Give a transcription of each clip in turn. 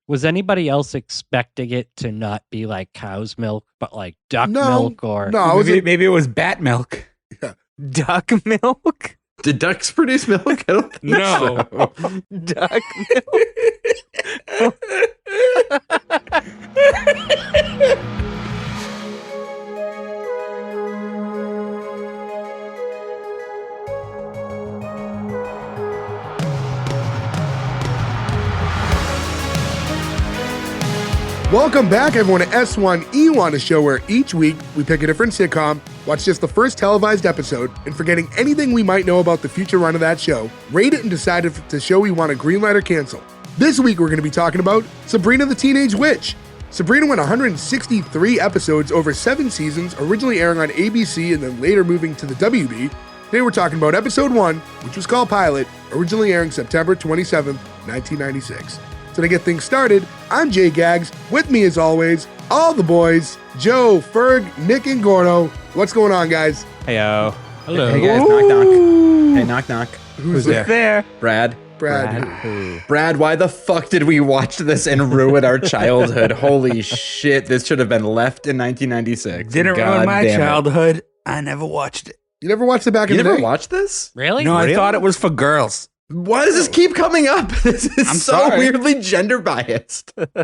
Was anybody else expecting it to not be like cow's milk, but like duck No, milk or no, Maybe it was bat milk. Duck milk? Did ducks produce milk? I don't think No. so. Duck Welcome back, everyone, to S1E1, a show where each week we pick a different sitcom, watch just the first televised episode, and forgetting anything we might know about the future run of that show, rate it and decide if it's a show we want to greenlight or cancel. This week we're going to be talking about Sabrina the Teenage Witch. Sabrina went 163 episodes over 7 seasons, originally airing on ABC and then later moving to the WB. Today we're talking about episode 1, which was called Pilot, originally airing September 27th, 1996. So to get things started, I'm Jay Gags. With me, as always, all the boys, Joe, Ferg, Nick, and Gordo. What's going on, guys? Heyo. hello. Hey guys, knock knock. Hey, knock knock. Who's there? Brad. Brad. Brad, why the fuck did we watch this and ruin our childhood? Holy shit, this should have been left in 1996. Didn't God ruin my damn it. childhood. I never watched it. You never watched it back You in the never day? watched this? Really? No, I Really? thought it was for girls. Why does this keep coming up? This is I'm so sorry. weirdly gender biased. It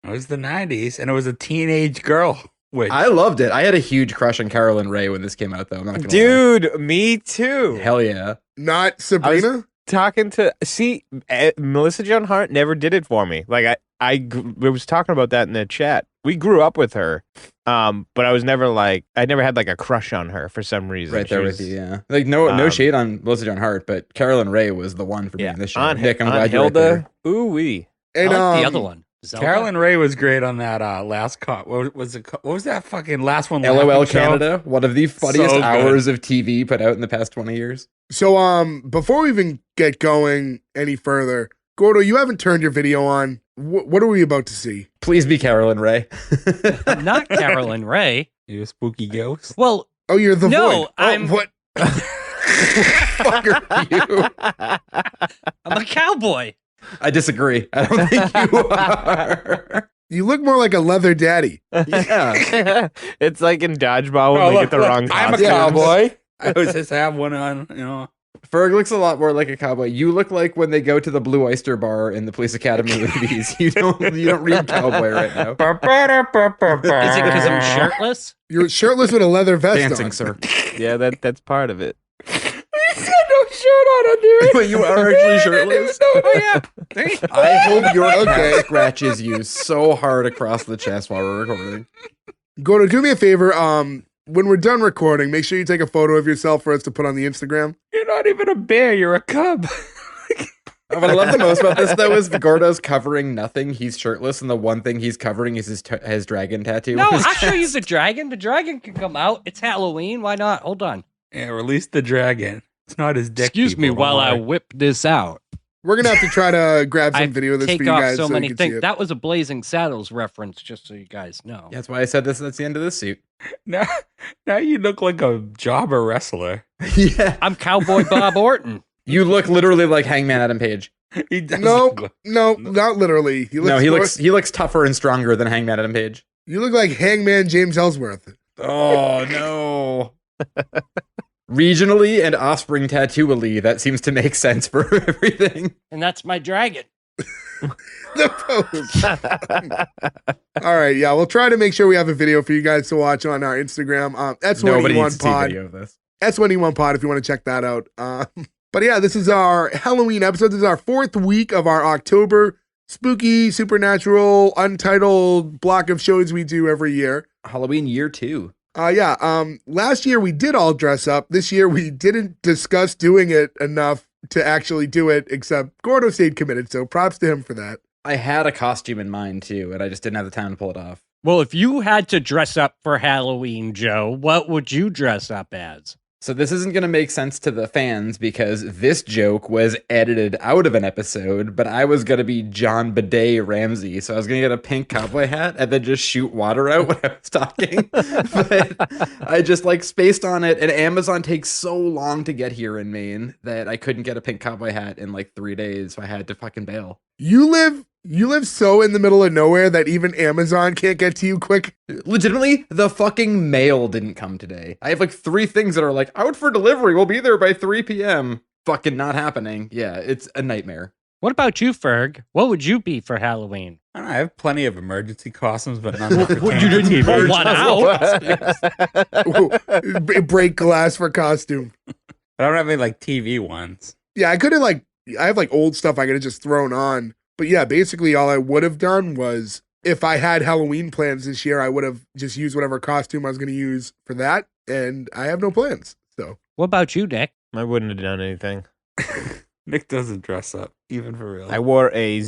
was the 90s, and it was a teenage girl. Which I loved it. I had a huge crush on Carolyn Ray when this came out, though. I'm not gonna Dude, me too. lie. Hell yeah. Not Sabrina? Talking to Melissa Joan Hart never did it for me. Like I was talking about that in the chat. We grew up with her, but I was never like I never had like a crush on her for some reason. Right there She with was- you, yeah. Like no shade on Melissa Joan Hart, but Carolyn Ray was the one for me Yeah, in this show. Aunt, Nick, I'm Aunt glad you're right there. Hilda. Ooh wee. I And, like the other one. Zelda? Carolyn Ray was great on that last cut. What was that fucking last one? LOL laughing show? Canada, one of the funniest So good. hours of TV put out in the past 20 years. So, before we even get going any further, Gordo, you haven't turned your video on. What are we about to see? Please be Carolyn Ray. Not Carolyn Ray. You a spooky ghost? Well, Oh, you're the No, void. I'm- Oh, what? Fuck are you? I'm a cowboy. I disagree. I don't think you are. You look more like a leather daddy. Yeah. It's like in dodgeball when they get the wrong I'm a costumes. cowboy. I was just have one on, Ferg looks a lot more like a cowboy. You look like when they go to the Blue Oyster Bar in the Police Academy movies. You don't read cowboy right now. Is it because I'm shirtless? You're shirtless with a leather vest Dancing, on. sir. Yeah, that's part of it. He's got no shirt on, dude. But you are actually shirtless. Oh yeah. I hope your Okay. cat scratches you so hard across the chest while we're recording. Gordo, do me a favor. When we're done recording, make sure you take a photo of yourself for us to put on the Instagram. You're not even a bear. You're a cub. What I love the most about this, though, is Gordo's covering nothing. He's shirtless, and the one thing he's covering is his dragon tattoo. No, on his I'll show you chest. the dragon. The dragon can come out. It's Halloween. Why not? Hold on. Yeah, release the dragon. It's not his dick. Excuse me people, while don't I worry. whip this out. We're gonna have to try to grab some I video of this take for you off guys so so many you can see things. it. That was a Blazing Saddles reference, just so you guys know. That's why I said this. That's the end of this suit. Now you look like a jobber wrestler. Yeah. I'm Cowboy Bob Orton. You look literally like Hangman Adam Page. He does No, look- no, not literally. He Looks tougher and stronger than Hangman Adam Page. You look like Hangman James Ellsworth. Oh no. Regionally and offspring tattooally, that seems to make sense for everything. And that's my dragon. The pose. All right, yeah, we'll try to make sure we have a video for you guys to watch on our Instagram. Nobody needs S1E1 to see Pod. video of this. S1E1 Pod if you want to check that out. But yeah, this is our Halloween episode. This is our 4th week of our October spooky, supernatural, untitled block of shows we do every year. Halloween year 2. Last year we did all dress up. This year we didn't discuss doing it enough to actually do it, except Gordo stayed committed, so props to him for that. I had a costume in mind too, and I just didn't have the time to pull it off. Well, if you had to dress up for Halloween, Joe, what would you dress up as? So this isn't going to make sense to the fans because this joke was edited out of an episode, but I was going to be John Bidet Ramsey. So I was going to get a pink cowboy hat and then just shoot water out when I was talking. But I just spaced on it, and Amazon takes so long to get here in Maine that I couldn't get a pink cowboy hat in 3 days. So I had to fucking bail. You live You live so in the middle of nowhere that even Amazon can't get to you quick. Legitimately, the fucking mail didn't come today. I have like 3 things that are like, out for delivery. We'll be there by 3 p.m. Fucking not happening. Yeah, it's a nightmare. What about you, Ferg? What would you be for Halloween? I don't know, I have plenty of emergency costumes, but none that You pertain to didn't pull TV. one out. Break glass for costume. But I don't have any like TV ones. Yeah, I have like old stuff I could have just thrown on. But yeah, basically all I would have done was if I had Halloween plans this year, I would have just used whatever costume I was going to use for that. And I have no plans. So What about you, Nick? I wouldn't have done anything. Nick doesn't dress up, even for real. I wore a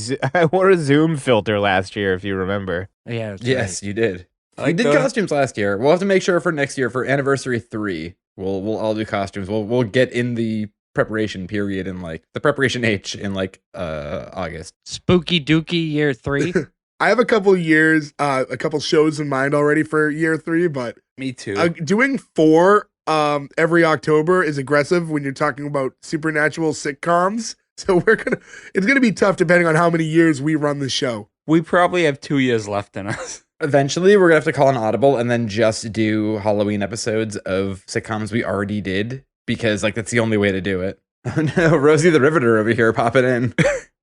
Zoom filter last year, if you remember. Yeah, that's Yes, right. you did. I We like did the- costumes last year. We'll have to make sure for next year for anniversary 3. We'll all do costumes. We'll get in the preparation period in like the preparation H in like August. Spooky Dookie year 3. I have a couple shows in mind already for year 3, but Me too. doing 4 every October is aggressive when you're talking about supernatural sitcoms. So it's gonna be tough depending on how many years we run the show. We probably have 2 years left in us. Eventually, we're gonna have to call an audible and then just do Halloween episodes of sitcoms we already did because like that's the only way to do it. Oh no, Rosie the Riveter over here popping in.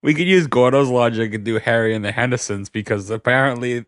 We could use Gordo's logic and do Harry and the Hendersons because apparently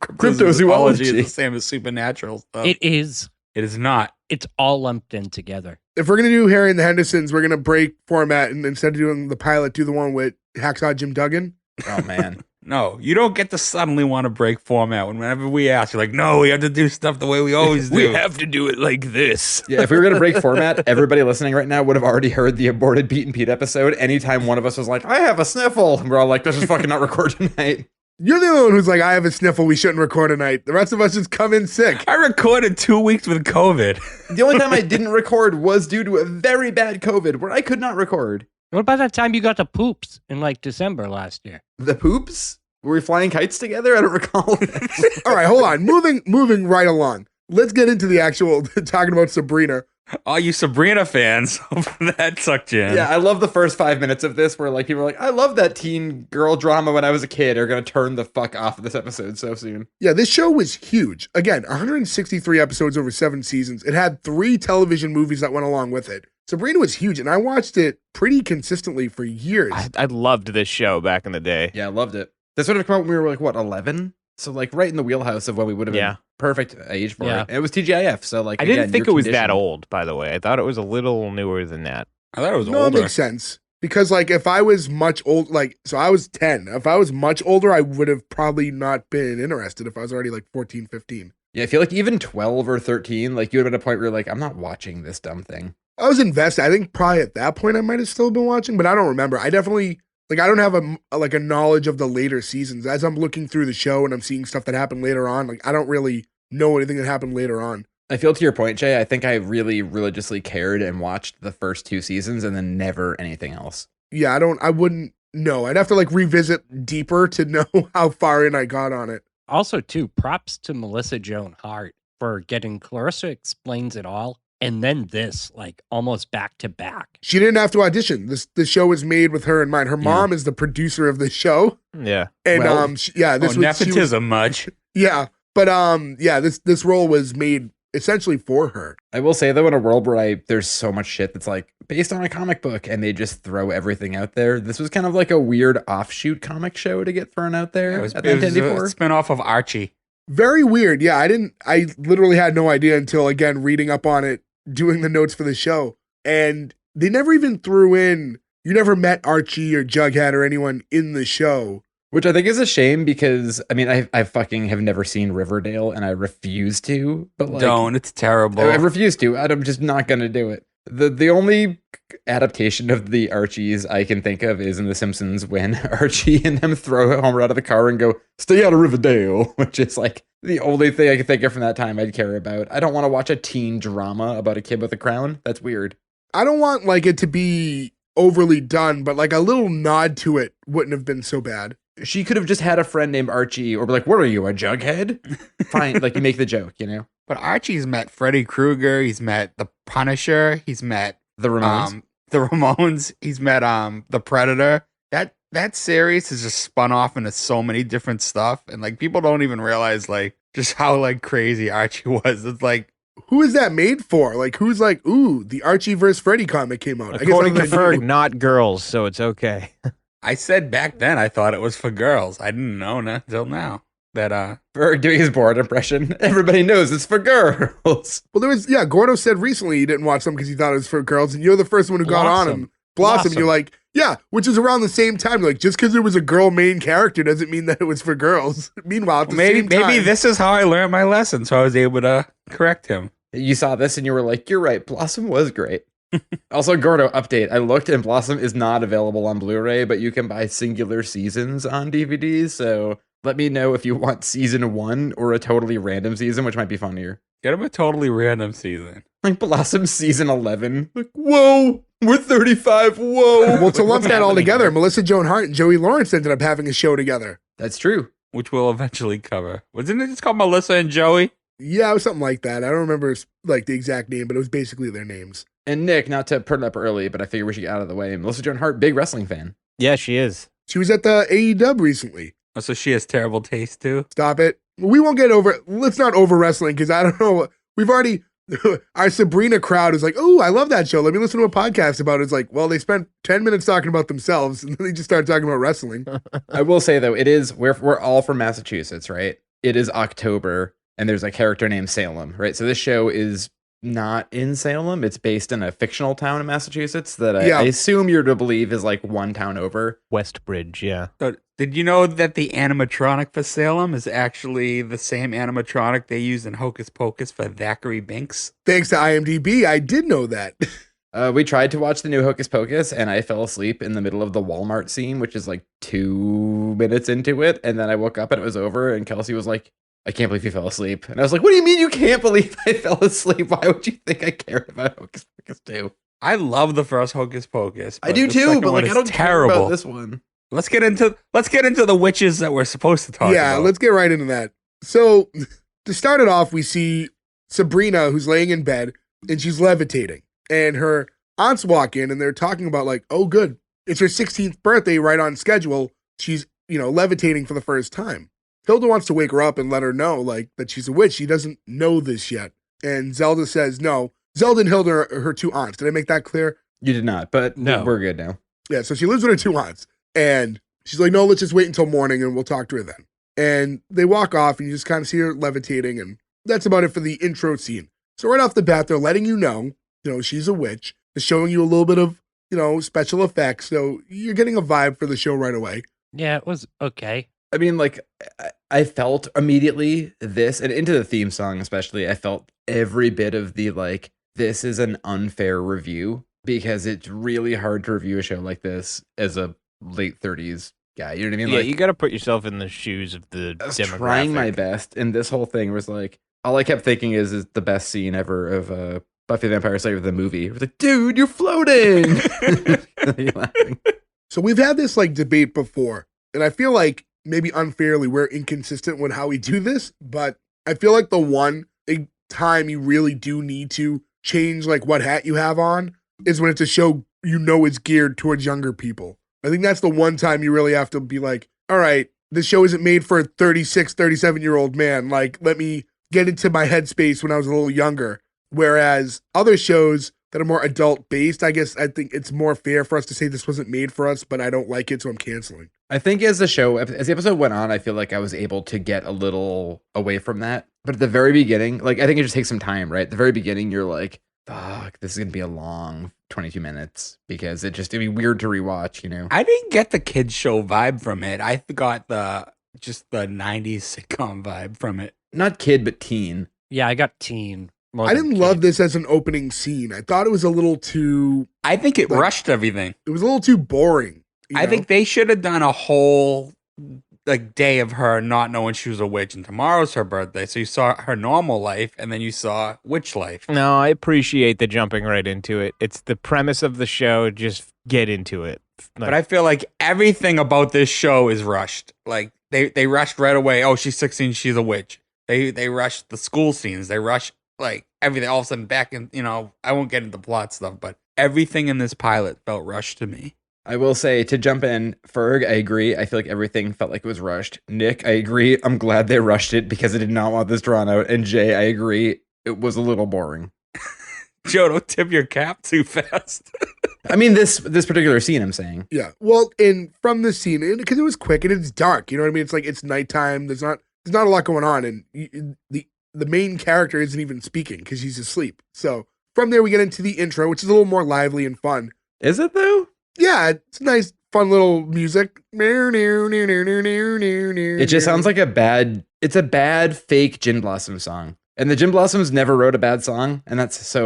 Cryptozoology. is the same as supernatural stuff. It is. It is not. It's all lumped in together. If we're gonna do Harry and the Hendersons, we're gonna break format and instead of doing the pilot, do the one with Hacksaw Jim Duggan. Oh man. No, you don't get to suddenly want to break format whenever we ask. You're like, no, we have to do stuff the way we always do. to do it like this. Yeah, if we were gonna break format, everybody listening right now would have already heard the aborted Pete and Pete episode. Anytime one of us was like, I have a sniffle, and we're all like, let's just fucking not record tonight. You're the only one who's like, I have a sniffle, we shouldn't record tonight. The rest of us just come in sick. I recorded 2 weeks with COVID. The only time I didn't record was due to a very bad COVID where I could not record. What about that time you got the poops in like December last year? The poops? Were we flying kites together? I don't recall. All right, hold on. Moving right along. Let's get into the actual talking about Sabrina. All you Sabrina fans, hopefully that sucked you in. Yeah, I love the first 5 minutes of this where like people are like, I love that teen girl drama when I was a kid. Are gonna turn the fuck off of this episode so soon. Yeah, this show was huge. Again, 163 episodes over 7 seasons. It had 3 television movies that went along with it. Sabrina was huge, and I watched it pretty consistently for years. I loved this show back in the day. Yeah, I loved it. This would have come out when we were like, what, 11? So like right in the wheelhouse of when we would have been Yeah. perfect age for Yeah. it. And it was TGIF, so like I didn't again, think it you're was that conditioned. old, by the way. I thought it was a little newer than that. I thought it was No, it older. makes sense. Because like if I was much old, so I was 10. If I was much older, I would have probably not been interested if I was already like 14, 15. Yeah, I feel like even 12 or 13, like you would have been at a point where you're like, I'm not watching this dumb thing. I was invested. I think probably at that point I might have still been watching, but I don't remember. I definitely like I don't have a knowledge of the later seasons. As I'm looking through the show and I'm seeing stuff that happened later on, like I don't really know anything that happened later on. I feel to your point, Jay, I think I really religiously cared and watched the first 2 seasons and then never anything else. Yeah, I wouldn't know. I'd have to like revisit deeper to know how far in I got on it. Also, too, props to Melissa Joan Hart for getting Clarissa Explains It All and then this, like, almost back to back. She didn't have to audition. The show was made with her in mind. Her mom is the producer of the show. Yeah. And Well, this Oh, was nepotism, Mudge. yeah. But this role was made essentially for her. I will say though, in a world where there's so much shit that's like based on a comic book and they just throw everything out there, this was kind of like a weird offshoot comic show to get thrown out there It was, at it the was a N94. spinoff of Archie. Very weird. Yeah, I literally had no idea until again reading up on it, doing the notes for the show. And they never even threw in, you never met Archie or Jughead or anyone in the show. Which I think is a shame because I mean I fucking have never seen Riverdale and I refuse to. But like, Don't. It's terrible. I refuse to. I'm just not gonna do it. The only adaptation of the Archies I can think of is in The Simpsons when Archie and them throw Homer out of the car and go, "Stay out of Riverdale," which is like the only thing I can think of from that time I'd care about. I don't want to watch a teen drama about a kid with a crown. That's weird. I don't want like it to be overly done, but like a little nod to it wouldn't have been so bad. She could have just had a friend named Archie or be like, "What are you, a Jughead?" Fine, like you make the joke, you know? But Archie's met Freddy Krueger. He's met the Punisher. He's met The Ramones. the Ramones. He's met the Predator. That that series has just spun off into so many different stuff, and like people don't even realize like just how like crazy Archie was. It's like, Who is that made for? Like, who's like, ooh, the Archie vs. Freddy comic came out. According to I guess I'm Ferg, not girls, so it's okay. I said back then I thought it was for girls. I didn't know until now that For doing his board impression, everybody knows it's for girls. Well, there was, Gordo said recently he didn't watch them because he thought it was for girls, and you're the first one who got on him. Blossom. You're like, yeah, which is around the same time. Like, just because there was a girl main character doesn't mean that it was for girls. Meanwhile, at the same time, maybe this is how I learned my lesson, so I was able to correct him. You saw this and you were like, you're right, Blossom was great. Also, Gordo, update. I looked and Blossom is not available on Blu-ray, but you can buy singular seasons on DVDs, so let me know if you want season 1 or a totally random season, which might be funnier. Get him a totally random season. Like Blossom season 11. Like, whoa, we're 35, whoa. well, to lump that all together, Melissa Joan Hart and Joey Lawrence ended up having a show together. That's true. Which we'll eventually cover. Wasn't it just called Melissa and Joey? Yeah, it was something like that. I don't remember like the exact name, but it was basically their names. And Nick, not to put it up early, but I figure we should get out of the way. Melissa Joan Hart, big wrestling fan. Yeah, she is. She was at the AEW recently. Oh, so she has terrible taste too? Stop it. We won't get over, let's not over wrestling because I don't know. We've already, our Sabrina crowd is like, oh, I love that show. Let me listen to a podcast about it. It's like, well, they spent 10 minutes talking about themselves and then they just started talking about wrestling. I will say though, it is, we're all from Massachusetts, right? It is October and there's a character named Salem, right? So this show is not in Salem. It's based in a fictional town in Massachusetts that I assume you're to believe is like one town over. Westbridge, yeah. So, did you know that the animatronic for Salem is actually the same animatronic they use in Hocus Pocus for Thackeray Binks? Thanks to IMDb, I did know that. We tried to watch the new Hocus Pocus and I fell asleep in the middle of the Walmart scene, which is like 2 minutes into it. And then I woke up and it was over and Kelsey was like, I can't believe you fell asleep. And I was like, what do you mean you can't believe I fell asleep? Why would you think I cared about Hocus Pocus 2? I love the first Hocus Pocus. I do too, but like I don't care about this one. Let's get into the witches that we're supposed to talk about. Yeah, let's get right into that. So to start it off, we see Sabrina who's laying in bed and she's levitating. And her aunts walk in and they're talking about like, oh good, it's her 16th birthday right on schedule. She's, levitating for the first time. Hilda wants to wake her up and let her know, like, that she's a witch. She doesn't know this yet. And Zelda says no. Zelda and Hilda are her two aunts. Did I make that clear? You did not, but no, we're good now. Yeah, so she lives with her two aunts. And she's like, no, let's just wait until morning and we'll talk to her then. And they walk off and you just kind of see her levitating. And that's about it for the intro scene. So right off the bat, they're letting you know, she's a witch. They're showing you a little bit of, special effects. So you're getting a vibe for the show right away. Yeah, it was okay. I mean, like, I felt immediately this, and into the theme song especially, I felt every bit of the, like, this is an unfair review, because it's really hard to review a show like this as a late 30s guy. You know what I mean? Yeah, like, you got to put yourself in the shoes of the I was demographic. trying my best, and this whole thing was like, all I kept thinking is the best scene ever of Buffy the Vampire Slayer, the movie. It was like, dude, you're floating! So we've had this, like, debate before, and I feel like maybe unfairly we're inconsistent with how we do this, but I feel like the one time you really do need to change like what hat you have on is when it's a show is geared towards younger people. I think that's the one time you really have to be like, all right, this show isn't made for a 36, 37-year-old man. Like, let me get into my headspace when I was a little younger. Whereas other shows that are more adult based, I think it's more fair for us to say this wasn't made for us, but I don't like it, so I'm canceling. I think as the episode went on, I feel like I was able to get a little away from that. But at the very beginning, like, I think it just takes some time, right? At the very beginning, you're like, fuck, this is going to be a long 22 minutes because it'd be weird to rewatch, I didn't get the kids show vibe from it. I got the 90s sitcom vibe from it. Not kid, but teen. Yeah, I got teen. I didn't love this as an opening scene. I thought it was a little too... I think it rushed everything. It was a little too boring. I think they should have done a whole day of her not knowing she was a witch, and tomorrow's her birthday. So you saw her normal life, and then you saw witch life. No, I appreciate the jumping right into it. It's the premise of the show. Just get into it. But I feel like everything about this show is rushed. Like they rushed right away. Oh, she's 16. She's a witch. They rushed the school scenes. They rushed like everything. All of a sudden back in, I won't get into plot stuff, but everything in this pilot felt rushed to me. I will say, to jump in, Ferg, I agree. I feel like everything felt like it was rushed. Nick, I agree. I'm glad they rushed it because I did not want this drawn out. And Jay, I agree. It was a little boring. Joe, don't tip your cap too fast. I mean, this particular scene, I'm saying. Yeah. Well, and from this scene, because it was quick and it's dark, you know what I mean? It's like it's nighttime. There's not a lot going on, and the main character isn't even speaking because he's asleep. So from there, we get into the intro, which is a little more lively and fun. Is it though? Yeah, it's nice, fun little music. It just sounds like a bad fake Gin Blossom song. And the Gin Blossoms never wrote a bad song, and this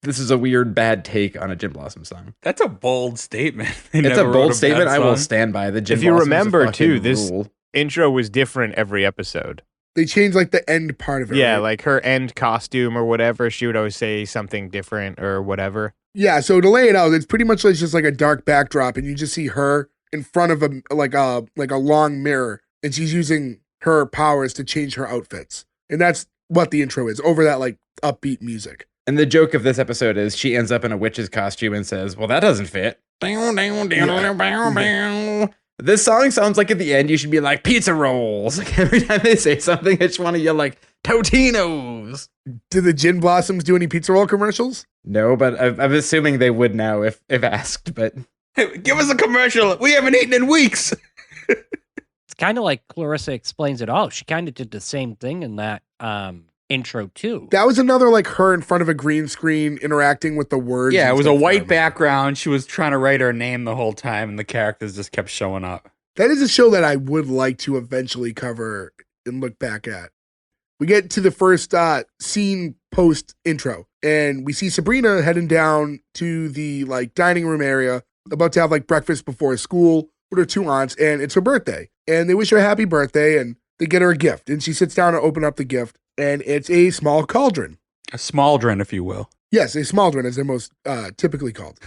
is a weird bad take on a Gin Blossom song. That's a bold statement. It's a bold statement. I will stand by. The Gin If you Blossoms remember fucking too, this rule. intro was different every episode. They changed like the end part of it. Yeah, right? like her end costume or whatever, she would always say something different or whatever. Yeah, so to lay it out, it's pretty much like just like a dark backdrop, and you just see her in front of a long mirror, and she's using her powers to change her outfits, and that's what the intro is over that like upbeat music. And the joke of this episode is she ends up in a witch's costume and says, "Well, that doesn't fit." This song sounds like at the end you should be like pizza rolls. Like every time they say something, I just want to yell like Totinos. Do the Gin Blossoms do any pizza roll commercials? No, but I'm assuming they would now if asked. But Hey, give us a commercial. We haven't eaten in weeks. It's kind of like Clarissa Explains It All. She kind of did the same thing in that intro too. That was another like her in front of a green screen interacting with the words. Yeah, and it was a stuff. white background. She was trying to write her name the whole time, and the characters just kept showing up. That is a show that I would like to eventually cover and look back at. We get to the first scene post intro, and we see Sabrina heading down to the like dining room area, about to have like breakfast before school with her two aunts, and it's her birthday. And they wish her a happy birthday, and they get her a gift. And she sits down to open up the gift, and it's a small cauldron. A smaldron, if you will. Yes, a smaldron, as they're most typically called.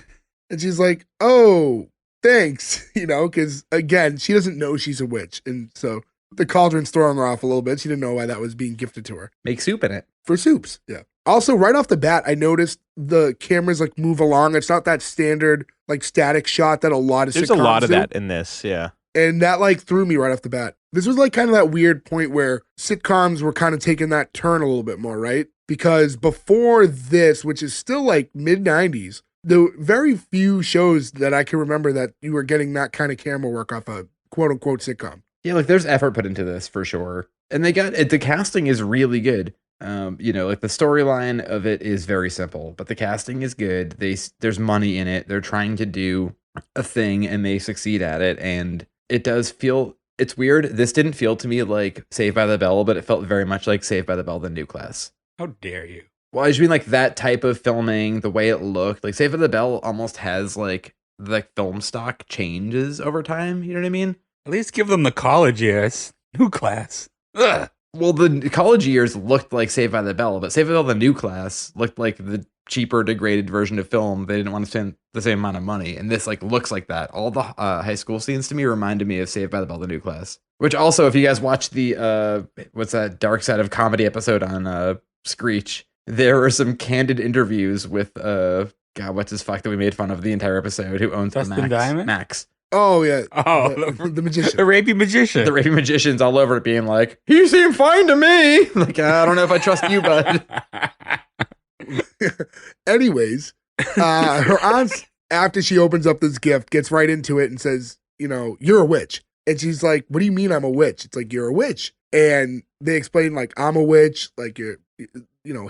And she's like, "Oh, thanks," because again, she doesn't know she's a witch, and so the cauldron's throwing her off a little bit. She didn't know why that was being gifted to her. make soup in it. For soups, yeah. Also, right off the bat, I noticed the cameras like move along. It's not that standard like static shot that a lot of There's a sitcoms lot of do. that in this, yeah. And that like threw me right off the bat. This was like kind of that weird point where sitcoms were kind of taking that turn a little bit more, right? Because before this, which is still like mid 90s, the very few shows that I can remember that you were getting that kind of camera work off a quote unquote sitcom. Yeah, like there's effort put into this for sure. And they got it. The casting is really good. Like the storyline of it is very simple, but the casting is good. There's money in it. They're trying to do a thing and they succeed at it. And it does feel, it's weird. This didn't feel to me like Saved by the Bell, but it felt very much like Saved by the Bell, the new class. How dare you? Well, I just mean like that type of filming, the way it looked. Like Saved by the Bell almost has like the film stock changes over time. You know what I mean? At least give them the college years. New class. Ugh. Well, the college years looked like Saved by the Bell, but Saved by the Bell, the new class, looked like the cheaper, degraded version of film. They didn't want to spend the same amount of money, and this like looks like that. All the high school scenes to me reminded me of Saved by the Bell, the new class. Which also, if you guys watch the what's that Dark Side of Comedy episode on Screech, there were some candid interviews with God, what's his fuck that we made fun of the entire episode, who owns Dustin the Max. Diamond? Max. Oh yeah. Oh, the magician. The rapey magician. The rapey magician's all over it being like, he seemed fine to me. Like, I don't know if I trust you, bud. Anyways, her aunt, after she opens up this gift, gets right into it and says, "You're a witch." And she's like, "What do you mean I'm a witch?" It's like, "You're a witch." And they explain like, "I'm a witch." Like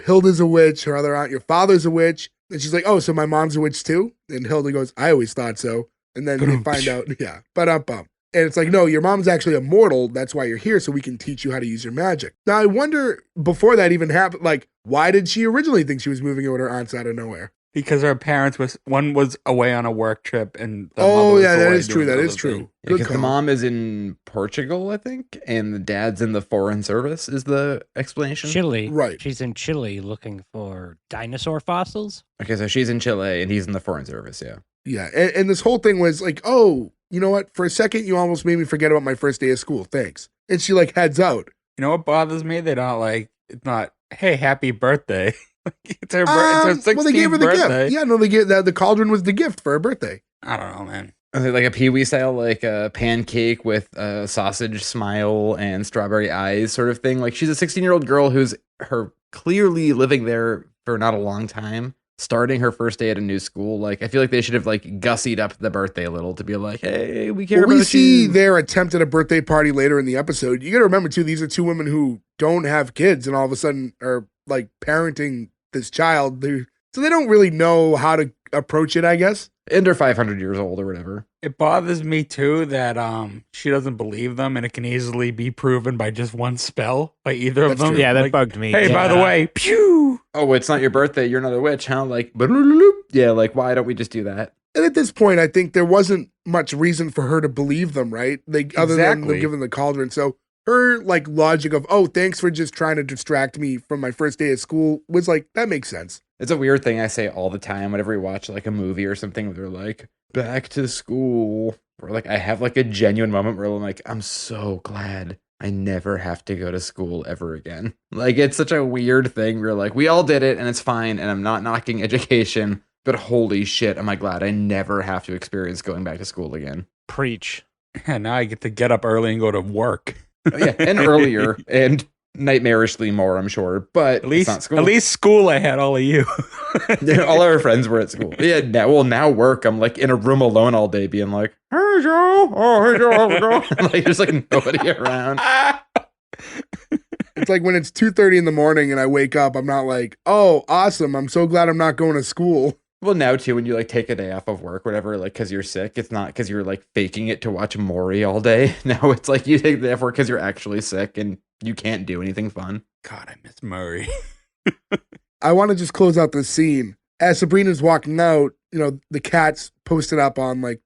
Hilda's a witch. Her other aunt, your father's a witch. And she's like, "Oh, so my mom's a witch too?" And Hilda goes, "I always thought so." And then they find out, yeah, and it's like, no, your mom's actually immortal. That's why you're here, so we can teach you how to use your magic. Now, I wonder, before that even happened, like, why did she originally think she was moving in with her aunts out of nowhere? Because her parents one was away on a work trip, and the Oh, mother was yeah, that away is true. doing That is other true. things. Good Because the call. mom is in Portugal, I think, and the dad's in the foreign service is the explanation. Chile. Right. She's in Chile looking for dinosaur fossils. Okay, so she's in Chile and he's in the foreign service, yeah. Yeah, and this whole thing was like, oh, you know what? For a second, you almost made me forget about my first day of school. Thanks. And she like heads out. You know what bothers me? They don't it's not, hey, happy birthday. It's her 16th Well, they gave her the birthday. gift. Yeah, no, they gave the cauldron was the gift for her birthday. I don't know, man. Is it like a Pee Wee style, like a pancake with a sausage smile and strawberry eyes sort of thing? Like she's a 16-year-old girl who's clearly living there for not a long time, starting her first day at a new school. Like I feel like they should have like gussied up the birthday a little to be like, hey, we care Well, about we see you. their attempt at a birthday party later in the episode. You got to remember too, these are two women who don't have kids and all of a sudden are like parenting this child. So they don't really know how to approach it, I guess. And they're 500 years old or whatever. It bothers me too that she doesn't believe them, and it can easily be proven by just one spell by either of That's them. true. Yeah, that Like, bugged me. hey, by the Yeah. way, pew. Oh, it's not your birthday. You're not a witch, huh? Like, yeah, like why don't we just do that? And at this point, I think there wasn't much reason for her to believe them, right? Other than them Exactly. giving the cauldron. So her like logic of, oh, thanks for just trying to distract me from my first day at school was like, that makes sense. It's a weird thing I say all the time whenever we watch like a movie or something where they're like, back to school. Or like I have like a genuine moment where I'm like, I'm so glad I never have to go to school ever again. Like it's such a weird thing where like we all did it and it's fine and I'm not knocking education, but holy shit, am I glad I never have to experience going back to school again. Preach. And now I get to get up early and go to work. Oh, yeah, and earlier and nightmarishly more, I'm sure. But it's not school. At least school, I had all of you. Yeah, all our friends were at school. Yeah, now work. I'm like in a room alone all day, being like, "Hey Joe, oh hey Joe, how's it going?" Like there's like nobody around. It's like when it's 2:30 in the morning and I wake up, I'm not like, oh, awesome. I'm so glad I'm not going to school. Well, now too, when you like take a day off of work, whatever, like because you're sick, it's not because you're like faking it to watch Maury all day. Now it's like you take the day off work because you're actually sick and you can't do anything fun. God, I miss Murray. I want to just close out this scene. As Sabrina's walking out, the cat's posted up on like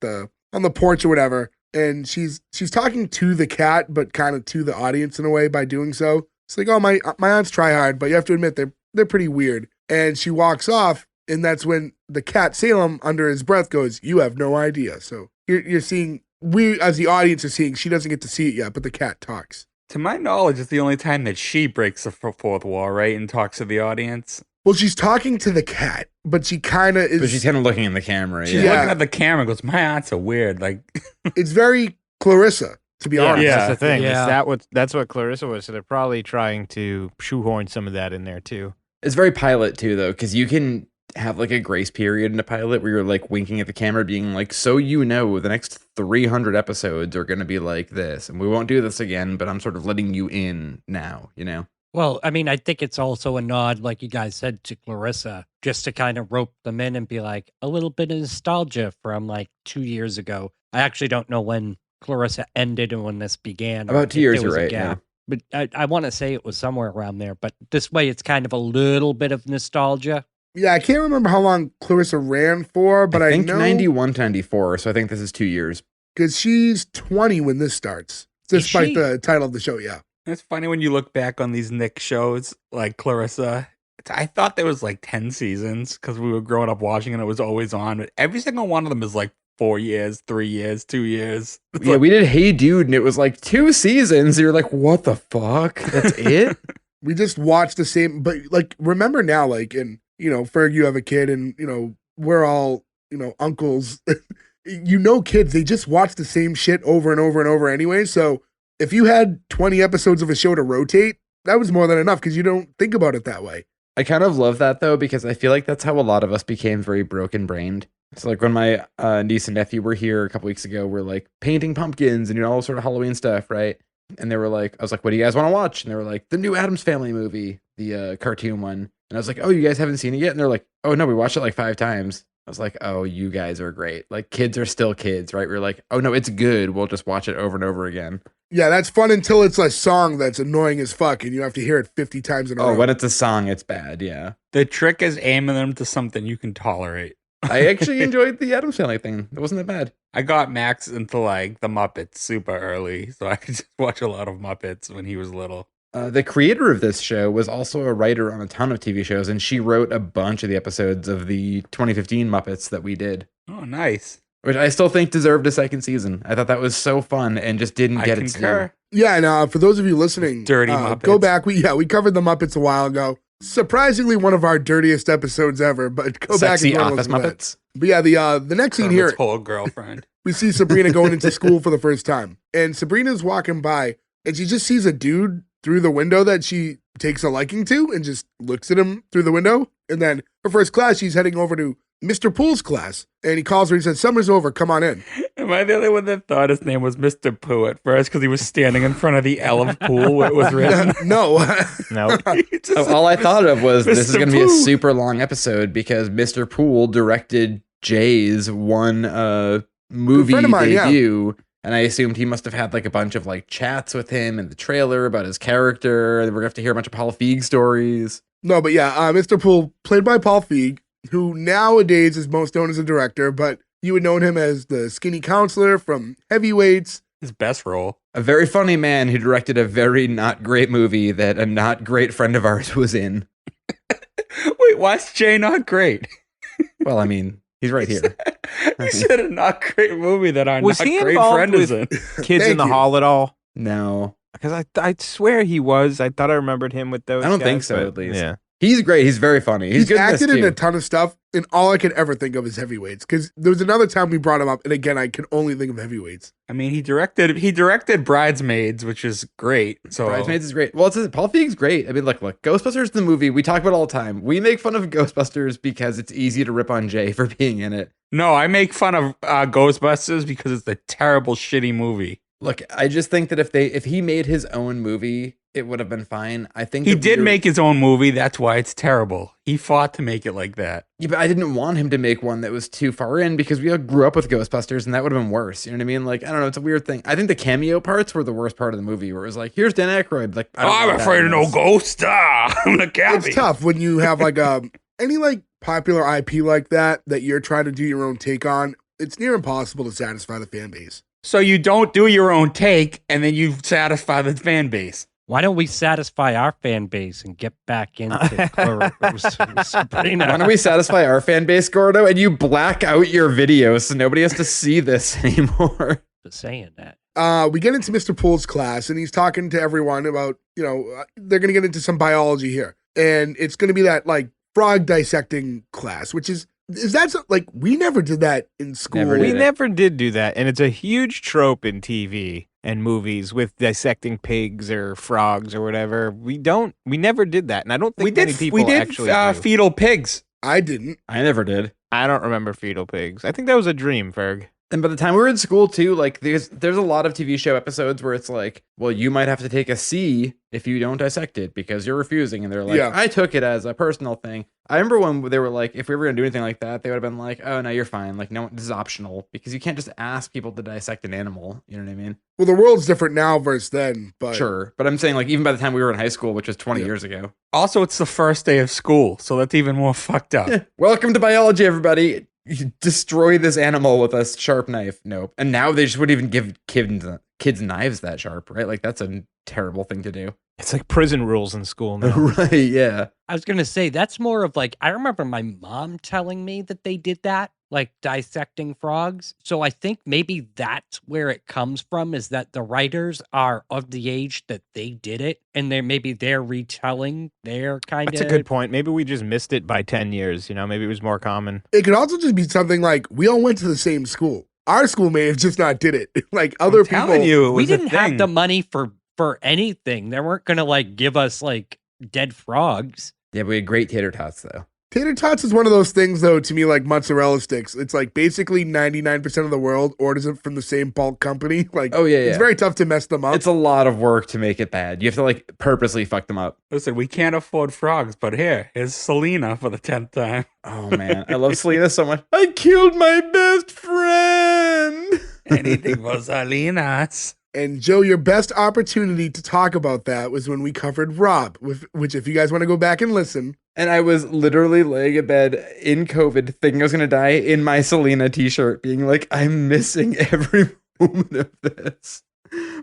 on the porch or whatever, and she's talking to the cat, but kind of to the audience in a way by doing so. It's like, oh, my aunts try hard, but you have to admit they're pretty weird. And she walks off, and that's when the cat Salem, under his breath, goes, "You have no idea." So you're seeing, we as the audience are seeing, she doesn't get to see it yet, but the cat talks. To my knowledge, it's the only time that she breaks the fourth wall, right? And talks to the audience. Well, she's talking to the cat, but she kind of is. But she's kind of looking in the camera. She's Yeah. looking at the camera and goes, my aunts are weird. Like, It's very Clarissa, to be honest. Yeah. That's the thing. Yeah. That's what Clarissa was. So they're probably trying to shoehorn some of that in there too. It's very pilot too, though, because you can have like a grace period in a pilot where you're like winking at the camera, being like, so the next 300 episodes are going to be like this, and we won't do this again, but I'm sort of letting you in now, Well, I mean, I think it's also a nod, like you guys said, to Clarissa, just to kind of rope them in and be like a little bit of nostalgia from like 2 years ago. I actually don't know when Clarissa ended and when this began. or About 2 if years, there you're was a right. gap. Yeah. But I want to say it was somewhere around there. But this way, it's kind of a little bit of nostalgia. Yeah, I can't remember how long Clarissa ran for, but I think know 91 to 94, so I think this is 2 years. because she's 20 when this starts, despite she? the title of the show. Yeah. it's funny when you look back on these Nick shows, like Clarissa. I thought there was like 10 seasons because we were growing up watching and it was always on. But every single one of them is like 4 years, 3 years, 2 years. It's Yeah, like, we did Hey Dude, and it was like 2 seasons. You're like, what the fuck? That's it? We just watch the same, but like, remember now, like, and, Ferg, you have a kid and, we're all, uncles. Kids, they just watch the same shit over and over and over anyway. So if you had 20 episodes of a show to rotate, that was more than enough because you don't think about it that way. I kind of love that though, because I feel like that's how a lot of us became very broken brained. So like when my niece and nephew were here a couple weeks ago, we're like painting pumpkins and all sort of Halloween stuff, right? And they were like, I was like, what do you guys want to watch? And they were like, the new Addams Family movie, the cartoon one. And I was like, oh, you guys haven't seen it yet? And they're like, oh no, we watched it like 5 times. I was like, oh, you guys are great. Like kids are still kids, right? We're like, oh no, it's good. We'll just watch it over and over again. Yeah, that's fun until it's a song that's annoying as fuck and you have to hear it 50 times in a row. Oh, when it's a song, it's bad. Yeah. the trick is aiming them to something you can tolerate. I actually enjoyed the Addams Family thing. It wasn't that bad. I got Max into like the Muppets super early, so I could just watch a lot of Muppets when he was little. The creator of this show was also a writer on a ton of TV shows, and she wrote a bunch of the episodes of the 2015 Muppets that we did, Oh, nice. which I still think deserved a second season. I thought that was so fun and just didn't I get its due. concur. Yeah, and for those of you listening, Dirty go Muppets. back. We covered the Muppets a while ago. Surprisingly, one of our dirtiest episodes ever. But go back Sexy and go Office listen to that. Muppets. But yeah, the next scene Kermit's here, whole girlfriend. we see Sabrina going into school for the first time. And Sabrina's walking by and she just sees a dude through the window that she takes a liking to and just looks at him through the window. And then her first class, she's heading over to Mr. Pool's class. And he calls her, he says, "Summer's over, come on in." Am I the only one that thought his name was Mr. Pooh at first because he was standing in front of the L of Pool where it was written? No. No. All I thought of was this is Mr. going to be a Pooh. super long episode because Mr. Poole directed Jay's one movie friend of mine, yeah. debut. And I assumed he must have had like a bunch of like chats with him in the trailer about his character. And we're going to have to hear a bunch of Paul Feig stories. No, but yeah, Mr. Poole, played by Paul Feig, who nowadays is most known as a director, but you would know him as the skinny counselor from Heavyweights. His best role. A very funny man who directed a very not great movie that a not great friend of ours was in. Wait, why's Jay not great? Well, I mean, he's right here. You said a not great movie that our Was not he great involved friend is with in. Kids Thank in the you. Hall at all? No, Because I swear he was. I thought I remembered him with those. I don't guys, think so, but at least. Yeah. he's great. He's very funny. He's good acted in in this a ton of stuff, and all I could ever think of is Heavyweights. Because there was another time we brought him up, and again, I could only think of Heavyweights. I mean, he directed Bridesmaids, which is great. So Bridesmaids is great. Well, Paul Feig's great. I mean, look, Ghostbusters the movie, we talk about it all the time. We make fun of Ghostbusters because it's easy to rip on Jay for being in it. No, I make fun of Ghostbusters because it's a terrible, shitty movie. Look, I just think that if he made his own movie, it would have been fine. I think He that did make his own movie. That's why it's terrible. He fought to make it like that. Yeah, but I didn't want him to make one that was too far in because we all grew up with Ghostbusters and that would have been worse. You know what I mean? Like, I don't know. It's a weird thing. I think the cameo parts were the worst part of the movie where it was like, here's Dan Aykroyd. Like, I don't know I'm what that afraid of no is. ghost. I'm the cabby. It's tough when you have like any like popular IP like that you're trying to do your own take on. It's near impossible to satisfy the fan base. So you don't do your own take, and then you satisfy the fan base. Why don't we satisfy our fan base and get back into Sabrina? Why don't we satisfy our fan base, Gordo, and you black out your videos so nobody has to see this anymore? Just saying that. We get into Mr. Poole's class, and he's talking to everyone about, they're going to get into some biology here. And it's going to be that, like, frog dissecting class, which is that, like, we never did that in school. We never did do that. And it's a huge trope in TV and movies with dissecting pigs or frogs or whatever. We never did that. And I don't think many people actually do. Fetal pigs. I didn't. I never did. I don't remember fetal pigs. I think that was a dream, Ferg. And by the time we were in school too, like there's a lot of TV show episodes where it's like, well, you might have to take a C if you don't dissect it because you're refusing. And they're like, Yeah. I took it as a personal thing. I remember when they were like, if we were gonna do anything like that, they would have been like, oh no, you're fine. Like, no, this is optional because you can't just ask people to dissect an animal. You know what I mean? Well, the world's different now versus then, but Sure. But I'm saying like even by the time we were in high school, which was 20 years ago. Also, it's the first day of school, so that's even more fucked up. Welcome to biology, everybody. You destroy this animal with a sharp knife. Nope. And now they just wouldn't even give kids knives that sharp, right? Like that's a terrible thing to do. It's like prison rules in school now. Right, yeah. I was going to say, that's more of like, I remember my mom telling me that they did that, like dissecting frogs. So I think maybe that's where it comes from, is that the writers are of the age that they did it. And they're retelling their kind of. That's a good point. Maybe we just missed it by 10 years. Maybe it was more common. it could also just be something like we all went to the same school. Our school may have just not did it. Like other I'm people. telling you, it We was a didn't have thing. the money for anything. They weren't going to like give us like dead frogs. Yeah, but we had great tater tots though. Tater tots is one of those things, though, to me, like mozzarella sticks. It's like basically 99% of the world orders it from the same bulk company. Like, Oh, yeah, it's yeah. very tough to mess them up. It's a lot of work to make it bad. You have to like purposely fuck them up. Listen, we can't afford frogs, but here's Selena for the 10th time. Oh man, I love Selena so much. I killed my best friend. Anything for Selena's. And Joe, your best opportunity to talk about that was when we covered Rob, which if you guys want to go back and listen. And I was literally laying in bed in COVID, thinking I was gonna die, in my Selena t-shirt, being like, I'm missing every moment of this.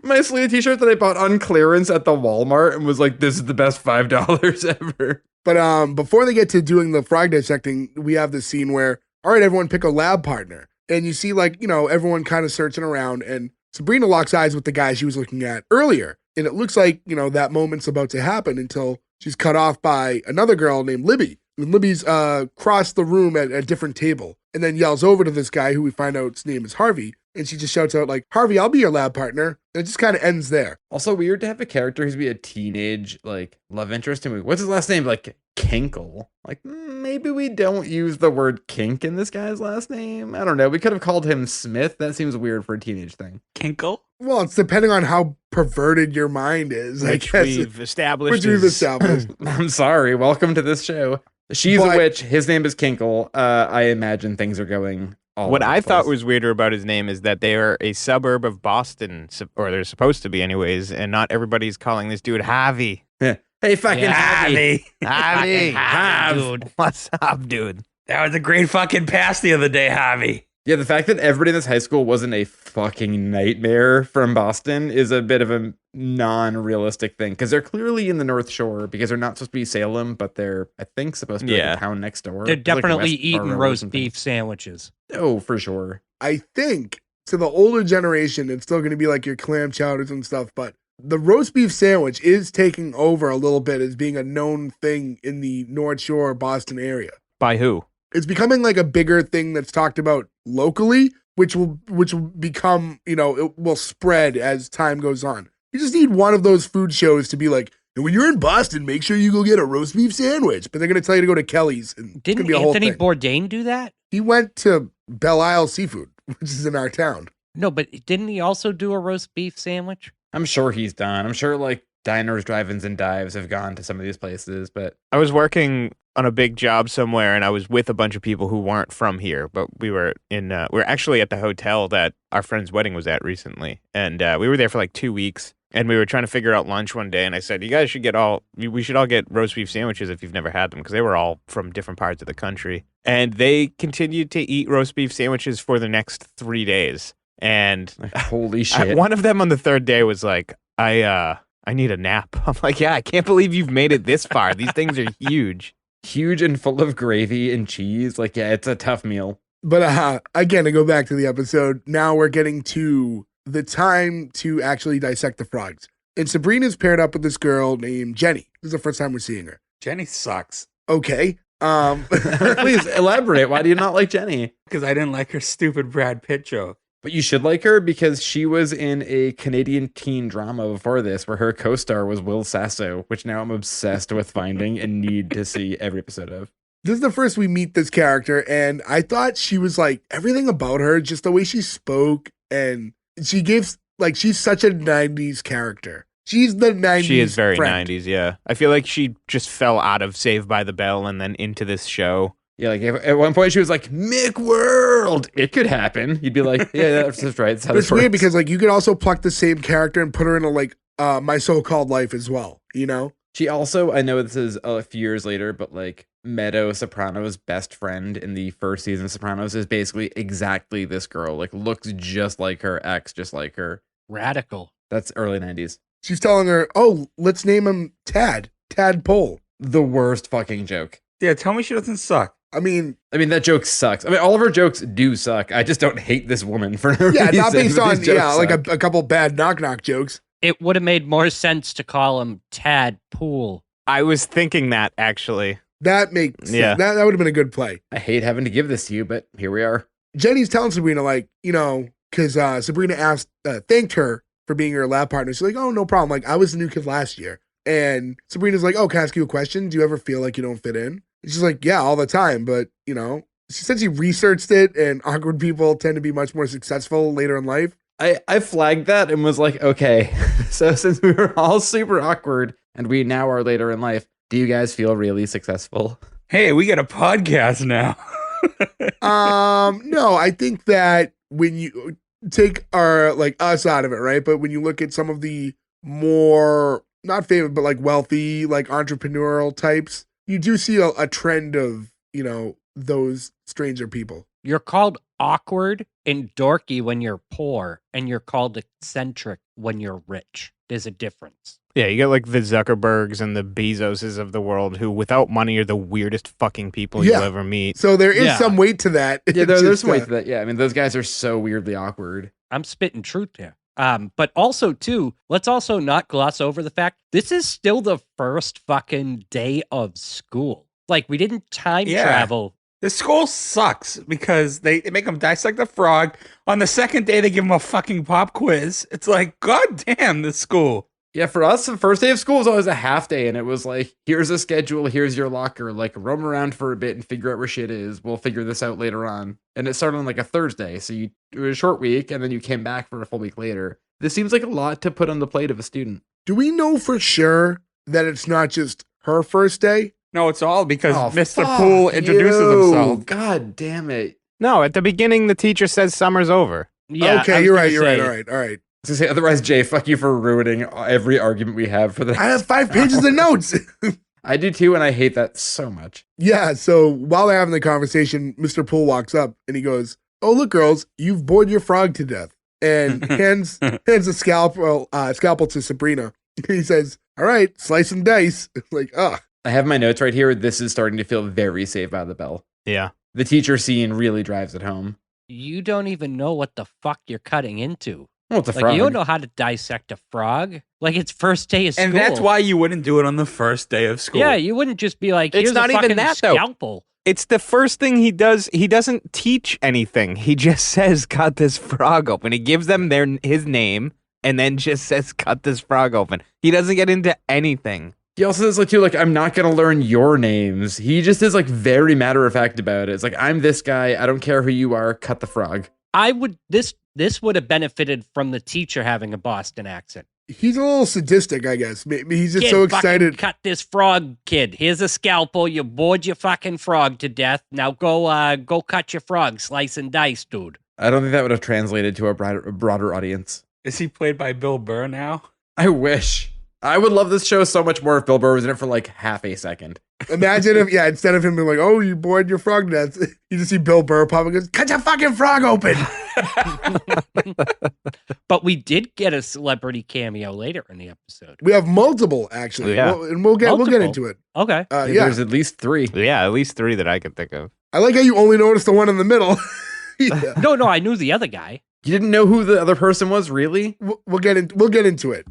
My Selena t-shirt that I bought on clearance at the Walmart and was like, this is the best $5 ever. But before they get to doing the frog dissecting, we have this scene where, all right, everyone pick a lab partner. And you see like, everyone kind of searching around, and Sabrina locks eyes with the guy she was looking at earlier. And it looks like, that moment's about to happen until she's cut off by another girl named Libby. And Libby's crossed the room at a different table and then yells over to this guy who we find out his name is Harvey. And she just shouts out like, Harvey, I'll be your lab partner. And it just kind of ends there. Also weird to have a character who's be a teenage like love interest in what's his last name? Like Kinkle. Like maybe we don't use the word kink in this guy's last name. I don't know. We could have called him Smith. That seems weird for a teenage thing. Kinkle? Well, it's depending on how perverted your mind is, I Which guess. we've established. Which we've established. I'm sorry. Welcome to this show. She's a witch. His name is Kinkle. I imagine things are going all What over I the thought place. was weirder about his name is that they are a suburb of Boston, or they're supposed to be anyways, and not everybody's calling this dude Javi. Hey, fucking Javi. Javi. Dude. What's up, dude? That was a great fucking pass the other day, Javi. Yeah, the fact that everybody in this high school wasn't a fucking nightmare from Boston is a bit of a non-realistic thing because they're clearly in the North Shore because they're not supposed to be Salem, but they're, I think, supposed to be like a town next door. They're It's like definitely West eating Borough or roast something. beef sandwiches. Oh, for sure. I think to the older generation, it's still going to be like your clam chowders and stuff, but the roast beef sandwich is taking over a little bit as being a known thing in the North Shore, Boston area. By who? It's becoming like a bigger thing that's talked about locally, which will become, it will spread as time goes on. You just need one of those food shows to be like, when you're in Boston, make sure you go get a roast beef sandwich. But they're going to tell you to go to Kelly's. And it's Didn't gonna be a whole Anthony thing. Bourdain do that? He went to Belle Isle Seafood, which is in our town. No, but didn't he also do a roast beef sandwich? I'm sure he's done. I'm sure like diners, drive-ins, and dives have gone to some of these places, but I was working on a big job somewhere, and I was with a bunch of people who weren't from here, but we were actually at the hotel that our friend's wedding was at recently, and we were there for like 2 weeks, and we were trying to figure out lunch one day, and I said, we should all get roast beef sandwiches if you've never had them, because they were all from different parts of the country, and they continued to eat roast beef sandwiches for the next 3 days, and holy shit. one of them on the third day was like, I need a nap. I'm like, yeah, I can't believe you've made it this far. These things are huge. Huge and full of gravy and cheese. Like, yeah, it's a tough meal. But again, to go back to the episode, now we're getting to the time to actually dissect the frogs. And Sabrina's paired up with this girl named Jenny. This is the first time we're seeing her. Jenny sucks. Okay. Please elaborate. Why do you not like Jenny? Because I didn't like her stupid Brad Pitt joke. But you should like her because she was in a Canadian teen drama before this where her co-star was Will Sasso, which now I'm obsessed with finding and need to see every episode of. This is the first we meet this character, and I thought she was like everything about her, just the way she spoke, and she gives like she's such a 90s character. She's the 90s. She is very friend. 90s, yeah. I feel like she just fell out of Saved by the Bell and then into this show. Yeah, like at one point she was like, Mick World. It could happen. You'd be like, yeah, that's right. That's how But it's this works. weird because like you could also pluck the same character and put her in a like My So-Called Life as well, you know? She also, I know this is a few years later, but like Meadow Soprano's best friend in the first season of Sopranos is basically exactly this girl. Like looks just like her, acts just like her. Radical. That's early 90s. She's telling her, oh, let's name him Tadpole. The worst fucking joke. Yeah, tell me she doesn't suck. I mean, that joke sucks. I mean, all of her jokes do suck. I just don't hate this woman for no yeah, reason. not based but on, these jokes like suck. a couple bad knock-knock jokes. It would have made more sense to call him Tadpool. I was thinking that, actually. That makes sense. Yeah. That would have been a good play. I hate having to give this to you, but here we are. Jenny's telling Sabrina, like, because Sabrina thanked her for being her lab partner. She's like, oh, no problem. Like, I was the new kid last year. And Sabrina's like, oh, can I ask you a question? Do you ever feel like you don't fit in? And she's like, yeah, all the time. But, she said she researched it and awkward people tend to be much more successful later in life. I flagged that and was like, okay, so since we were all super awkward and we now are later in life, do you guys feel really successful? Hey, we got a podcast now. No, I think that when you take our like us out of it, right? But when you look at some of the more not famous but like wealthy, like entrepreneurial types, you do see a trend of, those stranger people. You're called awkward and dorky when you're poor, and you're called eccentric when you're rich. There's a difference. Yeah, you got like the Zuckerbergs and the Bezoses of the world who, without money, are the weirdest fucking people Yeah. you'll ever meet. So there is Yeah. some weight to that. Yeah, It's there's just, some weight to that. Yeah, I mean, those guys are so weirdly awkward. I'm spitting truth here. But also, too, let's also not gloss over the fact this is still the first fucking day of school. Like, we didn't time Yeah. travel The school sucks because they make them dissect the frog. On the second day, they give them a fucking pop quiz. It's like, God damn, this school. Yeah, for us, the first day of school was always a half day, and it was like, here's a schedule, here's your locker, like roam around for a bit and figure out where shit is. We'll figure this out later on. And it started on like a Thursday, so it was a short week, and then you came back for a full week later. This seems like a lot to put on the plate of a student. Do we know for sure that it's not just her first day? No, it's all because Mr. fuck Poole introduces you. himself. God damn it. No, at the beginning, the teacher says summer's over. Yeah, I Okay, was you're gonna right. You're right. say- All right. All right. I was gonna say, otherwise, Jay, fuck you for ruining every argument we have for the I have 5 pages of notes. I do too, and I hate that so much. Yeah. So while they're having the conversation, Mr. Poole walks up and he goes, "Oh, look, girls, you've bored your frog to death," and hands a scalpel to Sabrina. He says, "All right, slice and dice." It's like, ugh. I have my notes right here. This is starting to feel very Saved by the Bell. Yeah. The teacher scene really drives it home. You don't even know what the fuck you're cutting into. Well, it's a Like, frog. you don't know how to dissect a frog. Like, it's first day of school. And that's why you wouldn't do it on the first day of school. Yeah, you wouldn't just be like, It's here's not a even fucking that, though. scalpel. It's the first thing he does. He doesn't teach anything. He just says, cut this frog open. He gives them his name and then just says, cut this frog open. He doesn't get into anything. He also says like, too, like, I'm not going to learn your names. He just is like very matter of fact about it. It's like, I'm this guy. I don't care who you are. Cut the frog. This would have benefited from the teacher having a Boston accent. He's a little sadistic, I guess. Maybe he's just Kid, so fucking excited. cut this frog, kid. Here's a scalpel. You bored your fucking frog to death. Now go cut your frog. Slice and dice, dude. I don't think that would have translated to a broader audience. Is he played by Bill Burr now? I wish. I would love this show so much more if Bill Burr was in it for like half a second. Imagine if, instead of him being like, "Oh, you bored your frog to death," you just see Bill Burr pop and goes, "Cut your fucking frog open." But we did get a celebrity cameo later in the episode. We have multiple, actually. Yeah. We'll get Multiple. into it. Okay. Yeah. There's at least 3. Yeah, at least 3 that I could think of. I like how you only noticed the one in the middle. Yeah. No, I knew the other guy. You didn't know who the other person was, really? We'll get into it.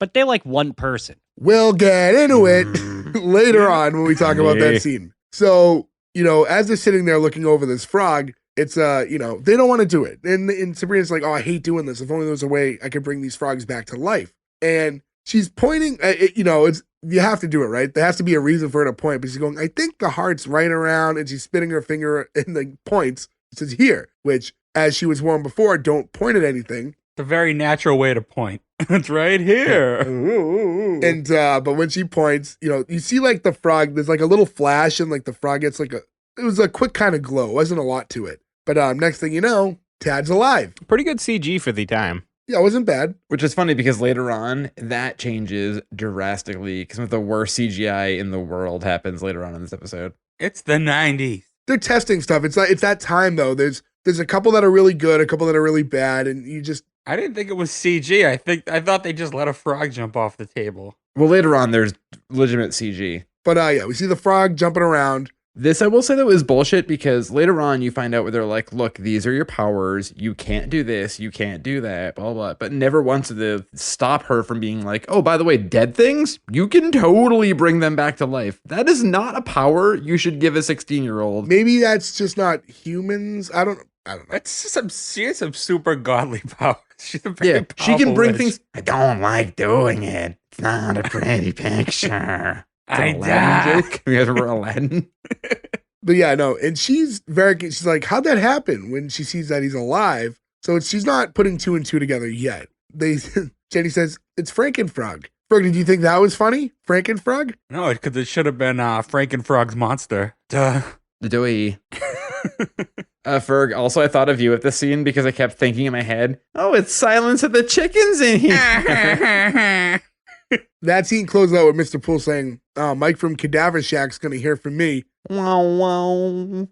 But they're like one person. We'll get into it later on when we talk about Yeah. that scene. So, as they're sitting there looking over this frog, it's, they don't want to do it. And Sabrina's like, "Oh, I hate doing this. If only there was a way I could bring these frogs back to life." And she's pointing, you have to do it, right? There has to be a reason for her to point. But she's going, "I think the heart's right around," and she's spinning her finger and the points. It says here, which, as she was warned before, don't point at anything. It's a very natural way to point. It's right here. And but when she points, you see like the frog, there's like a little flash and like the frog gets like it was a quick kind of glow. It wasn't a lot to it. But next thing you know, Tad's alive. Pretty good CG for the time. Yeah, it wasn't bad. Which is funny because later on, that changes drastically because some of the worst CGI in the world happens later on in this episode. It's the 90s. They're testing stuff. It's that time though. There's a couple that are really good, a couple that are really bad, and you just I didn't think it was CG. I thought they just let a frog jump off the table. Well, later on, there's legitimate CG. but yeah, we see the frog jumping around. This, I will say, that was bullshit because later on you find out where they're like, look, these are your powers. You can't do this. You can't do that, blah, blah. But never once did they stop her from being like, oh, by the way, dead things, you can totally bring them back to life. That is not a power you should give a 16-year-old. Maybe that's just not humans. I don't know. It's just she has some super godly powers. She's a very Yeah, she can powerful bring witch. things. I don't like doing it. It's not a pretty picture. It's I an Aladdin die. joke. You guys remember Aladdin? But yeah, no. And she's like, how'd that happen when she sees that he's alive? So she's not putting two and two together yet. Jenny says, it's Frankenfrog. Frog, did you think that was funny? Frankenfrog? No, because it should have been Frankenfrog's monster. Duh. Doy. Ferg, also I thought of you at this scene because I kept thinking in my head, oh, it's Silence of the Chickens in here. That scene closed out with Mr. Poole saying, Mike from Cadaver Shack's going to hear from me. Wow, wow.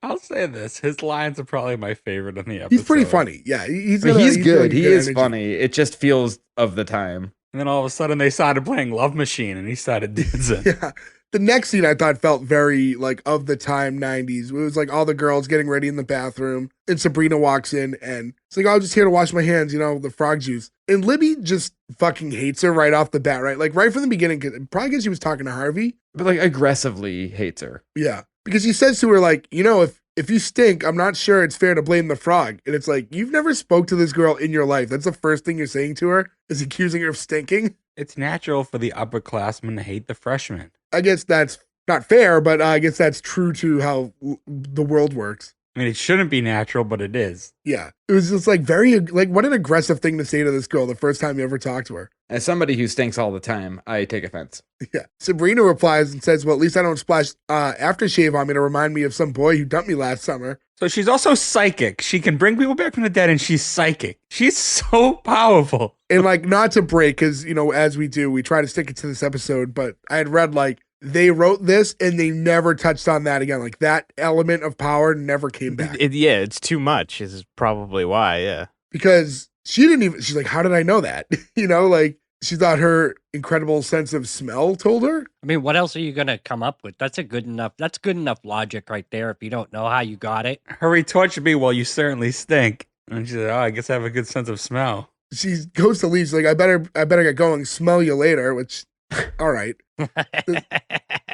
I'll say this. His lines are probably my favorite in the episode. He's pretty funny. Yeah, he's But he's good. really He is energy. funny. It just feels of the time. And then all of a sudden they started playing Love Machine and he started dancing. Yeah. The next scene I thought felt very like of the time 90s. It was like all the girls getting ready in the bathroom and Sabrina walks in and it's like, oh, I'm just here to wash my hands, the frog juice. And Libby just fucking hates her right off the bat, right? Like right from the beginning, probably because she was talking to Harvey. But like aggressively hates her. Yeah. Because he says to her, like, if you stink, I'm not sure it's fair to blame the frog. And it's like, you've never spoke to this girl in your life. That's the first thing you're saying to her, is accusing her of stinking. It's natural for the upperclassmen to hate the freshmen. I guess that's not fair, but I guess that's true to how the world works. I mean, it shouldn't be natural, but it is. Yeah. It was just like what an aggressive thing to say to this girl the first time you ever talked to her. As somebody who stinks all the time, I take offense. Yeah. Sabrina replies and says, well, at least I don't splash aftershave on me to remind me of some boy who dumped me last summer. So she's also psychic. She can bring people back from the dead, and she's psychic. She's so powerful. And like, not to break, because, as we do, we try to stick it to this episode, but I had read like, they wrote this and they never touched on that again. Like that element of power never came back. It's too much is probably why, yeah. Because she's like, how did I know that? Like she thought her incredible sense of smell told her. I mean, what else are you going to come up with? That's good enough logic right there if you don't know how you got it. Her retort should be, well, you certainly stink. And she's like, oh, I guess I have a good sense of smell. She goes to leave. She's like, I better get going. Smell you later, which, all right.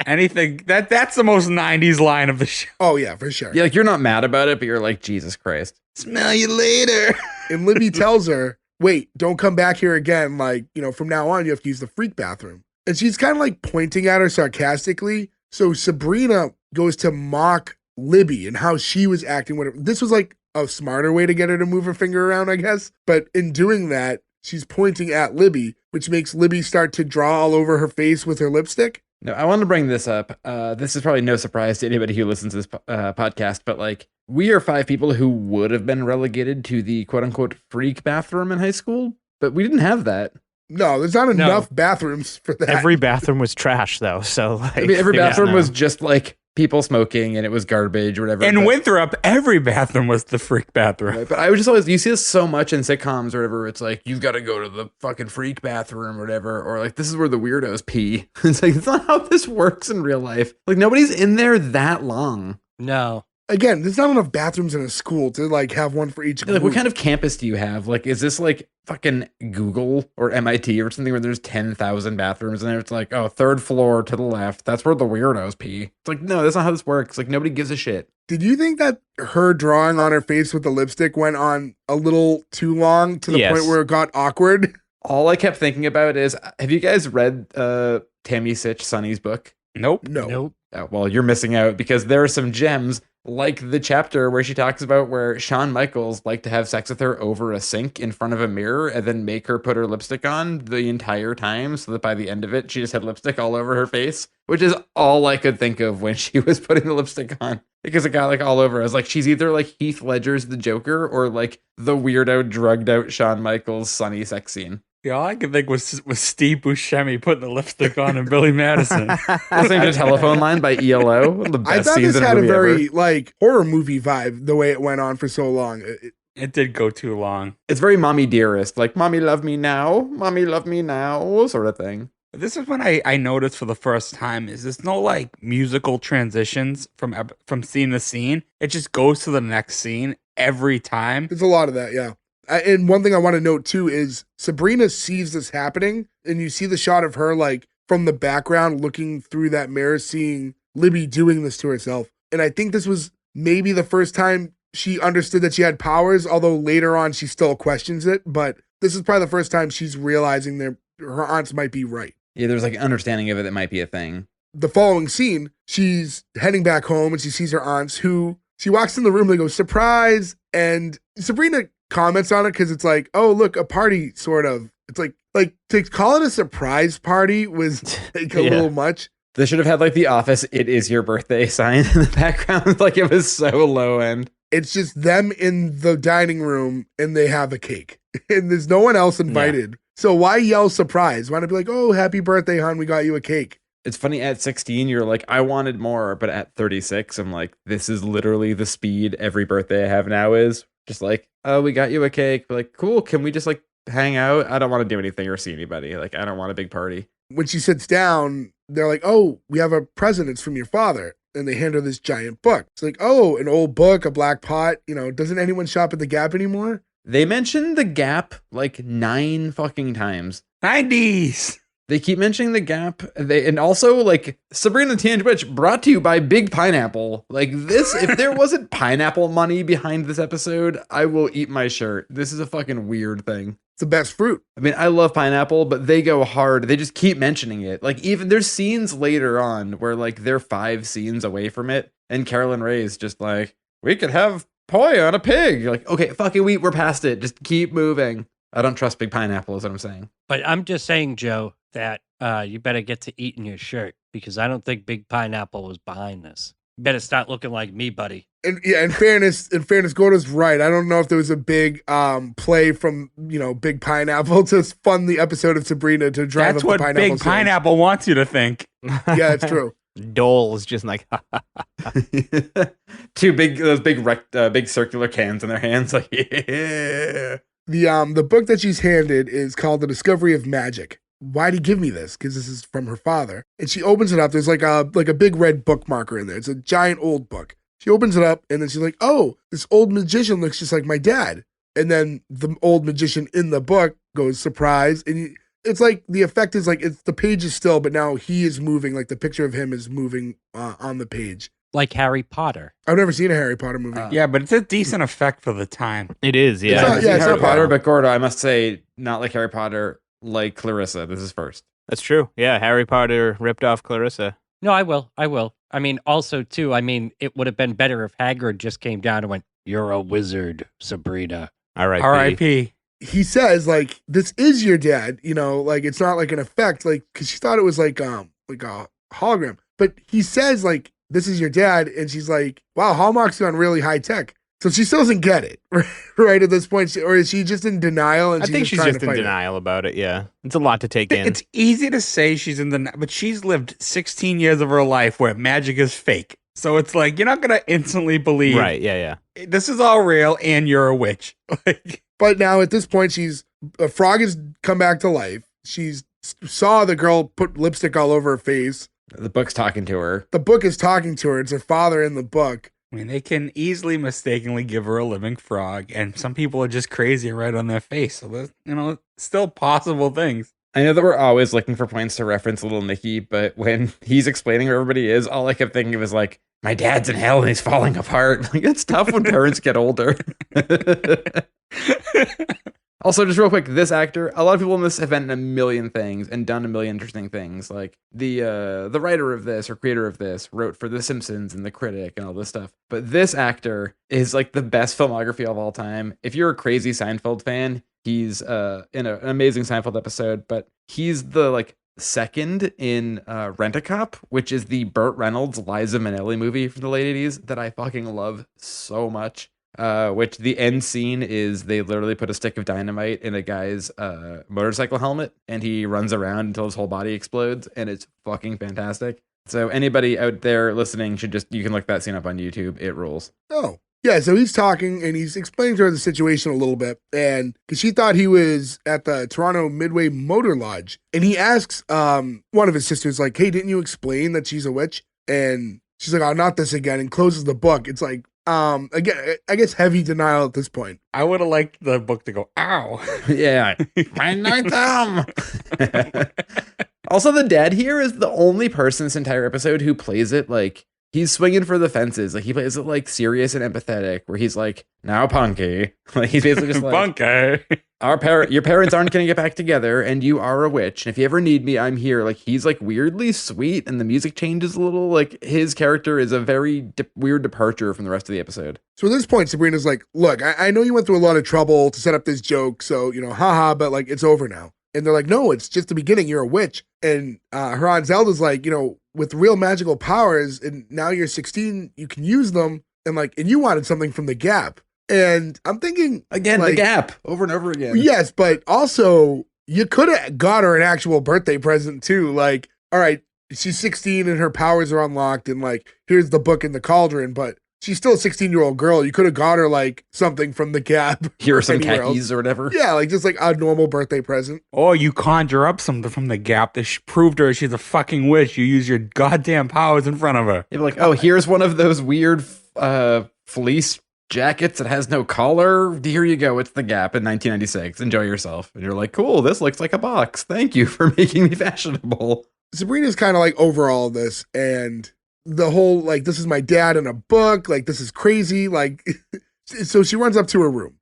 Anything that's the most 90s line of the show. Oh yeah, for sure. Yeah, like you're not mad about it, but you're like, Jesus Christ. Smell you later. And Libby tells her, wait, don't come back here again. Like, from now on, you have to use the freak bathroom. And she's kind of like pointing at her sarcastically. So Sabrina goes to mock Libby and how she was acting. This was like a smarter way to get her to move her finger around, I guess. But in doing that, she's pointing at Libby, which makes Libby start to draw all over her face with her lipstick. No, I want to bring this up. This is probably no surprise to anybody who listens to this podcast, but like, we are 5 people who would have been relegated to the quote unquote freak bathroom in high school, but we didn't have that. No, there's not enough bathrooms for that. Every bathroom was trash though, so like, I mean, every bathroom was just like people smoking and it was garbage or whatever. In Winthrop, every bathroom was the freak bathroom. Right, but I was just always, you see this so much in sitcoms or whatever. It's like, you've got to go to the fucking freak bathroom or whatever. Or like, this is where the weirdos pee. It's like, it's not how this works in real life. Like nobody's in there that long. No. Again, there's not enough bathrooms in a school to like have one for each group. Like, what kind of campus do you have? Like, is this like fucking Google or MIT or something where there's 10,000 bathrooms in there? It's like, oh, 3rd floor to the left. That's where the weirdos pee. It's like, no, that's not how this works. Like, nobody gives a shit. Did you think that her drawing on her face with the lipstick went on a little too long to the point where it got awkward? All I kept thinking about is, have you guys read Tammy Sitch Sonny's book? Nope. No. Oh, well, you're missing out because there are some gems like the chapter where she talks about where Shawn Michaels liked to have sex with her over a sink in front of a mirror and then make her put her lipstick on the entire time so that by the end of it, she just had lipstick all over her face, which is all I could think of when she was putting the lipstick on because it got like all over. I was like, she's either like Heath Ledger's The Joker or like the weirdo drugged out Shawn Michaels Sonny sex scene. Yeah, all I could think was Steve Buscemi putting the lipstick on and Billy Madison. Listening to Telephone Line by ELO. One of the best I thought scenes this in a had a movie very ever. like horror movie vibe the way it went on for so long. It did go too long. It's very mommy dearest, like mommy love me now, sort of thing. This is when I noticed for the first time is there's no like musical transitions from scene to scene. It just goes to the next scene every time. There's a lot of that, yeah. And one thing I want to note too is Sabrina sees this happening, and you see the shot of her like from the background looking through that mirror, seeing Libby doing this to herself. And I think this was maybe the first time she understood that she had powers, although later on she still questions it. But this is probably the first time she's realizing that her aunts might be right. Yeah, there's like an understanding of it that might be a thing. The following scene, she's heading back home and she sees her aunts who she walks in the room, they go, surprise. And Sabrina comments on it because it's like, oh, look, a party, sort of. It's like to call it a surprise party was like a little much. They should have had like The Office, "It is your birthday" sign in the background. Like it was so low end. It's just them in the dining room and they have a cake and there's no one else invited. Yeah. So why yell surprise? Why not be like, oh, happy birthday, hon, we got you a cake. It's funny, at 16, you're like, I wanted more. But at 36, I'm like, this is literally the speed every birthday I have now is. Just like, oh, we got you a cake. Like, cool. Can we just like hang out? I don't want to do anything or see anybody. Like, I don't want a big party. When she sits down, they're like, oh, we have a present. It's from your father. And they hand her this giant book. It's like, oh, an old book, a black pot. Doesn't anyone shop at the Gap anymore? They mentioned the Gap like 9 fucking times. 90s. They keep mentioning the Gap. And also like Sabrina the Teenage Witch brought to you by Big Pineapple. Like this, if there wasn't pineapple money behind this episode, I will eat my shirt. This is a fucking weird thing. It's the best fruit. I mean, I love pineapple, but they go hard. They just keep mentioning it. Like even there's scenes later on where like they're 5 scenes away from it, and Carolyn Ray's just like, we could have poi on a pig. You're like, okay, fucking we're past it. Just keep moving. I don't trust Big Pineapple is what I'm saying. But I'm just saying, Joe, that you better get to eating your shirt because I don't think Big Pineapple was behind this. You better start looking like me, buddy. And yeah, in fairness, Gordo's right. I don't know if there was a big play from Big Pineapple to fund the episode of Sabrina to drive That's up what the pineapple. Big Pineapple wants you to think. Yeah, it's true. Dole's just like those big circular cans in their hands, like yeah. The book that she's handed is called The Discovery of Magic. Why'd he give me this? Because this is from her father. And she opens it up. There's like a big red bookmarker in there. It's a giant old book. She opens it up and then she's like, oh, this old magician looks just like my dad. And then the old magician in the book goes, surprise. And it's like the effect is like the page is still, but now he is moving. Like the picture of him is moving on the page. Like Harry Potter. I've never seen a Harry Potter movie. Yeah, but it's a decent effect for the time. it is, yeah. It's not Harry Potter, bad. but Gordo, I must say, not like Harry Potter, like Clarissa. This is first. That's true. Yeah, Harry Potter ripped off Clarissa. No, I will. I mean, also, too, it would have been better if Hagrid just came down and went, you're a wizard, Sabrina. R.I.P. R.I.P. He says, like, this is your dad, like, it's not like an effect, like, because she thought it was like a hologram. But he says, like, this is your dad, and she's like, wow, Hallmark's gone really high tech. So she still doesn't get it, right at this point, or is she just in denial? And I think she's trying just to in fight denial about it, yeah. It's a lot to take in. It's easy to say she's in but she's lived 16 years of her life where magic is fake. So it's like, you're not going to instantly believe. Right, yeah. This is all real and you're a witch. But now at this point, a frog has come back to life. She's saw the girl put lipstick all over her face. The book's talking to her. The book is talking to her. It's her father in the book. I mean, they can easily mistakenly give her a living frog, and some people are just crazy right on their face. So there's, still possible things. I know that we're always looking for points to reference Little Nicky, but when he's explaining who everybody is, all I kept thinking of was like, my dad's in hell and he's falling apart. Like, it's tough when parents get older. Also, just real quick, this actor, a lot of people in this have been in a million things and done a million interesting things. Like the writer of this or creator of this wrote for The Simpsons and The Critic and all this stuff. But this actor is like the best filmography of all time. If you're a crazy Seinfeld fan, he's in an amazing Seinfeld episode, but he's the second in Rent-A-Cop, which is the Burt Reynolds, Liza Minnelli movie from the late 80s that I fucking love so much. Which the end scene is they literally put a stick of dynamite in a guy's motorcycle helmet and he runs around until his whole body explodes, and it's fucking fantastic. So anybody out there listening you can look that scene up on YouTube. It rules. Oh, yeah. So he's talking and he's explaining to her the situation a little bit, and because she thought he was at the Toronto Midway Motor Lodge, and he asks one of his sisters, like, hey, didn't you explain that she's a witch? And she's like, oh, not this again, and closes the book. It's like, again, I guess heavy denial at this point. I would have liked the book to go, ow. Yeah. My night thumb. Also, the dad here is the only person this entire episode who plays it like he's swinging for the fences. Like he plays it like serious and empathetic, where he's like, now punky. Like he's basically just like, Punky. your parents aren't going to get back together and you are a witch. And if you ever need me, I'm here. Like he's like weirdly sweet, and the music changes a little. Like his character is a very weird departure from the rest of the episode. So at this point, Sabrina's like, look, I know you went through a lot of trouble to set up this joke. So, haha, but like, it's over now. And they're like, no, it's just the beginning. You're a witch. And her Aunt Zelda's like, with real magical powers, and now you're 16, you can use them. And you wanted something from the Gap. And I'm thinking, Again, the Gap over and over again. Yes, but also you could have got her an actual birthday present too. Like, all right, she's 16 and her powers are unlocked, and here's the book in the cauldron, but she's still a 16-year-old girl. You could have got her something from the Gap. Here are some anywhere khakis else. or whatever. Yeah, just a normal birthday present. Or you conjure up something from the Gap that proved her she's a fucking witch. You use your goddamn powers in front of her. You're like, oh, here's one of those weird fleece jackets that has no collar. Here you go. It's the Gap in 1996. Enjoy yourself. And you're like, cool, this looks like a box. Thank you for making me fashionable. Sabrina's kind of like over all this, and the whole, like, this is my dad in a book, like, this is crazy, like, so she runs up to her room.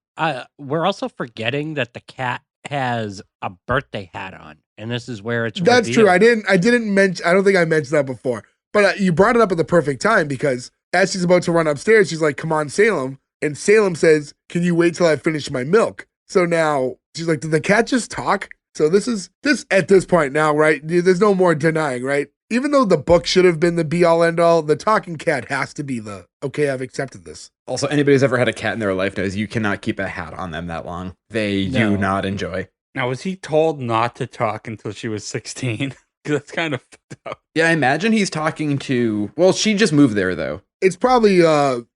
We're also forgetting that the cat has a birthday hat on, and this is where it's That's true. revealed. I didn't mention, I don't think I mentioned that before, but you brought it up at the perfect time, because as she's about to run upstairs, she's like, come on, Salem. And Salem says, can you wait till I finish my milk? So now she's like, did the cat just talk? So this at this point now, right? There's no more denying, right? Even though the book should have been the be all end all, the talking cat has to be the, okay, I've accepted this. Also, anybody who's ever had a cat in their life knows you cannot keep a hat on them that long. They do not enjoy. Now, was he told not to talk until she was 16? Because that's kind of fucked up. Yeah, I imagine he's talking to, well, she just moved there though. It's probably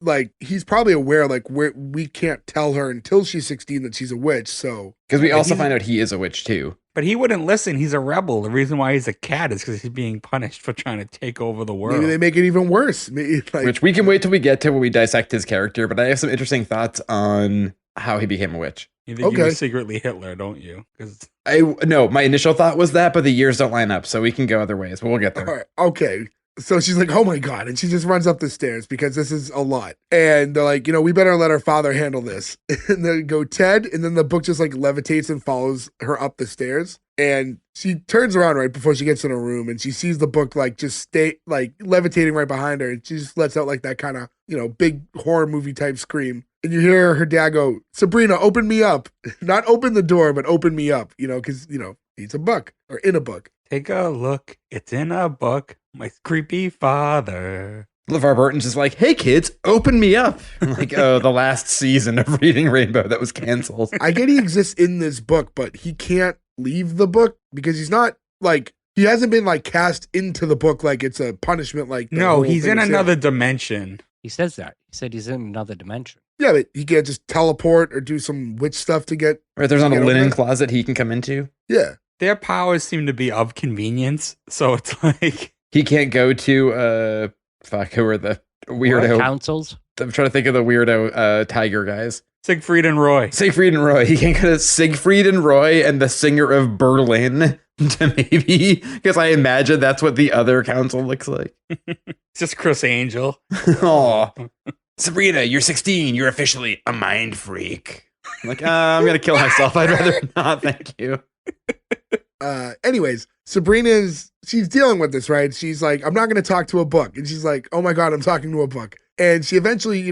like he's probably aware, like, we can't tell her until she's 16 that she's a witch. So because we also find out he is a witch too. But he wouldn't listen. He's a rebel. The reason why he's a cat is because he's being punished for trying to take over the world. maybe they make it even worse. Maybe, like, Which we can wait till we get to when we dissect his character. But I have some interesting thoughts on how he became a witch. You think he was secretly Hitler, don't you? Because no, my initial thought was that, but the years don't line up, so we can go other ways. But we'll get there. all right, okay. So she's like, oh my God. And she just runs up the stairs because this is a lot. And they're like, we better let our father handle this. And they go, Ted. And then the book just like levitates and follows her up the stairs. And she turns around right before she gets in her room, and she sees the book like just stay like levitating right behind her. And she just lets out like that kind of, big horror movie type scream. And you hear her dad go, Sabrina, open me up. Not open the door, but open me up, because, it's a book or in a book. take a look. It's in a book. My creepy father. LeVar Burton's just like, hey kids, open me up. Like, oh, the last season of Reading Rainbow that was canceled. I get he exists in this book, but he can't leave the book because he's not like, he hasn't been like cast into the book like it's a punishment. Like, no, he's in another dimension. He says that. He said he's in another dimension. Yeah, but he can't just teleport or do some witch stuff to get. Right, there's not a linen closet he can come into. Yeah. Their powers seem to be of convenience, so it's like he can't go to who are the weirdo councils? I'm trying to think of the weirdo tiger guys. Siegfried and Roy. Siegfried and Roy. He can't go to Siegfried and Roy and the singer of Berlin to maybe, because I imagine that's what the other council looks like. It's just Chris Angel. Oh, Sabrina, you're 16. You're officially a mind freak. I'm like, I'm gonna kill myself. I'd rather not. Thank you. Anyways, she's dealing with this, right? She's like, I'm not going to talk to a book. And she's like, oh my God, I'm talking to a book. And she eventually,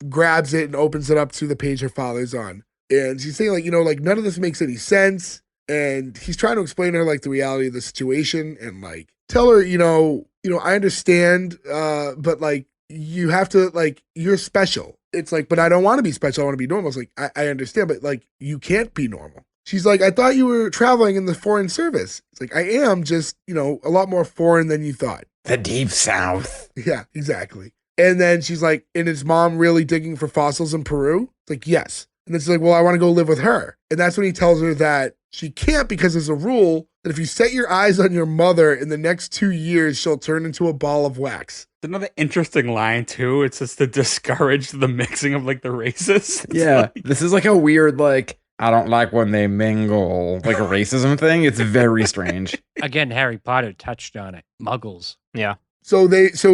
grabs it and opens it up to the page her father's on. And she's saying like, like none of this makes any sense. And he's trying to explain to her like the reality of the situation and like tell her, I understand, but like you have to like, you're special. It's like, but I don't want to be special. I want to be normal. It's like, I understand, but like you can't be normal. She's like, I thought you were traveling in the foreign service. It's like, I am just, a lot more foreign than you thought. The Deep South. Yeah, exactly. And then she's like, and is mom really digging for fossils in Peru? It's like, yes. And then she's like, well, I want to go live with her. And that's when he tells her that she can't because there's a rule that if you set your eyes on your mother in the next 2 years, she'll turn into a ball of wax. Another interesting line, too. It's just to discourage the mixing of like the races. Yeah, this is like a weird, like, I don't like when they mingle, like a racism thing. It's very strange. Again, Harry Potter touched on it. Muggles. Yeah. So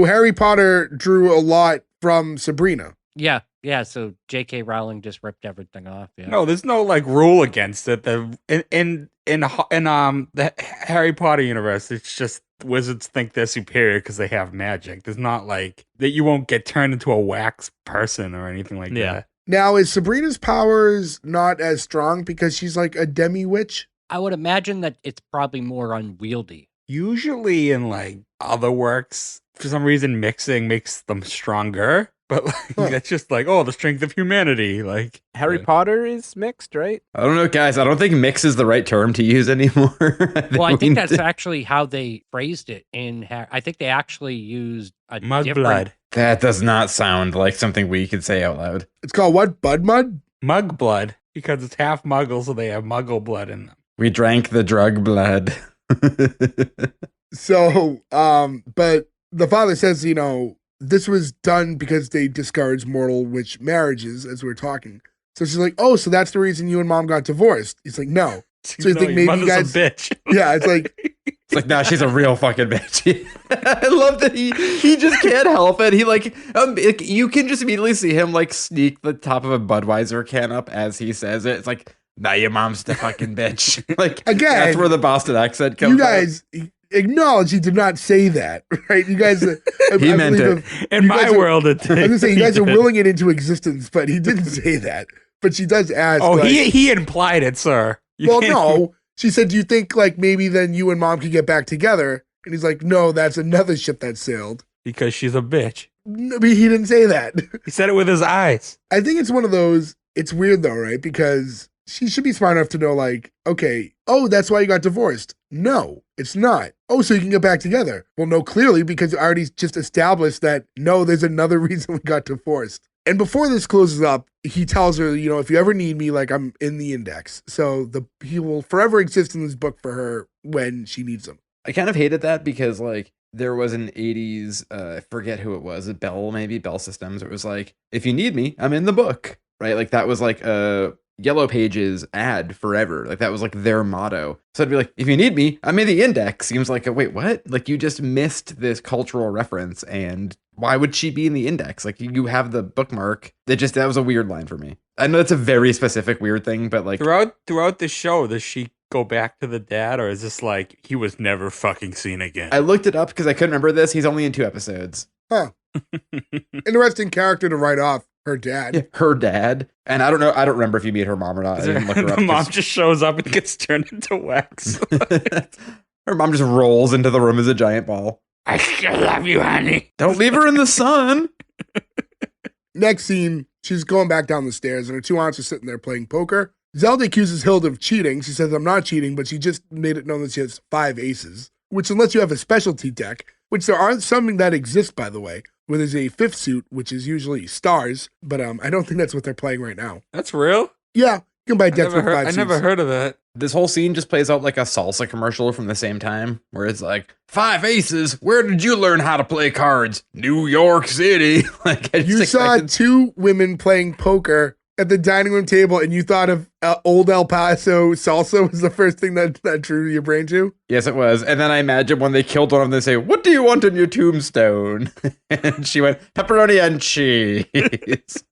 Harry Potter drew a lot from Sabrina. Yeah. So J.K. Rowling just ripped everything off. Yeah. No, there's no like rule against it. In the Harry Potter universe, it's just wizards think they're superior because they have magic. There's not like that you won't get turned into a wax person or anything like that. Now, is Sabrina's powers not as strong because she's like a demi-witch? I would imagine that it's probably more unwieldy. Usually in like other works, for some reason, mixing makes them stronger. But like, that's just like, the strength of humanity. Like Harry Potter is mixed, right? I don't know, guys. I don't think mix is the right term to use anymore. I think that's actually how they phrased it in Harry. I think they actually used a mug blood. That does not sound like something we could say out loud. It's called what? Bud mud? Mug blood, because it's half muggle, so they have muggle blood in them. We drank the drug blood. So, but the father says, this was done because they discouraged mortal witch marriages, as we were talking. So she's like, oh, so that's the reason you and mom got divorced. He's like, no. So you think maybe you guys, a bitch. yeah, it's like, It's like, nah, she's a real fucking bitch. I love that he just can't help it. He like you can just immediately see him like sneak the top of a Budweiser can up as he says it. It's like, nah, your mom's the fucking bitch. Like, again, that's where the Boston accent comes. You guys acknowledge he did not say that, right? You guys, he meant it. In my world, it I was gonna say you guys are willing it into existence, but he didn't say that. But she does ask. Oh, like, he implied it, sir. Well, no. She said, do you think like maybe then you and mom could get back together? And he's like, no, that's another ship that sailed. Because she's a bitch. I mean, he didn't say that. He said it with his eyes. I think it's one of those, it's weird though, right? Because she should be smart enough to know like, okay, oh, that's why you got divorced. No, it's not. Oh, so you can get back together. Well, no, clearly, because you already just established that, no, there's another reason we got divorced. And before this closes up, he tells her, you know, if you ever need me, like I'm in the index. So he will forever exist in this book for her when she needs him. I kind of hated that because like there was an 80s, I forget who it was, Bell Systems. It was like, if you need me, I'm in the book, right? Like that was like a Yellow Pages ad forever. Like that was like their motto. So it'd be like, if you need me, I'm in the index. Seems like, wait, what? Like you just missed this cultural reference, and why would she be in the index? Like you have the bookmark. That was a weird line for me. I know that's a very specific weird thing, but like throughout the show, does she go back to the dad, or is this like he was never fucking seen again? I looked it up because I couldn't remember this. He's only in 2 episodes. Huh. Interesting character to write off. Her dad. Yeah, her dad. And I don't know. I don't remember if you meet her mom or not. I didn't look her up. The mom just shows up and gets turned into wax. Her mom just rolls into the room as a giant ball. I still love you, honey. Don't leave her in the sun. Next scene, she's going back down the stairs and her 2 aunts are sitting there playing poker. Zelda accuses Hilda of cheating. She says, I'm not cheating, but she just made it known that she has 5 aces, which unless you have a specialty deck, which there are some that exist, by the way, where there's a 5th suit, which is usually stars, but I don't think that's what they're playing right now. That's real? Yeah, you can buy decks with 5 I suits. never heard of that. This whole scene just plays out like a salsa commercial from the same time, where it's like, 5 aces, where did you learn how to play cards? New York City. Like you saw 2 women playing poker at the dining room table, and you thought of old El Paso salsa was the first thing that drew your brain to? Yes, it was. And then I imagine when they killed one of them, they say, what do you want on your tombstone? And she went, pepperoni and cheese.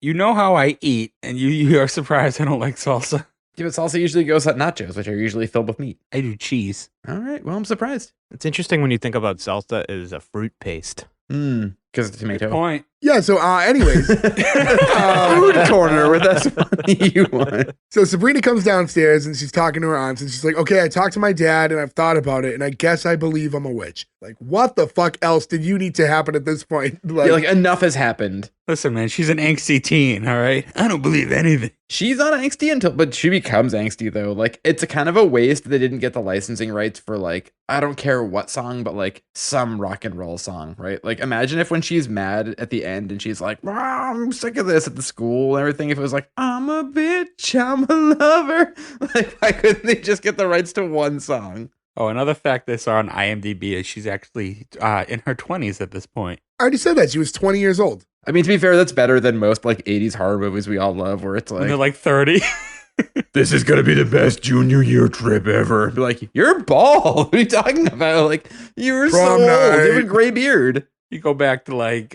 You know how I eat, and you are surprised I don't like salsa. Yeah, but salsa usually goes at nachos, which are usually filled with meat. I do cheese. All right, well, I'm surprised. It's interesting when you think about salsa as a fruit paste. Because it's tomato. Good point. Yeah, so anyways. Food corner with S1E1. So Sabrina comes downstairs and she's talking to her aunts and she's like, okay, I talked to my dad and I've thought about it and I guess I believe I'm a witch. Like, what the fuck else did you need to happen at this point? Like enough has happened. Listen, man, she's an angsty teen, all right? I don't believe anything. She's not angsty but she becomes angsty though. Like, it's a kind of a waste they didn't get the licensing rights for like, I don't care what song, but like some rock and roll song, right? Like, imagine if when she's mad at the end and she's like, I'm sick of this at the school and everything, if it was like, I'm a bitch, I'm a lover. Like, why couldn't they just get the rights to one song? Oh, another fact I saw on IMDb is she's actually in her 20s at this point. I already said that. She was 20 years old. I mean, to be fair, that's better than most like 80s horror movies we all love, where it's like, When they're like 30. this is gonna be the best junior year trip ever. Be like, you're bald. What are you talking about? Like, you were so Prom old. night. You have a gray beard. You go back to like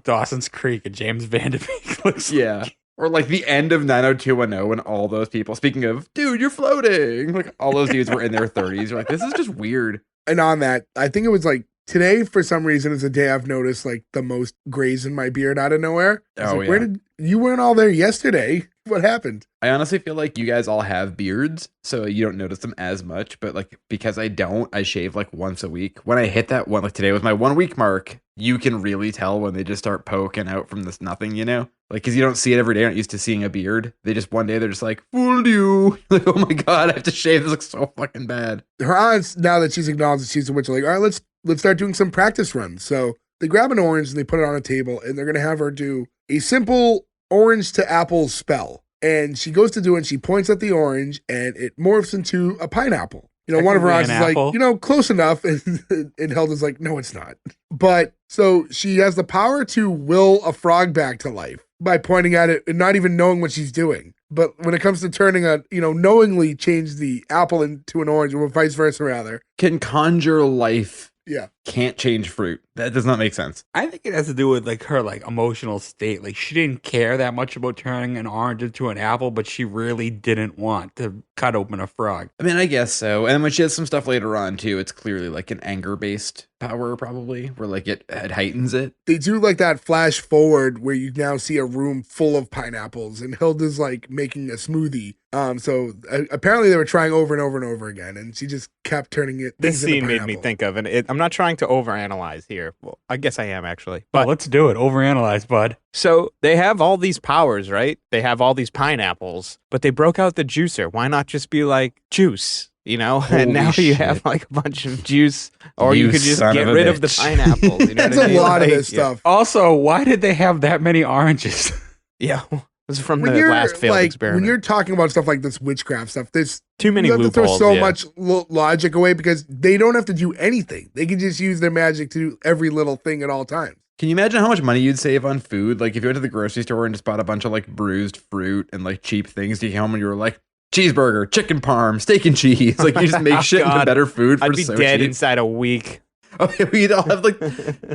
Dawson's Creek and James Van Der Beek looks Yeah. like. Or like the end of 90210 when all those people, speaking of, dude, you're floating. Like all those dudes were in their 30s. You're like, this is just weird. And on that, I think it was like today, for some reason, is the day I've noticed like the most grays in my beard out of nowhere. I was Oh, like, yeah. where did you weren't all there yesterday? What happened? I honestly feel like you guys all have beards, so you don't notice them as much. But like, because I don't, I shave like once a week. When I hit that one, like today was my 1 week mark, you can really tell when they just start poking out from this nothing, you know? Like, because you don't see it every day. You're not used to seeing a beard. They just one day, they're just like, fooled you. Like, oh my God, I have to shave. This looks so fucking bad. Her aunts, now that she's acknowledged that she's a witch, are like, all right, let's start doing some practice runs. So they grab an orange and they put it on a table and they're gonna have her do a simple orange to apple spell. And she goes to do it and she points at the orange and it morphs into a pineapple. One of her Technically aunts is an apple. like, close enough. And Hilda's like, no, it's not. But so she has the power to will a frog back to life by pointing at it and not even knowing what she's doing. But when it comes to turning knowingly change the apple into an orange, or vice versa, rather. Can conjure life. Yeah. Can't change fruit. That does not make sense. I think it has to do with like her like emotional state. Like she didn't care that much about turning an orange into an apple, but she really didn't want to cut open a frog. I mean, I guess so. And when she has some stuff later on too, it's clearly like an anger-based power, probably, where like it heightens it. They do like that flash forward where you now see a room full of pineapples, and Hilda's like making a smoothie. So apparently they were trying over and over and over again, and she just kept turning it. This scene made me think of, and I'm not trying to overanalyze here. Well, I guess I am actually. But let's do it. Overanalyze, bud. So they have all these powers, right? They have all these pineapples, but they broke out the juicer. Why not just be like juice? And now you have like a bunch of juice, or you could just get rid of the pineapples. That's a lot of this stuff. Also, why did they have that many oranges? Yeah. This is from the last failed experiment. When you're talking about stuff like this witchcraft stuff, there's too many loopholes. You have to throw so much logic away because they don't have to do anything. They can just use their magic to do every little thing at all times. Can you imagine how much money you'd save on food? Like if you went to the grocery store and just bought a bunch of like bruised fruit and like cheap things, you came home and you were like, cheeseburger, chicken parm, steak and cheese. Like you just make shit into better food for I'd be so dead cheap. inside a week. Okay, we'd all have like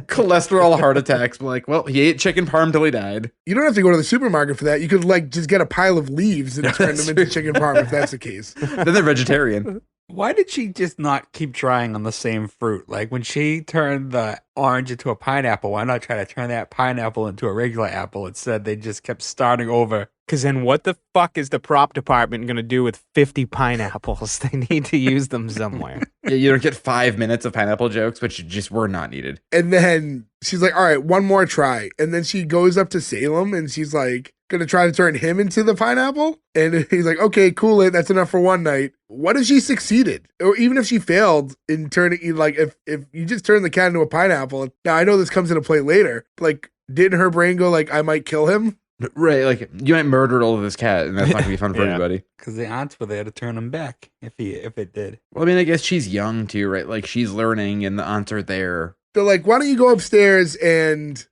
cholesterol heart attacks. Like, well, he ate chicken parm till he died. You don't have to go to the supermarket for that. You could like just get a pile of leaves and turn them into chicken parm if that's the case. Then they're vegetarian. Why did she just not keep trying on the same fruit? Like when she turned the orange into a pineapple, why not try to turn that pineapple into a regular apple? Instead, they just kept starting over. Because then what the fuck is the prop department going to do with 50 pineapples? They need to use them somewhere. Yeah, you don't get 5 minutes of pineapple jokes, which just were not needed. And then she's like, all right, one more try. And then she goes up to Salem and she's like, going to try to turn him into the pineapple. And he's like, okay, cool it. That's enough for one night. What if she succeeded? Or even if she failed in turning, like if you just turn the cat into a pineapple. Now I know this comes into play later. Like, didn't her brain go like, I might kill him? Right, like you might murder all of this cat, and that's not gonna be fun for anybody. Because the aunts were there to turn him back if it did. Well, I mean, I guess she's young too, right? Like she's learning, and the aunts are there. They're like, why don't you go upstairs and,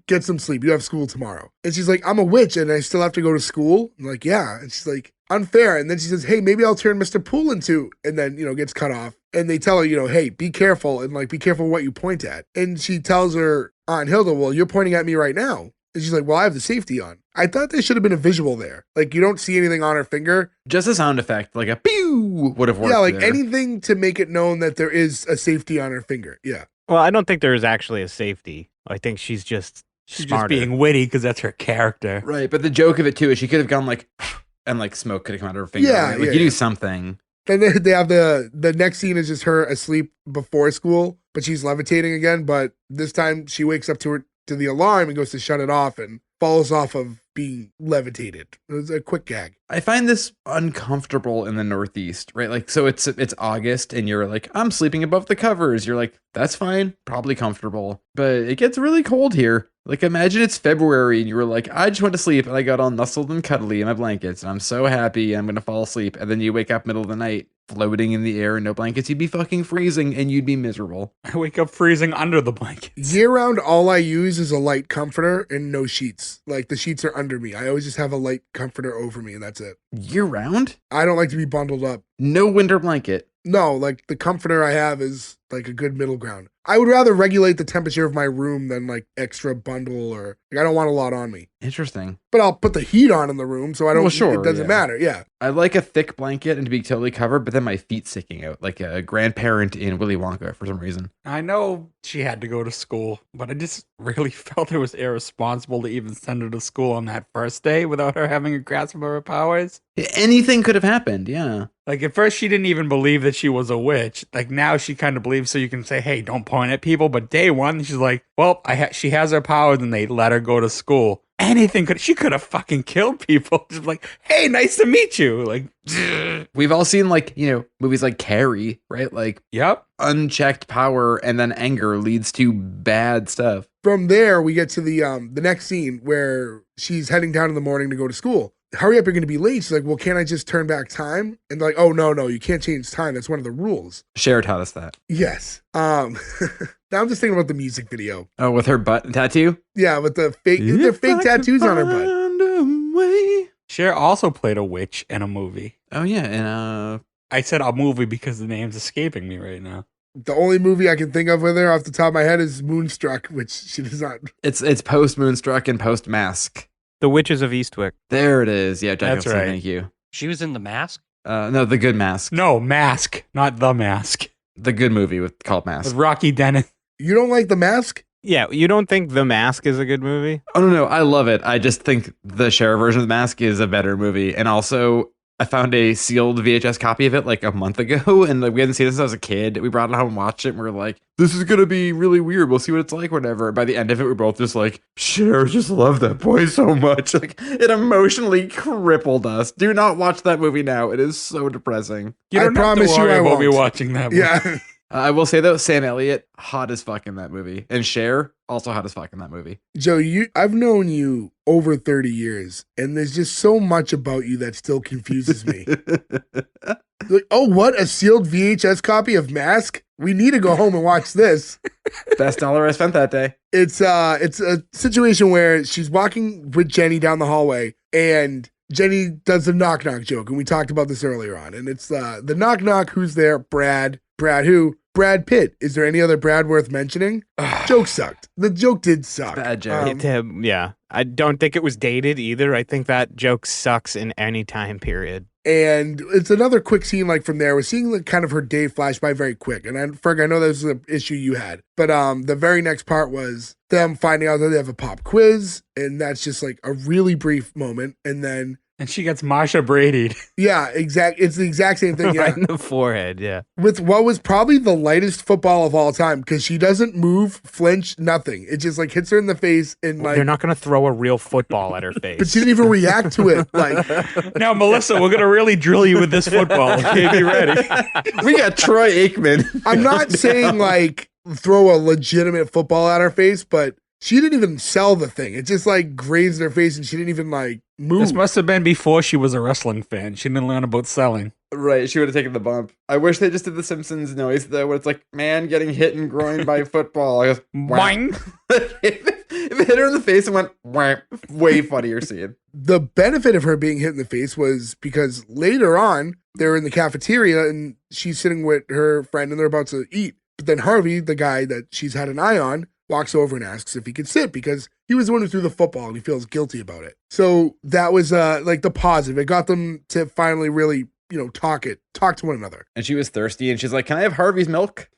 get some sleep? You have school tomorrow. And she's like, I'm a witch and I still have to go to school. I'm like, yeah. And she's like, unfair. And then she says, hey, maybe I'll turn Mr. Poole into, and then, gets cut off. And they tell her, hey, be careful and like, be careful what you point at. And she tells her Aunt Hilda, well, you're pointing at me right now. And she's like, well, I have the safety on. I thought there should have been a visual there. Like, you don't see anything on her finger. Just a sound effect, like a pew would have worked. Yeah, like there. anything to make it known that there is a safety on her finger. Yeah. Well, I don't think there is actually a safety. I think she's just just being witty because that's her character. Right, but the joke of it too is she could have gone like, and like smoke could have come out of her finger. Yeah, right? Like you do something. Then they have the next scene is just her asleep before school, but she's levitating again. But this time she wakes up to the alarm and goes to shut it off and falls off of being levitated. It was a quick gag. I find this uncomfortable in the Northeast, right? Like, so it's August and you're like, I'm sleeping above the covers. You're like, that's fine, probably comfortable. But it gets really cold here. Like, imagine it's February and you were like, I just went to sleep and I got all nestled and cuddly in my blankets and I'm so happy I'm going to fall asleep. And then you wake up middle of the night, floating in the air and no blankets. You'd be fucking freezing and you'd be miserable. I wake up freezing under the blankets. Year round, all I use is a light comforter and no sheets. Like, the sheets are under me. I always just have a light comforter over me and that's it. Year round? I don't like to be bundled up. No winter blanket. No, like the comforter I have is like a good middle ground. I would rather regulate the temperature of my room than like extra bundle or like I don't want a lot on me. Interesting. But I'll put the heat on in the room so I don't, Well, sure, it doesn't matter. Yeah. I like a thick blanket and to be totally covered, but then my feet sticking out like a grandparent in Willy Wonka for some reason. I know she had to go to school, but I just really felt it was irresponsible to even send her to school on that first day without her having a grasp of her powers. Anything could have happened, yeah. Like, at first she didn't even believe that she was a witch. Like, now she kind of believes, so you can say, hey, don't point at people. But day one, she's like, well, she has her powers, and they let her go to school. She could have fucking killed people. Just like, hey, nice to meet you. Like, we've all seen like, movies like Carrie, right? Like, yep. Unchecked power and then anger leads to bad stuff. From there, we get to the next scene where she's heading down in the morning to go to school. hurry up, you're going to be late. She's like, well, can't I just turn back time? And they're like, oh, no, you can't change time. That's one of the rules. Cher taught us that. Yes. Now I'm just thinking about the music video. Oh, with her butt tattoo? Yeah, with the fake tattoos on her butt. Cher also played a witch in a movie. Oh, yeah. And I said a movie because the name's escaping me right now. The only movie I can think of with her off the top of my head is Moonstruck, which she does not. It's post Moonstruck and post Mask. The Witches of Eastwick. There it is. Yeah, Jack That's Nicholson, right. Thank you. She was in The Mask? No, The Good Mask. No, Mask, not The Mask. The good movie called With Mask. Rocky Dennis. You don't like The Mask? Yeah, you don't think The Mask is a good movie? Oh, no, I love it. I just think the Cher version of The Mask is a better movie. And also, I found a sealed VHS copy of it like a month ago, and we hadn't seen this since I was a kid. We brought it home and watched it, and we were like, this is going to be really weird. We'll see what it's like, whatever. By the end of it, we're both just like, Cher just loved that boy so much. Like, it emotionally crippled us. Do not watch that movie now. It is so depressing. You don't I promise have to you worry I about me won't. watching that movie. Yeah. I will say, though, Sam Elliott, hot as fuck in that movie. And Cher, also hot as fuck in that movie. Joe, I've known you over 30 years, and there's just so much about you that still confuses me. Like, oh, what? A sealed VHS copy of Mask? We need to go home and watch this. Best dollar I spent that day. It's a situation where she's walking with Jenny down the hallway, and Jenny does the knock knock joke, and we talked about this earlier on. And it's the knock knock. Who's there? Brad. Brad who? Brad Pitt. Is there any other Brad worth mentioning? Joke sucked. The joke did suck. Bad joke. Yeah. I don't think it was dated either. I think that joke sucks in any time period. And it's another quick scene like from there. We're seeing like kind of her day flash by very quick. And Ferg, I know this is an issue you had, but the very next part was them finding out that they have a pop quiz, and that's just like a really brief moment. And then And she gets Marsha Brady'd. yeah, it's the exact same thing. Yeah, Right in the forehead, yeah. with what was probably the lightest football of all time, because she doesn't move, flinch, nothing. It just like hits her in the face, and like They're not going to throw a real football at her but face. she didn't even react to it. Like, Now, Melissa, we're going to really drill you with this football. Okay, be ready. We got Troy Aikman. I'm not saying like throw a legitimate football at her face, but she didn't even sell the thing. It just like grazed her face, and she didn't even like move. This must have been before she was a wrestling fan. She didn't learn about selling. Right, she would have taken the bump. I wish they just did the Simpsons noise, though, where it's like, man getting hit in groin by football. I goes, Boing. if it hit her in the face and went, wham, way funnier scene. The benefit of her being hit in the face was because later on they're in the cafeteria and she's sitting with her friend and they're about to eat. But then Harvey, the guy that she's had an eye on, walks over and asks if he could sit because he was the one who threw the football and he feels guilty about it. So that was like the positive. It got them to finally really, talk to one another. And she was thirsty, and she's like, can I have Harvey's milk?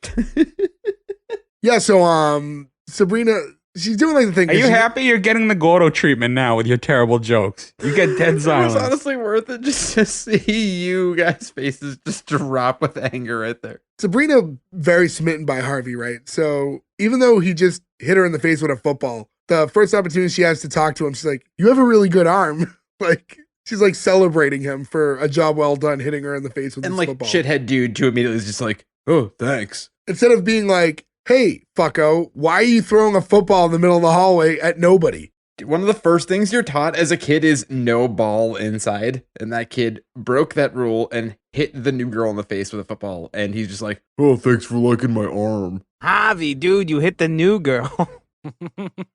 Yeah, so Sabrina, she's doing like the thing. Are you happy you're getting the Gordo treatment now with your terrible jokes? You get dead It was silence. honestly worth it just to see you guys' faces just drop with anger right there. Sabrina, very smitten by Harvey, right? So even though he just hit her in the face with a football, the first opportunity she has to talk to him, she's like, you have a really good arm. Like, she's like celebrating him for a job well done, hitting her in the face with And this like, football. shithead dude, too, immediately is just like, oh, thanks. Instead of being like, hey, fucko, why are you throwing a football in the middle of the hallway at nobody? One of the first things you're taught as a kid is no ball inside. And that kid broke that rule and hit the new girl in the face with a football. And he's just like, oh, thanks for liking my arm. Javi, dude, you hit the new girl.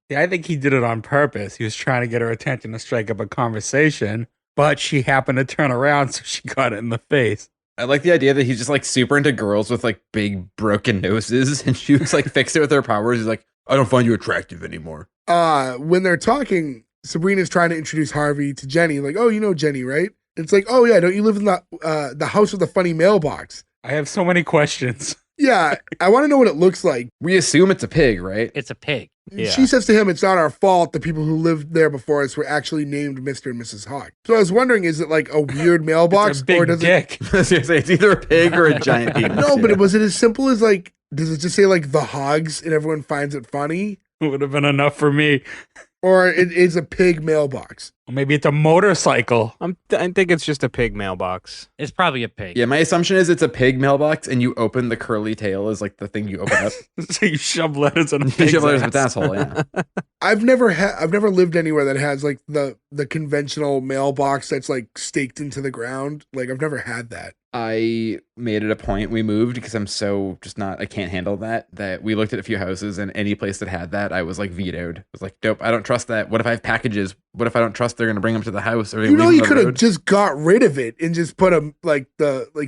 Yeah, I think he did it on purpose. He was trying to get her attention to strike up a conversation, but she happened to turn around, so she got it in the face. I like the idea that he's just like super into girls with like big broken noses. And she was like fixed it with her powers. He's like, I don't find you attractive anymore. When they're talking, Sabrina's trying to introduce Harvey to Jenny. Like, oh, you know Jenny, right? It's like, oh yeah, don't you live in the house with the funny mailbox? I have so many questions. Yeah, I want to know what it looks like. We assume it's a pig, right? It's a pig. Yeah. She says to him, it's not our fault the people who lived there before us were actually named Mr. and Mrs. Hawk. So I was wondering, is it like a weird mailbox? It's a big does dick. I was gonna say, it's either a pig or a giant penis. No, but Yeah. was it as simple as like, does it just say like the Hogs and everyone finds it funny? would have been enough for me. Or it is a pig mailbox. Or maybe it's a motorcycle. I think it's just a pig mailbox. It's probably a pig. Yeah, my assumption is it's a pig mailbox, and you open the curly tail is like the thing you open up. So you shove letters in a You pig's shove letters ass. with asshole, yeah. I've never lived anywhere that has like the conventional mailbox that's like staked into the ground. Like I've never had that. I made it a point we moved because I'm so just not, I can't handle that we looked at a few houses, and any place that had that, I was like vetoed. I was like, nope, I don't trust that. What if I have packages? What if I don't trust they're going to bring them to the house? Or You know, you could have road? just got rid of it and just put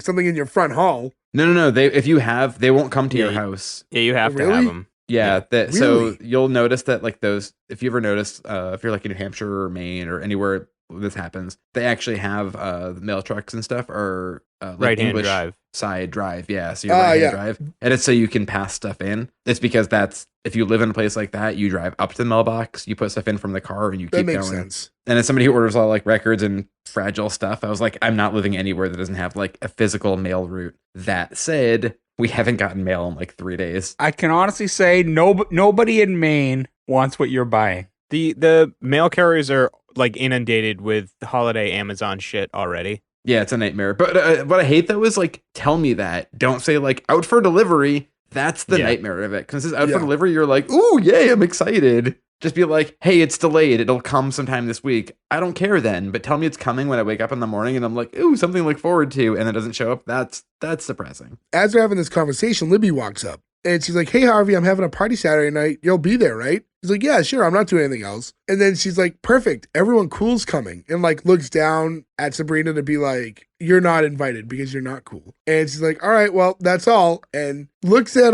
something in your front hall. No. If you have, they won't come to your Yeah, house. Yeah, you have to Really? have them. Yeah, that Really? so you'll notice that like those, if you ever notice, if you're like in New Hampshire or Maine or anywhere this happens, they actually have the mail trucks and stuff are like Right-hand English drive. side drive. Yeah, so you're right-hand yeah. drive, and it's so you can pass stuff in. It's because that's, if you live in a place like that, you drive up to the mailbox, you put stuff in from the car, and you That keep makes going. sense. And as somebody who orders a lot of like records and fragile stuff, I was like, I'm not living anywhere that doesn't have like a physical mail route. That said, we haven't gotten mail in like 3 days. I can honestly say nobody in Maine wants what you're buying. The mail carriers are like inundated with holiday Amazon shit already. Yeah, it's a nightmare. But what I hate though is like, tell me that. Don't say like out for delivery. That's the Yeah. nightmare of it. Because it's out Yeah. for delivery, you're like, ooh, yay, I'm excited. Just be like, hey, it's delayed. It'll come sometime this week. I don't care then, but tell me it's coming when I wake up in the morning and I'm like, ooh, something to look forward to, and it doesn't show up. That's depressing. As we're having this conversation, Libby walks up and she's like, "Hey Harvey, I'm having a party Saturday night. You'll be there, right?" He's like, "Yeah, sure. I'm not doing anything else." And then she's like, "Perfect. Everyone cool's coming," and like looks down at Sabrina to be like, "You're not invited because you're not cool." And she's like, "All right, well, that's all." And looks at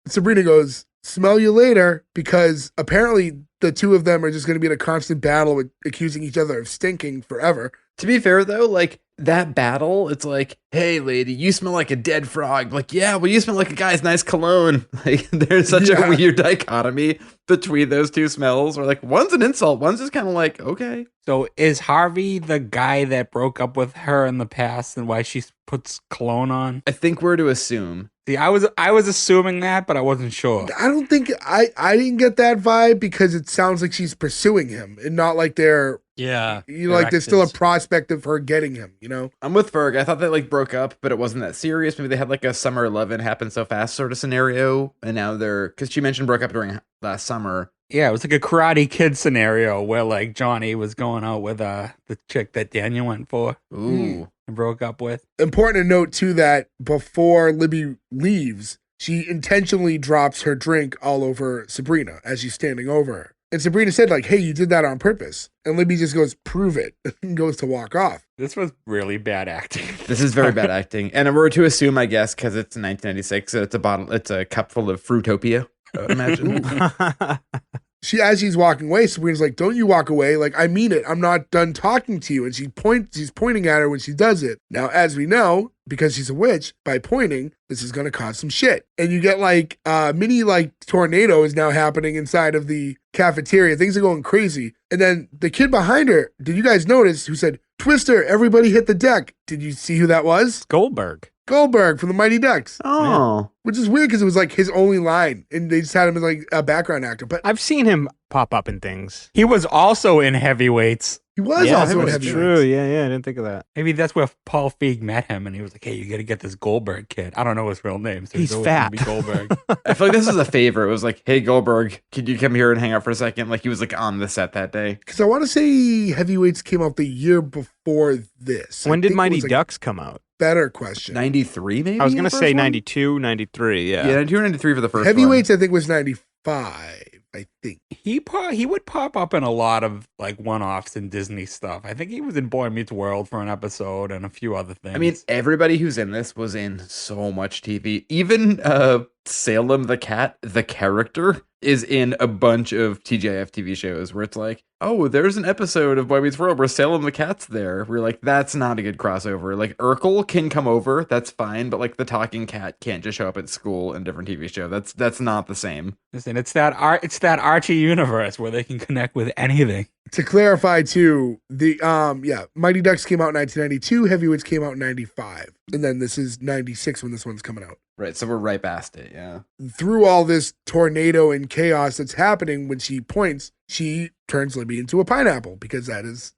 Sabrina, goes, "Smell you later," because apparently the two of them are just going to be in a constant battle with accusing each other of stinking forever. To be fair though, like that battle, it's like, hey lady, you smell like a dead frog. Like, yeah, well, you smell like a guy's nice cologne. Like, there's such Yeah. a weird dichotomy between those two smells, where like one's an insult, one's just kind of like, okay. So is Harvey the guy that broke up with her in the past and why she puts cologne on? I think we're to assume. See, I was assuming that, but I wasn't sure. I don't think I didn't get that vibe because it sounds like she's pursuing him and not like they're, Yeah. you know, like there's still a exes. prospect of her getting him, you know? I'm with Ferg. I thought they like broke up, but it wasn't that serious. Maybe they had like a summer 11 happen so fast sort of scenario, and now they're, because she mentioned broke up during last summer. Yeah, it was like a Karate Kid scenario where like Johnny was going out with the chick that Daniel went for Ooh. and broke up with. Important to note too that before Libby leaves, she intentionally drops her drink all over Sabrina as she's standing over her. And Sabrina said, like, "Hey, you did that on purpose." And Libby just goes, "Prove it," and goes to walk off. This was really bad acting. This is very bad acting, and we're to assume, I guess, because it's 1996, that it's a cup full of Fruitopia. I would imagine. As she's walking away, Sabrina's like, "Don't you walk away. Like, I mean it. I'm not done talking to you." And she's pointing at her when she does it. Now, as we know, because she's a witch, by pointing, this is going to cause some shit. And you get like mini like tornado is now happening inside of the cafeteria. Things are going crazy. And then the kid behind her, did you guys notice, who said, "Twister, everybody hit the deck"? Did you see who that was? Goldberg. Goldberg from the Mighty Ducks. Oh. Which is weird because it was like his only line. And they just had him as like a background actor. But I've seen him pop up in things. He was also in Heavyweights. he was yeah, also in that's Heavy true. Weights. Yeah, I didn't think of that. Maybe that's where Paul Feig met him and he was like, "Hey, you got to get this Goldberg kid." I don't know his real name. So He's always gonna fat. Be Goldberg. I feel like this is a favor. It was like, hey, Goldberg, could you come here and hang out for a second? Like, he was like on the set that day. Because I want to say Heavyweights came out the year before this. When I did think it Mighty was, like, Ducks come out? Better question. 93, maybe? I was going the to first say one? 92, 93. Yeah, Yeah. 92 or 93 for the first Heavyweights, I think, was 95, I think. He would pop up in a lot of like one-offs in Disney stuff. I think he was in Boy Meets World for an episode and a few other things. one. I mean, everybody who's in this was in so much TV. Even Salem the cat, the character, is in a bunch of TGIF TV shows where it's like, oh, there's an episode of Boy Meets World where Salem the cat's there. We're like, that's not a good crossover. Like, Urkel can come over, that's fine, but like the talking cat can't just show up at school in a different TV show. That's not the same. listen, it's that Archie universe where they can connect with anything. To clarify, too, the Mighty Ducks came out in 1992, Heavyweights came out in 95. And then this is 96 when this one's coming out. Right, so we're right past it, yeah. Through all this tornado and chaos that's happening, when she points, she turns Libby into a pineapple, because that is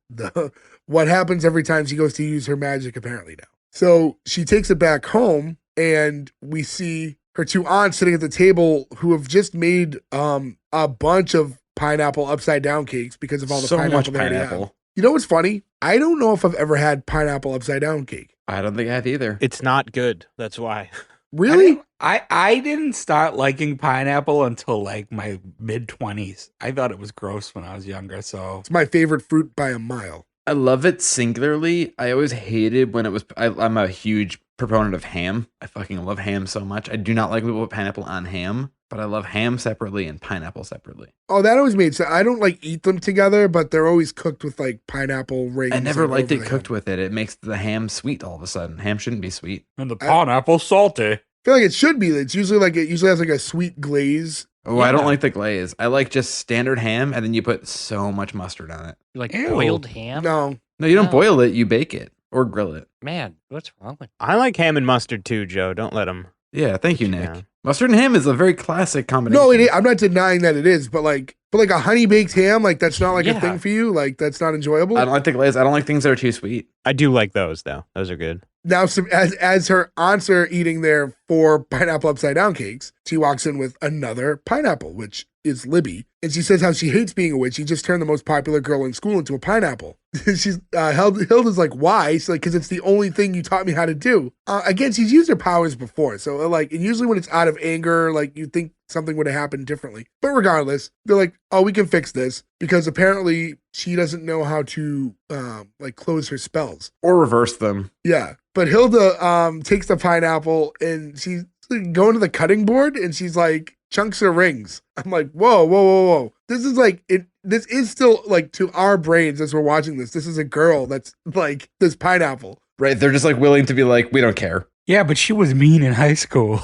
what happens every time she goes to use her magic, apparently now. So she takes it back home, and we see her two aunts sitting at the table who have just made a bunch of pineapple upside down cakes because of all the So pineapple much they already have. pineapple. You know what's funny? I don't know if I've ever had pineapple upside down cake. I don't think I have either. It's not good. That's why. Really? I didn't start liking pineapple until like my mid-20s. I thought it was gross when I was younger, so It's my favorite fruit by a mile. I love it singularly. I always hated when it was. I'm a huge proponent of ham. I fucking love ham so much. I do not like people put pineapple on ham, but I love ham separately and pineapple separately. Oh, that always made sense. I don't like eat them together, but they're always cooked with like pineapple rings. I never like, liked over it the cooked ham. with it. It makes the ham sweet all of a sudden. Ham shouldn't be sweet. and the pineapple salty. I feel like it should be. It usually has like a sweet glaze. Oh, I don't Yeah. like the glaze. I like just standard ham, and then you put so much mustard on it. Like Ew. boiled ham? No, No, you don't No. boil it. You bake it or grill it. Man, what's wrong with I like ham and mustard too, Joe. Don't let them. Yeah, thank you, Nick. Yeah. Mustard and ham is a very classic combination. no, I'm not denying that it is, but like a honey baked ham, like that's not like a Yeah. thing for you. Like that's not enjoyable. I don't like the glaze. I don't like things that are too sweet. I do like those though. Those are good. Now, as her aunts are eating their 4 pineapple upside down cakes, she walks in with another pineapple, which is Libby, and she says how she hates being a witch. She just turned the most popular girl in school into a pineapple. She's Hilda's like, why? She's like, because it's the only thing you taught me how to do. Again, she's used her powers before, so like, and usually when it's out of anger, like you think something would have happened differently. But regardless, they're like, oh, we can fix this because apparently she doesn't know how to like close her spells. Or reverse them. Yeah. But Hilda takes the pineapple and she's going to the cutting board and she's like chunks her rings. I'm like, whoa. This is like this is still like to our brains as we're watching this. This is a girl that's like this pineapple. Right. They're just like willing to be like, we don't care. Yeah, but she was mean in high school.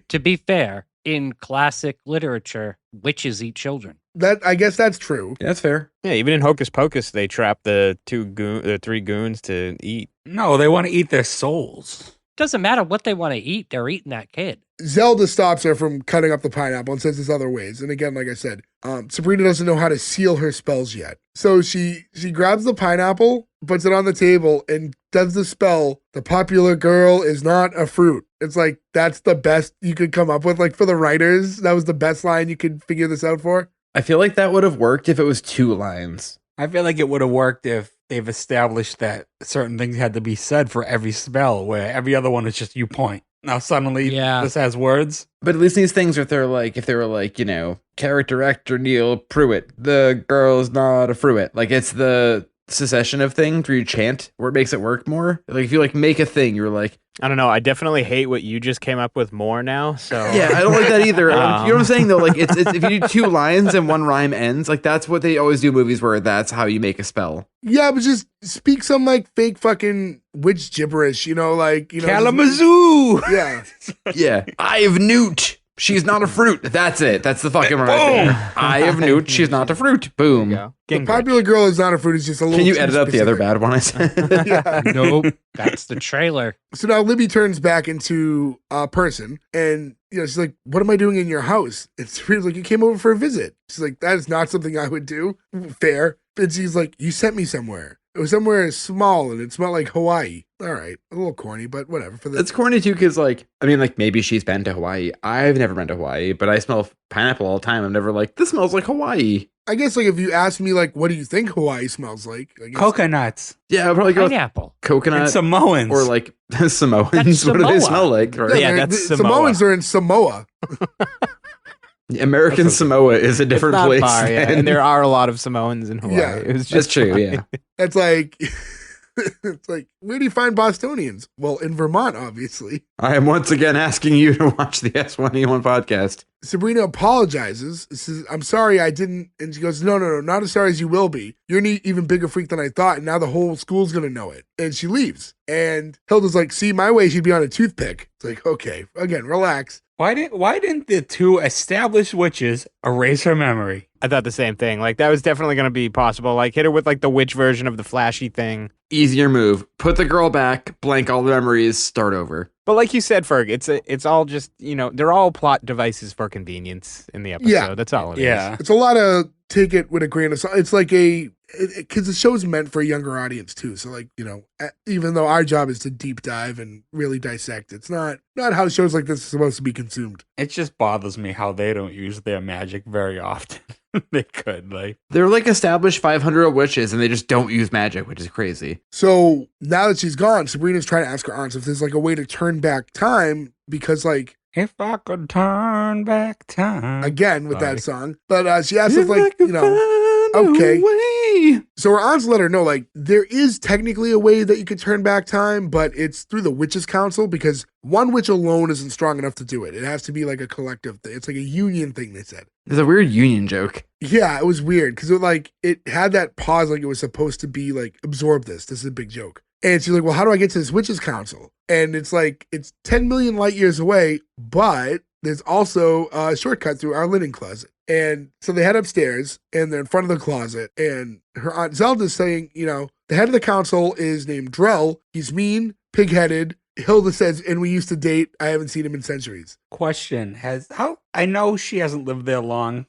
To be fair, in classic literature, witches eat children. That I guess that's true. Yeah, that's fair. Yeah, even in Hocus Pocus, they trap the 3 goons to eat. No, they want to eat their souls. Doesn't matter what they want to eat, they're eating that kid. Zelda stops her from cutting up the pineapple and says there's other ways. And again, like I said, Sabrina doesn't know how to seal her spells yet. So she grabs the pineapple, puts it on the table, and does the spell, the popular girl is not a fruit. It's like, that's the best you could come up with. Like for the writers, that was the best line you could figure this out for. I feel like that would have worked if it was 2 lines. I feel like it would have worked if they've established that certain things had to be said for every spell, where every other one is just you point. Now suddenly this has words. But at least these things, if they were like, you know, character actor Neil Pruitt, the girl's not a fruit. Like it's the succession of things where you chant where it makes it work more. Like if you like make a thing, you're like, I don't know. I definitely hate what you just came up with more now. So yeah, I don't like that either. You know what I'm saying though? Like it's if you do 2 lines and 1 rhyme ends, like that's what they always do in movies where that's how you make a spell. Yeah, but just speak some like fake fucking witch gibberish, you know, like, you know. Kalamazoo! Yeah. Yeah. Eye of Newt. She's not a fruit. That's it. That's the fucking right there. Eye of Newt. She's not a fruit. Boom. go. The popular girl is not a fruit. It's just a little. Can you too edit out the other specific. bad one I said? Yeah. Nope. That's the trailer. So now Libby turns back into a person and, you know, she's like, what am I doing in your house? It's really like, you came over for a visit. She's like, that is not something I would do. Fair. And she's like, you sent me somewhere. It was somewhere small and it smelled like Hawaii. All right. A little corny, but whatever. For It's corny too, because like, I mean, like maybe she's been to Hawaii. I've never been to Hawaii, but I smell pineapple all the time. I'm never like, this smells like Hawaii. I guess like if you ask me like, what do you think Hawaii smells like? I guess, Coconuts. Yeah, I'll probably go with Pineapple. coconut And Samoans. or like Samoans. That's What do they Samoa. smell like? Right? Yeah, they're- that's the Samoa. Samoans are in Samoa. American That's okay. Samoa is a It's different not place. far, yeah. than- And there are a lot of Samoans in Hawaii. Yeah, It was That's just true, funny. yeah. It's like, it's like, where do you find Bostonians? Well, in Vermont, obviously. I am once again asking you to watch the S1E1 podcast. Sabrina apologizes. Says, I'm sorry I didn't. And she goes, no, not as sorry as you will be. You're an even bigger freak than I thought. And now the whole school's going to know it. And she leaves. And Hilda's like, see, my way, she'd be on a toothpick. It's like, okay, again, relax. Why didn't the two established witches erase her memory? I thought the same thing. Like, that was definitely going to be possible. Like, hit her with, like, the witch version of the flashy thing. Easier move. Put the girl back, blank all the memories, start over. But like you said, Ferg, it's all just, they're all plot devices for convenience in the episode. Yeah. That's all it is. Yeah. It's a lot of take it with a grain of salt. It's like because the show's meant for a younger audience too. So like, even though our job is to deep dive and really dissect, it's not how shows like this are supposed to be consumed. It just bothers me how they don't use their magic very often. They could, like. They're like established 500 witches and they just don't use magic, which is crazy. So now that she's gone, Sabrina's trying to ask her aunts if there's like a way to turn back time because like, If I could turn back time. again with Sorry. that song, but she asks if like, okay. So her aunts let her know, like, there is technically a way that you could turn back time, but it's through the Witches' Council because one witch alone isn't strong enough to do it. It has to be like a collective thing. It's like a union thing, they said. There's a weird union joke. Yeah, it was weird because it had that pause like it was supposed to be like, absorb this. This is a big joke. And she's like, well, how do I get to this Witches' Council? And it's like, it's 10 million light years away, but there's also a shortcut through our linen closet. And so they head upstairs and they're in front of the closet. And her Aunt Zelda's saying, the head of the council is named Drell. He's mean, pig-headed. Hilda says, and we used to date. I haven't seen him in centuries. Question, I know she hasn't lived there long.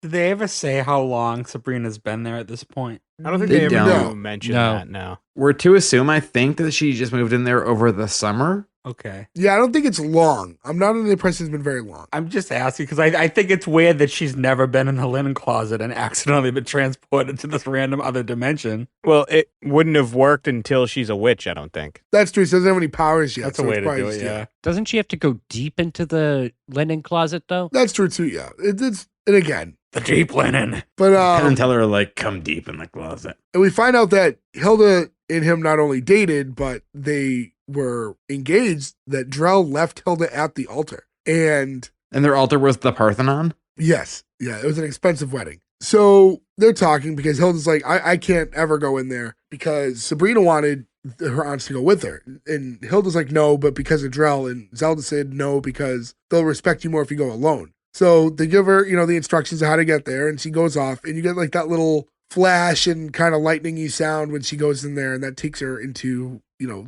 Did they ever say how long Sabrina's been there at this point? I don't think They they ever don't. mentioned No. that, no. We're to assume, I think, that she just moved in there over the summer. Okay. Yeah, I don't think it's long. I'm not under the impression it's been very long. I'm just asking because I think it's weird that she's never been in the linen closet and accidentally been transported to this random other dimension. Well, it wouldn't have worked until she's a witch, I don't think. That's true. She doesn't have any powers yet. That's so a way it's to probably do it, just- yeah. Doesn't she have to go deep into the linen closet though? That's true too, yeah. It's and again. The deep linen. But Penn and Teller are like, come deep in the closet. and we find out that Hilda and him not only dated, but they were engaged, that Drell left Hilda at the altar. And And their altar was the Parthenon? yes, yeah, it was an expensive wedding. So they're talking because Hilda's like, I can't ever go in there because Sabrina wanted her aunts to go with her. And Hilda's like, no, but because of Drell. And Zelda said no, because they'll respect you more if you go alone. So they give her, the instructions of how to get there, and she goes off, and you get like that little flash and kind of lightning-y sound when she goes in there, and that takes her into,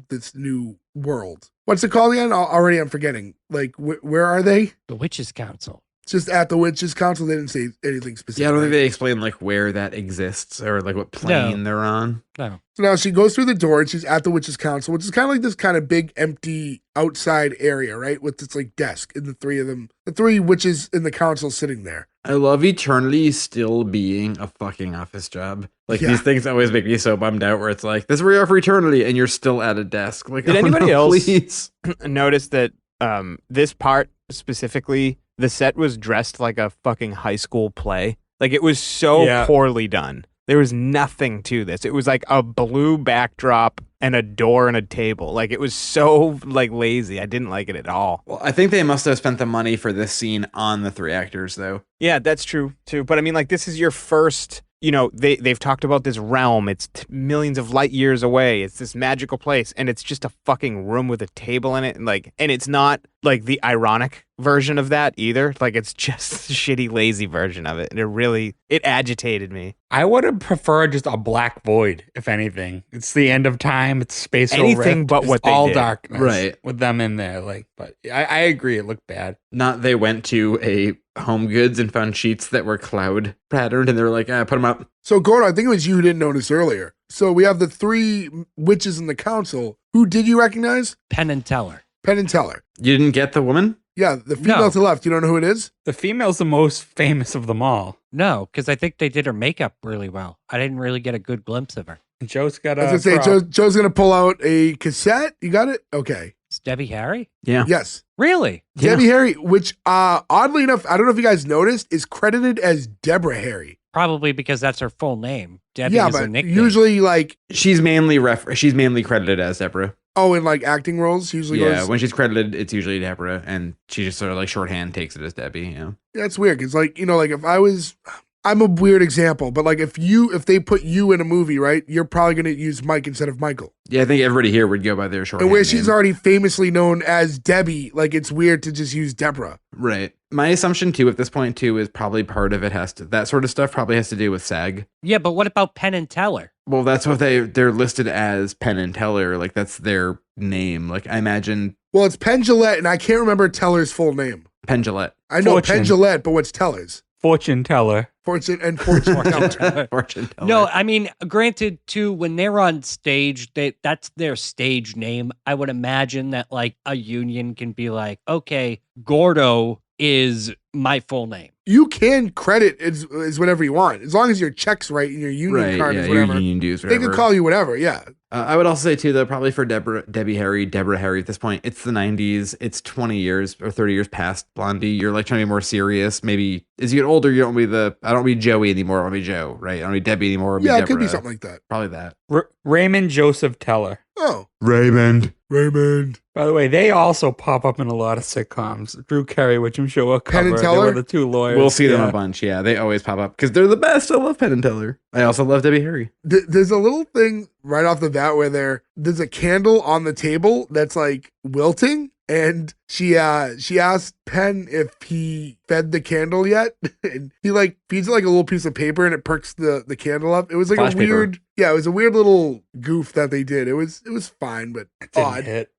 this new world. What's it called again? Already I'm forgetting. Like, where are they? The Witches' Council. Just at the Witches' Council. They didn't say anything specific. Yeah, I don't think they explain like where that exists or like what plane they're on. No. So now she goes through the door and she's at the Witches' Council, which is kind of like this kind of big, empty outside area, right? With this like desk and the three of them, the three witches in the council sitting there. I love Eternity still being a fucking office job. Like Yeah. these things always make me so bummed out where it's like, this is where you are for Eternity and you're still at a desk. Like, Did oh, anybody no, else- please? Notice that this part specifically, the set was dressed like a fucking high school play. Like, it was so Yeah. poorly done. There was nothing to this. It was like a blue backdrop and a door and a table. Like, it was so like lazy. I didn't like it at all. Well, I think they must have spent the money for this scene on the three actors though. Yeah, that's true too. But I mean, like, this is your first, they've talked about this realm. It's millions of light years away. It's this magical place, and it's just a fucking room with a table in it. And it's not like the ironic version of that either. Like, it's just a shitty, lazy version of it. And it agitated me. I would have preferred just a black void, if anything. It's the end of time. It's spatial Anything rift. but It's what they all did. darkness, Right. With them in there, but I agree. It looked bad. Not they went to a Home Goods and found sheets that were cloud patterned and they were like, put them up. So Gordon, I think it was you who didn't notice earlier. So we have the three witches in the council. Who did you recognize? Penn and Teller. Penn and Teller. You didn't get the woman? Yeah, the female No. to the left. You don't know who it is? The female's the most famous of them all. No, because I think they did her makeup really well. I didn't really get a good glimpse of her. Joe's got I was going to say, Joe's going to pull out a cassette. You got it? Okay. It's Debbie Harry? Yeah. Yes. Really? Yeah. Debbie Harry, which oddly enough, I don't know if you guys noticed, is credited as Deborah Harry. Probably because that's her full name. Debbie Yeah, is a but nickname. usually like, She's mainly credited as Deborah. in like acting roles, usually Yeah, goes. when she's credited, it's usually Deborah, and she just sort of like shorthand takes it as Debbie. Yeah, That's weird because like, like if I I'm a weird example, but like if they put you in a movie, right, you're probably going to use Mike instead of Michael. Yeah, I think everybody here would go by their short And name. where she's already famously known as Debbie, like it's weird to just use Deborah. Right. My assumption too at this point too is probably part of it that sort of stuff probably has to do with SAG. Yeah, but what about Penn and Teller? Well, that's what they're listed as, Penn and Teller. Like that's their name. Like I imagine. Well, it's Penn Jillette, and I can't remember Teller's full name. Penn Jillette. I know Fortune. Penn Jillette, but what's Teller's? Fortune teller. Fortune Teller. Fortune Teller. No, I mean, granted, too, when they're on stage, that's their stage name. I would imagine that like a union can be like, okay, Gordo is my full name. You can credit is whatever you want, as long as your check's right and your union card is your whatever. union dues, They whatever. can call you whatever, yeah. I would also say too, though, probably for Deborah Harry at this point, it's the 90s. It's 20 years or 30 years past Blondie. You're like trying to be more serious. Maybe as you get older, you don't be I don't be Joey anymore. I want to be Joe, right? I don't be Debbie anymore. I Yeah, be it could be Deborah. something like that. Probably that. Raymond Joseph Teller. Oh, Raymond. By the way, they also pop up in a lot of sitcoms. Drew Carey, which I'm sure will Penn and cover. Teller? They were the two lawyers. We'll see them Yeah. a bunch. Yeah, they always pop up because they're the best. I love Penn and Teller. I also love Debbie Harry. there's a little thing right off the bat where there's a candle on the table that's like wilting, and she asked Penn if he fed the candle yet, and he like feeds it like a little piece of paper, and it perks the candle up. It was like Flash a paper. weird, yeah, it was a weird little goof that they did. It was fine, but Didn't odd. hit.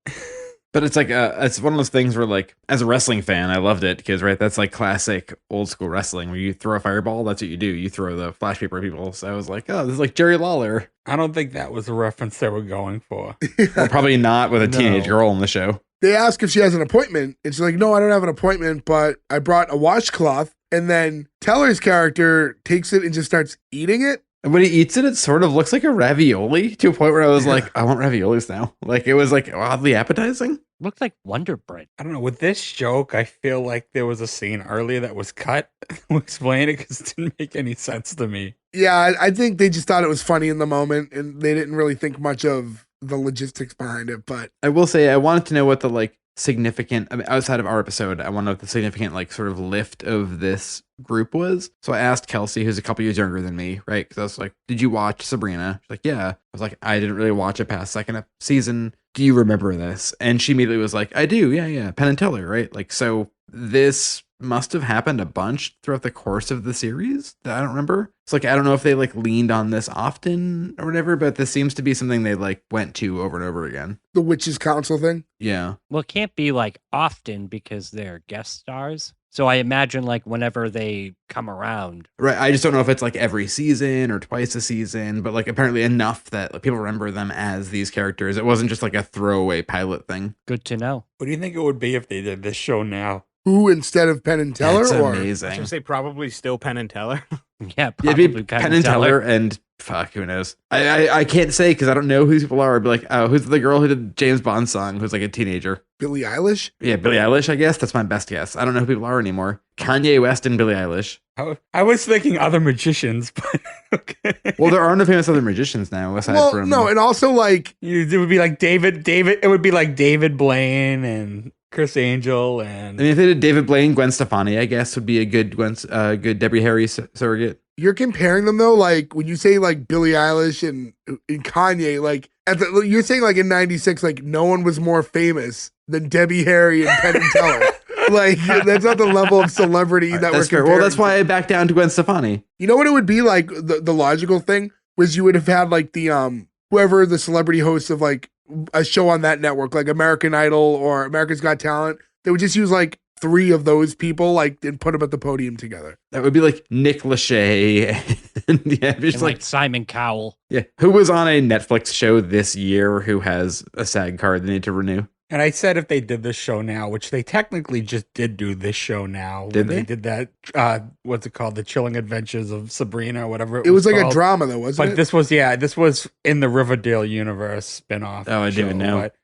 But it's like it's one of those things where like as a wrestling fan, I loved it because right, that's like classic old school wrestling where you throw a fireball. That's what you do. You throw the flash paper at people. So I was like, oh, this is like Jerry Lawler. I don't think that was the reference they were going for. Well, probably not with a teenage No. girl on the show. They ask if she has an appointment, and she's like, no, I don't have an appointment, but I brought a washcloth. And then Teller's character takes it and just starts eating it. And when he eats it, it sort of looks like a ravioli to a point where I was like, I want raviolis now. Like it was like oddly appetizing. Looked like Wonder Bread. I don't know. With this joke, I feel like there was a scene earlier that was cut. We'll explain it because it didn't make any sense to me. Yeah, I think they just thought it was funny in the moment, and they didn't really think much of the logistics behind it. But I will say I wanted to know what the like significant, I mean, outside of our episode, I want to know what the significant like sort of lift of this group was. So I asked Kelsey, who's a couple years younger than me, right? Because I was like, did you watch Sabrina? She's like, yeah. I was like, I didn't really watch it past second season. Do you remember this? And she immediately was like, I do. Yeah. Penn and Teller, right? Like, so this must have happened a bunch throughout the course of the series that I don't remember. It's like, I don't know if they like leaned on this often or whatever, but this seems to be something they like went to over and over again. the Witches Council thing. Yeah. Well, it can't be like often because they're guest stars. So I imagine like whenever they come around. Right. I just don't know if it's like every season or twice a season, but like apparently enough that like, people remember them as these characters. It wasn't just like a throwaway pilot thing. Good to know. What do you think it would be if they did this show now? Who instead of Penn and Teller? That's or I was amazing. gonna say probably still Penn and Teller. Yeah, Yeah, probably it'd be Penn and Teller and fuck, who knows? I can't say because I don't know who these people are. I'd be like, oh, who's the girl who did James Bond song who's like a teenager? Billie Eilish? Yeah, Billie Eilish, I guess. That's my best guess. I don't know who people are anymore. Kanye West and Billie Eilish. I was thinking other magicians, but okay. Well, there are no famous other magicians now aside Well, from no, and also like It would be like David. It would be like David Blaine and Chris Angel and I mean, if they did David Blaine, Gwen Stefani, I guess would be a good good Debbie Harry surrogate. you're comparing them though. Like when you say like Billie Eilish and Kanye, like you're saying like in '96, like no one was more famous than Debbie Harry and Penn and Teller. Like that's not the level of celebrity that we're That's fair. comparing. Well, that's why I backed down to Gwen Stefani. You know what it would be like? The logical thing was you would have had like the whoever the celebrity hosts of like a show on that network, like American Idol or America's Got Talent. They would just use like 3 of those people, like, and put them at the podium together. That would be like Nick Lachey. And yeah, just And like Simon Cowell. yeah, who was on a Netflix show this year who has a SAG card they need to renew. And I said if they did this show now, which they technically just did do this show now. Did when they? did that, what's it called? The Chilling Adventures of Sabrina or whatever It was like called. a drama though, wasn't But it? this was in the Riverdale universe spinoff. Oh, I didn't even know. But,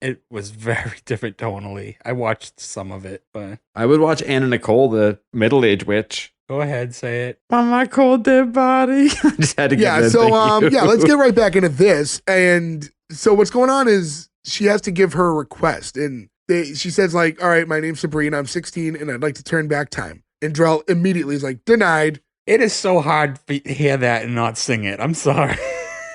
it was very different tonally. I watched some of it, but I would watch Anna Nicole, the middle-aged witch. go ahead, say it. On my cold dead body. I just had to get Yeah, that. so Thank you. yeah, let's get right back into this. And so what's going on is she has to give her request, and she says like, all right, my name's Sabrina, I'm 16 and I'd like to turn back time. And Drell immediately is like, denied. It is so hard to hear that and not sing it. I'm sorry.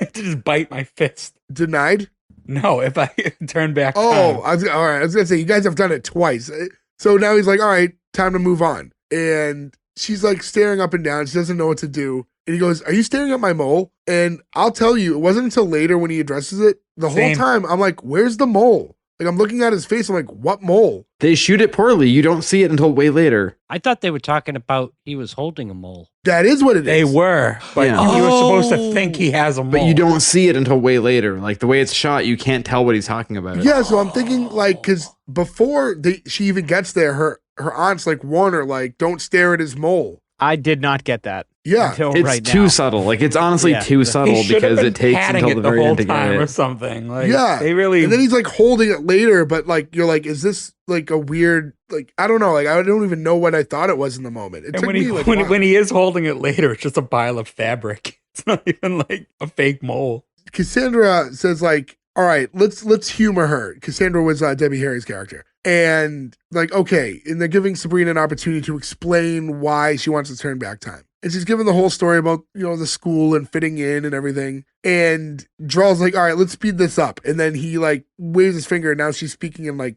To just bite my fist. Denied? No, if I turn back Oh, time. all right. I was going to say, you guys have done it twice. So now he's like, all right, time to move on. And she's like staring up and down. She doesn't know what to do. And he goes, are you staring at my mole? And I'll tell you, it wasn't until later when he addresses it. The whole Same. time, I'm like, where's the mole? Like, I'm looking at his face. I'm like, what mole? They shoot it poorly. You don't see it until way later. I thought they were talking about he was holding a mole. That is what it is. They were, but Yeah. you were supposed to Oh. think he has a mole. But you don't see it until way later. Like the way it's shot, you can't tell what he's talking about. Yeah, so I'm thinking, like, because before she even gets there, her aunt's like, warn her, like, don't stare at his mole. I did not get that. Yeah. Until It's right too now. subtle. Like it's honestly Yeah. too He subtle should have because been it takes patting until it the the very whole end to get time or it. something. Like, Yeah. they really. And then he's like holding it later, but like, you're like, is this like a weird, like, I don't know. Like, I don't even know what I thought it was in the moment. It and took when me he like, when he is holding it later, it's just a pile of fabric. It's not even like a fake mole. Cassandra says like, all right, let's humor her. Cassandra was Debbie Harry's character. And like, okay. And they're giving Sabrina an opportunity to explain why she wants to turn back time. And she's giving the whole story about, the school and fitting in and everything. And Drell's like, all right, let's speed this up. And then he like waves his finger and now she's speaking in like,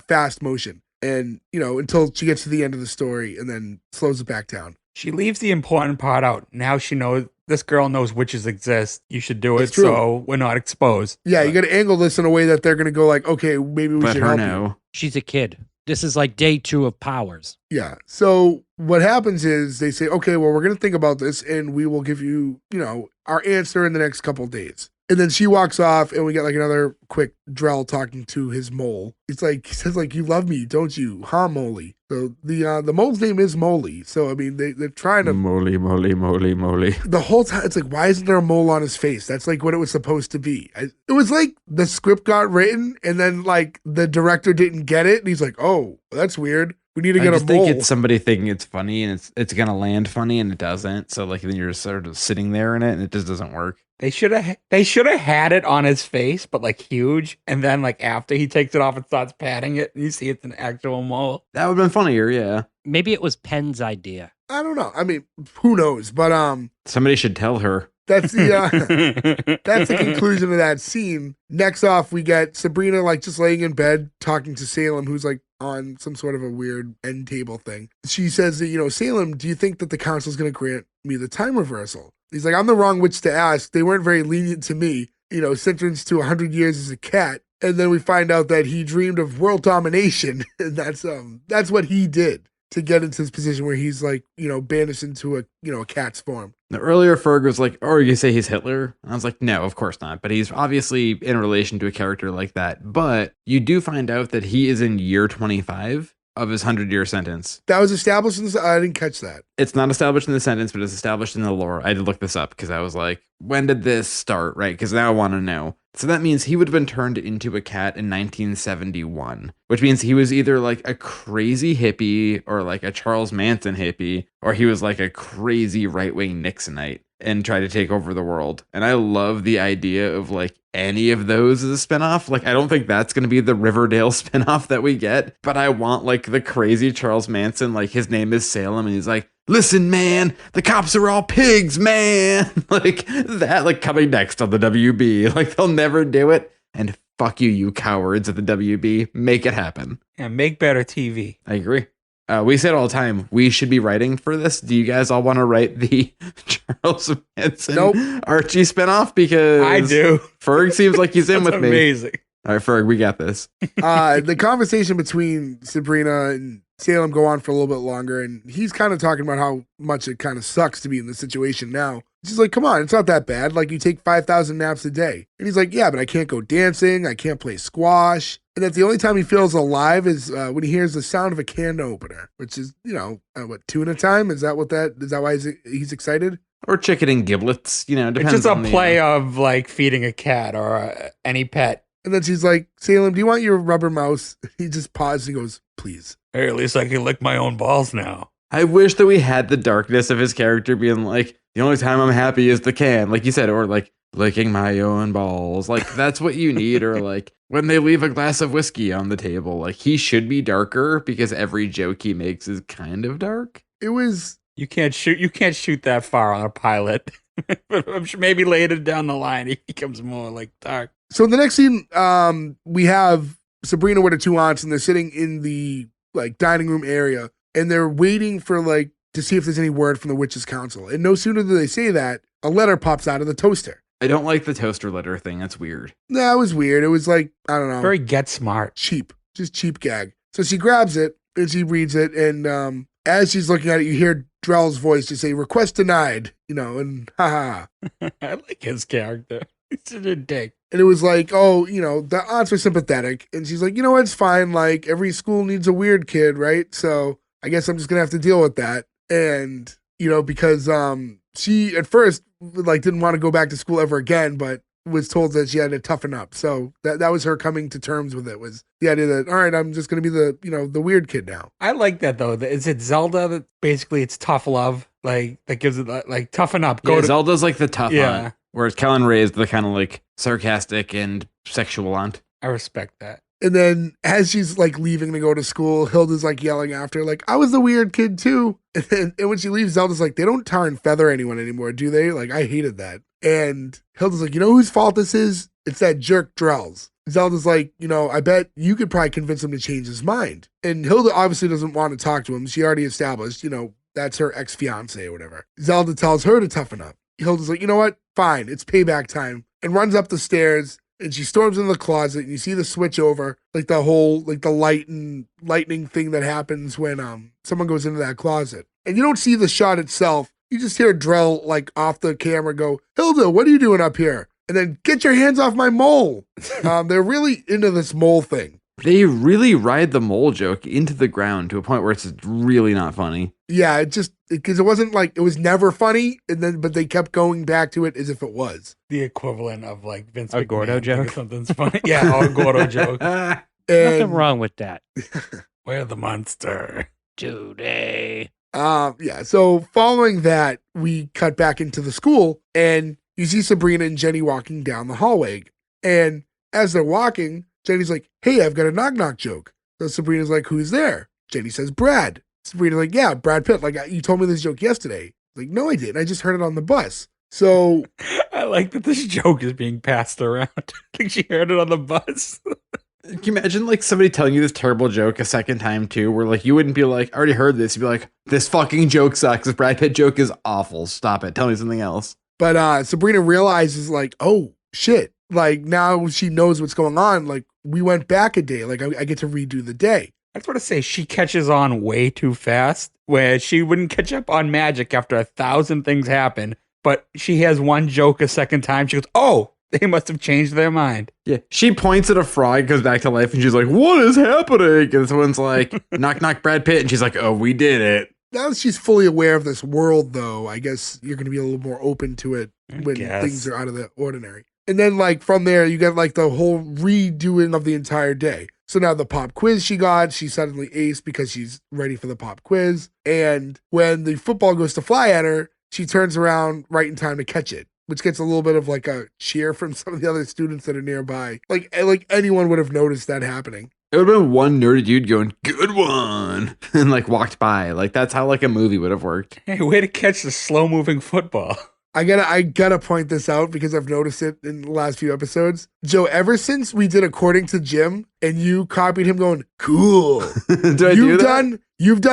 fast motion. And, until she gets to the end of the story and then slows it back down. She leaves the important part out. Now she knows this girl knows witches exist. You should do it That's true. so we're not exposed. Yeah, you got to angle this in a way that they're going to go like, okay, maybe we Let should her help know. you. She's a kid. This is like day 2 of Powers. Yeah. So what happens is they say, okay, well, we're going to think about this and we will give you, our answer in the next couple of days. And then she walks off and we get like another quick Drell talking to his mole. It's like, he says like, you love me, don't you? Huh, Moley? So the mole's name is Moley. So, I mean, they're trying to, Moly. the whole time, it's like, why isn't there a mole on his face? That's like what it was supposed to be. It was like the script got written and then like the director didn't get it. And he's like, oh, that's weird. We need to I get a just mole. think it's somebody thinking it's funny and it's gonna land funny and it doesn't. So like then you're sort of sitting there in it and it just doesn't work. They should have had it on his face, but like huge. And then like after he takes it off and starts patting it, you see it's an actual mole. That would have been funnier, yeah. Maybe it was Penn's idea. I don't know. I mean, who knows? But Somebody should tell her. that's the that's the conclusion of that scene. Next off, we get Sabrina like just laying in bed talking to Salem, who's like on some sort of a weird end table thing. She says that, Salem, do you think that the council's going to grant me the time reversal? He's like, I'm the wrong witch to ask. They weren't very lenient to me, sentenced to 100 years as a cat. And then we find out that he dreamed of world domination. And that's what he did to get into this position where he's like, banished into a cat's form. Now, earlier Ferg was like, oh, you say he's Hitler? And I was like, no, of course not. But he's obviously in relation to a character like that. But you do find out that he is in year 25 of his 100-year sentence. That was established in this. I didn't catch that. It's not established in the sentence, but it's established in the lore. I had to look this up because I was like, when did this start, right? Because now I want to know. So that means he would have been turned into a cat in 1971, which means he was either like a crazy hippie or like a Charles Manson hippie, or he was like a crazy right-wing Nixonite and try to take over the world. And I love the idea of like any of those as a spinoff. Like, I don't think that's going to be the Riverdale spinoff that we get, but I want like the crazy Charles Manson, like his name is Salem and he's like, listen, man, the cops are all pigs, man. Like that, like coming next on the WB. Like they'll never do it. And fuck you, you cowards at the WB. Make it happen. And make better TV. I agree. We say it all the time. We should be writing for this. Do you guys all want to write the Charles Manson Archie spinoff? Because I do. Ferg seems like he's in That's with me. amazing. All right, Ferg, we got this. The conversation between Sabrina and Salem go on for a little bit longer, and he's kind of talking about how much it kind of sucks to be in this situation now. She's like, come on, it's not that bad. Like, you take 5,000 naps a day. And he's like, yeah, but I can't go dancing. I can't play squash. And that's the only time he feels alive is when he hears the sound of a can opener, which is, tuna time? Is that why he's excited? Or chicken and giblets, depends It's just a on play of like feeding a cat or any pet. And then she's like, Salem, do you want your rubber mouse? He just pauses and goes, please. Hey, at least I can lick my own balls now. I wish that we had the darkness of his character being like, the only time I'm happy is the can, like you said, or like licking my own balls. Like that's what you need. Or like when they leave a glass of whiskey on the table, like he should be darker because every joke he makes is kind of dark. It was You can't shoot that far on a pilot. But I'm sure maybe later down the line he becomes more like dark. So in the next scene, we have Sabrina with her two aunts, and they're sitting in the like dining room area, and they're waiting for like to see if there's any word from the Witches' Council. And no sooner do they say that, a letter pops out of the toaster. I don't like the toaster letter thing. That's weird. That was weird. It was like, I don't know. Very Get Smart. Cheap. Just cheap gag. So she grabs it and she reads it. And as she's looking at it, you hear Drell's voice just say, request denied, and haha. I like his character. He's a dick. And it was like, oh, the aunts are sympathetic. And she's like, it's fine. Like every school needs a weird kid, right? So I guess I'm just going to have to deal with that. And, because she at first like didn't want to go back to school ever again, but was told that she had to toughen up. So that was her coming to terms with it, was the idea that, all right, I'm just going to be the weird kid now. I like that though. Is it Zelda that basically it's tough love? Like that gives it like toughen up. Zelda's like the tough aunt, whereas Kellen Ray is the kind of like sarcastic and sexual aunt. I respect that. And then as she's like leaving to go to school, Hilda's like yelling after her, like, I was the weird kid too. And when she leaves, Zelda's like, they don't tar and feather anyone anymore, do they? Like, I hated that. And Hilda's like, whose fault this is? It's that jerk Drell's. Zelda's like, I bet you could probably convince him to change his mind. And Hilda obviously doesn't want to talk to him. She already established, that's her ex-fiance or whatever. Zelda tells her to toughen up. Hilda's like, you know what? Fine. It's payback time. And runs up the stairs. And she storms into the closet, and you see the switch over, like the whole, like the lightning thing that happens when someone goes into that closet. And you don't see the shot itself. You just hear Drell, like, off the camera go, Hilda, what are you doing up here? And then, get your hands off my mole. They're really into this mole thing. They really ride the mole joke into the ground to a point where it's really not funny. Yeah, because it wasn't like, it was never funny, but they kept going back to it as if it was. The equivalent of like Vince A Gordo joke? Something's funny. Yeah, or a Gordo joke. Nothing wrong with that. We're the monster. Today. Yeah, so following that, we cut back into the school, and you see Sabrina and Jenny walking down the hallway. And as they're walking, Jenny's like, hey, I've got a knock-knock joke. So Sabrina's like, who's there? Jenny says, Brad. Sabrina's like, yeah, Brad Pitt. Like, you told me this joke yesterday. Like, no, I didn't. I just heard it on the bus. So I like that this joke is being passed around. I think she heard it on the bus. Can you imagine like somebody telling you this terrible joke a second time too, where like you wouldn't be like, I already heard this. You'd be like, this fucking joke sucks. This Brad Pitt joke is awful. Stop it. Tell me something else. But Sabrina realizes like, oh shit. Like now she knows what's going on. Like we went back a day. Like I get to redo the day. I just want to say she catches on way too fast, where she wouldn't catch up on magic after 1,000 things happen. But she has one joke a second time. She goes, oh, they must have changed their mind. Yeah. She points at a frog, goes back to life, and she's like, what is happening? And someone's like, knock, knock, Brad Pitt. And she's like, oh, we did it. Now that she's fully aware of this world, though, I guess you're going to be a little more open to it when things are out of the ordinary. And then, like, from there, you get, like, the whole redoing of the entire day. So now the pop quiz she suddenly aced because she's ready for the pop quiz. And when the football goes to fly at her, she turns around right in time to catch it, which gets a little bit of, like, a cheer from some of the other students that are nearby. Like anyone would have noticed that happening. It would have been one nerdy dude going, good one, and, like, walked by. Like, that's how, like, a movie would have worked. Hey, way to catch the slow-moving football. I gotta point this out because I've noticed it in the last few episodes. Joe, ever since we did According to Jim and you copied him going, cool. You've done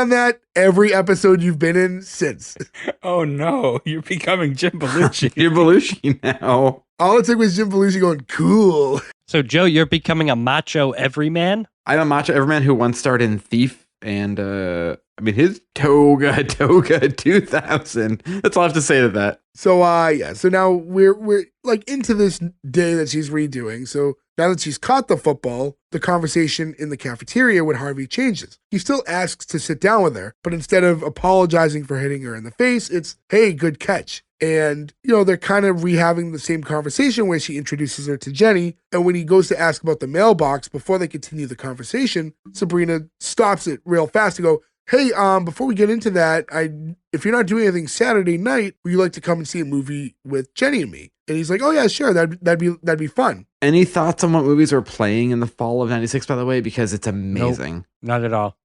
that every episode you've been in since. Oh no, you're becoming Jim Belushi. Jim Belushi now. All it took was Jim Belushi going, cool. So Joe, you're becoming a macho everyman? I'm a macho everyman who once starred in Thief and his Toga 2000. That's all I have to say to that. So so now we're like into this day that she's redoing. So now that she's caught the football, the conversation in the cafeteria with Harvey changes. He still asks to sit down with her, but instead of apologizing for hitting her in the face, it's, hey, good catch. And, they're kind of rehaving the same conversation where she introduces her to Jenny. And when he goes to ask about the mailbox, before they continue the conversation, Sabrina stops it real fast to go, hey, before we get into that, if you're not doing anything Saturday night, would you like to come and see a movie with Jenny and me? And he's like, oh yeah, sure, that'd be fun. Any thoughts on what movies are playing in the fall of '96, by the way? Because it's amazing. Nope, not at all.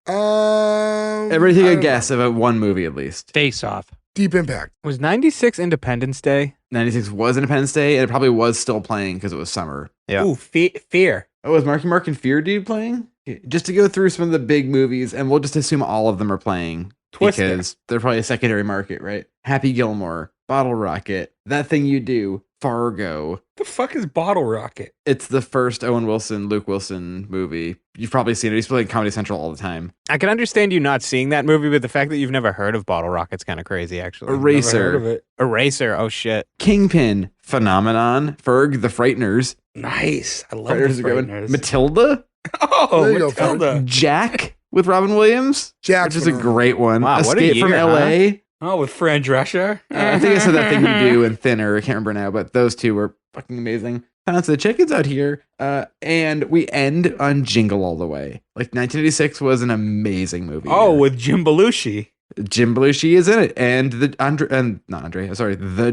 Everybody take I a don't guess know. about one movie at least. Face Off. Deep Impact. Was 96 Independence Day? 96 was Independence Day, and it probably was still playing because it was summer. Yeah. Ooh, Fear. Oh, is Marky Mark and Fear Dude playing? Just to go through some of the big movies, and we'll just assume all of them are playing. Twister. Because they're probably a secondary market, right? Happy Gilmore, Bottle Rocket, That Thing You Do, Fargo. The fuck is Bottle Rocket? It's the first Owen Wilson, Luke Wilson movie. You've probably seen it. He's playing Comedy Central all the time. I can understand you not seeing that movie, but the fact that you've never heard of Bottle Rocket's kind of crazy, actually. Eraser. Never heard of it. Eraser. Oh, shit. Kingpin, Phenomenon, Ferg, The Frighteners. Nice. I love Frighteners is the a good one. Frighteners. Matilda, Oh, There you go, Matilda. Jack with Robin Williams, Jack's which is a phenomenal. great one. Wow, what a Escape from year, LA. Oh, with Fran Drescher. I think I said That Thing You Do and Thinner. I can't remember now, but those two were fucking amazing. So the chickens out here, and we end on Jingle All the Way. Like 1986 was an amazing movie. Oh, year. with Jim Belushi. Jim Belushi is in it, and the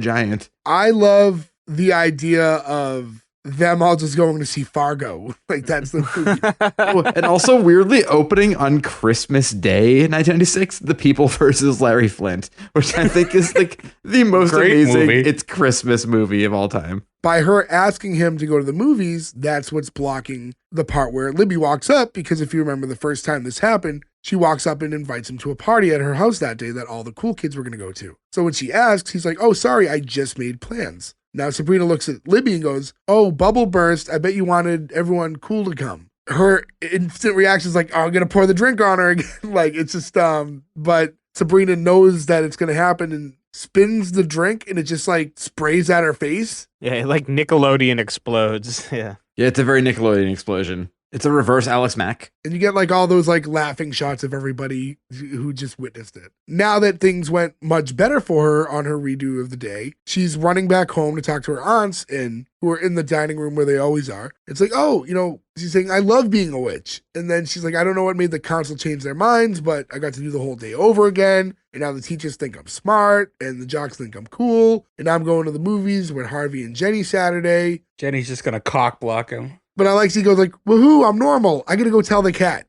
Giant. I love the idea of them all just going to see Fargo. Like that's the movie. Oh, and also weirdly opening on Christmas Day, 1996, The People versus Larry Flint, which I think is like the most Great amazing movie. It's Christmas movie of all time. By her asking him to go to the movies, that's what's blocking the part where Libby walks up, because if you remember the first time this happened, she walks up and invites him to a party at her house that day that all the cool kids were going to go to. So when she asks, he's like, oh, sorry, I just made plans. Now Sabrina looks at Libby and goes, oh, bubble burst. I bet you wanted everyone cool to come. Her instant reaction is like, oh, I'm going to pour the drink on her again. Like, it's just, but Sabrina knows that it's going to happen and spins the drink and it just like sprays at her face. Yeah, like Nickelodeon explodes. Yeah. Yeah, it's a very Nickelodeon explosion. It's a reverse Alex Mack. And you get like all those like laughing shots of everybody who just witnessed it. Now that things went much better for her on her redo of the day, she's running back home to talk to her aunts and who are in the dining room where they always are. It's like, oh, you know, she's saying, I love being a witch. And then she's like, I don't know what made the council change their minds, but I got to do the whole day over again. And now the teachers think I'm smart and the jocks think I'm cool. And I'm going to the movies with Harvey and Jenny Saturday. Jenny's just going to cock block him. But I like, she goes like, woohoo, I'm normal. I got to go tell the cat.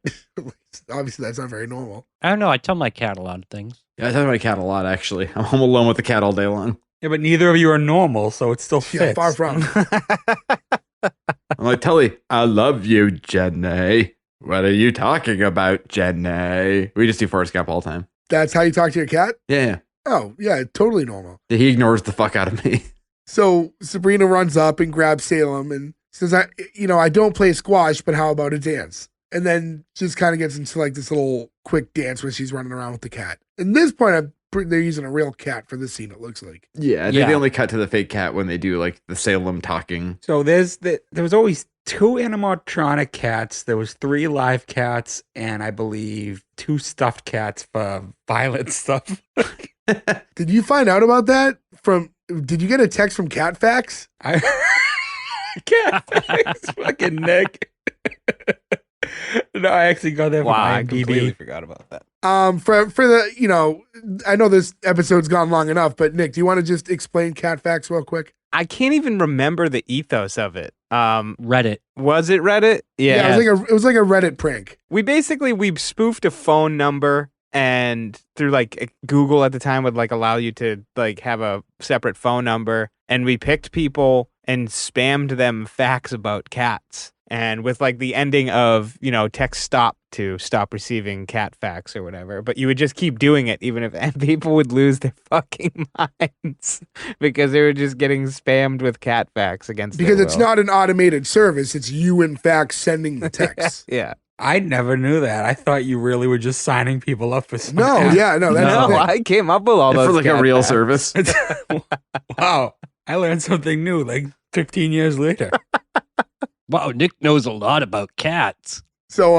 Obviously, that's not very normal. I don't know. I tell my cat a lot of things. Yeah, I talk about my cat a lot, actually. I'm home alone with the cat all day long. Yeah, but neither of you are normal, so it still fits. Yeah, far from. I'm like, Telly, I love you, Jenny. What are you talking about, Jenny? We just do Forrest Gump all the time. That's how you talk to your cat? Yeah. Oh, yeah, totally normal. He ignores the fuck out of me. So Sabrina runs up and grabs Salem and says, I don't play squash, but how about a dance? And then just kind of gets into like this little quick dance where she's running around with the cat. At this point, they're using a real cat for this scene, it looks like. Yeah, I think Yeah. they only cut to the fake cat when they do like the Salem talking. So there was always 2 animatronic cats. There was 3 live cats, and I believe 2 stuffed cats for violent stuff. Did you find out about that did you get a text from Catfax? I cat facts, fucking Nick. No, I actually got that from Wow, I IMDb. completely forgot about that. For the, I know this episode's gone long enough, but Nick, do you want to just explain Catfax real quick? I can't even remember the ethos of it. Reddit. Was it Reddit? Yeah. it was like a Reddit prank. We spoofed a phone number, and through like Google at the time would like allow you to like have a separate phone number, and we picked people and spammed them facts about cats. And with like the ending of, text stop to stop receiving cat facts or whatever. But you would just keep doing it even if and people would lose their fucking minds because they were just getting spammed with cat facts against their Because it's will. not an automated service. It's you, in fact, sending the text. Yeah. I never knew that. I thought you really were just signing people up for some No, app. yeah, no, that's No, the thing. I came up with all those For like a cat real facts. service. Wow. I learned something new like 15 years later. Wow, Nick knows a lot about cats. So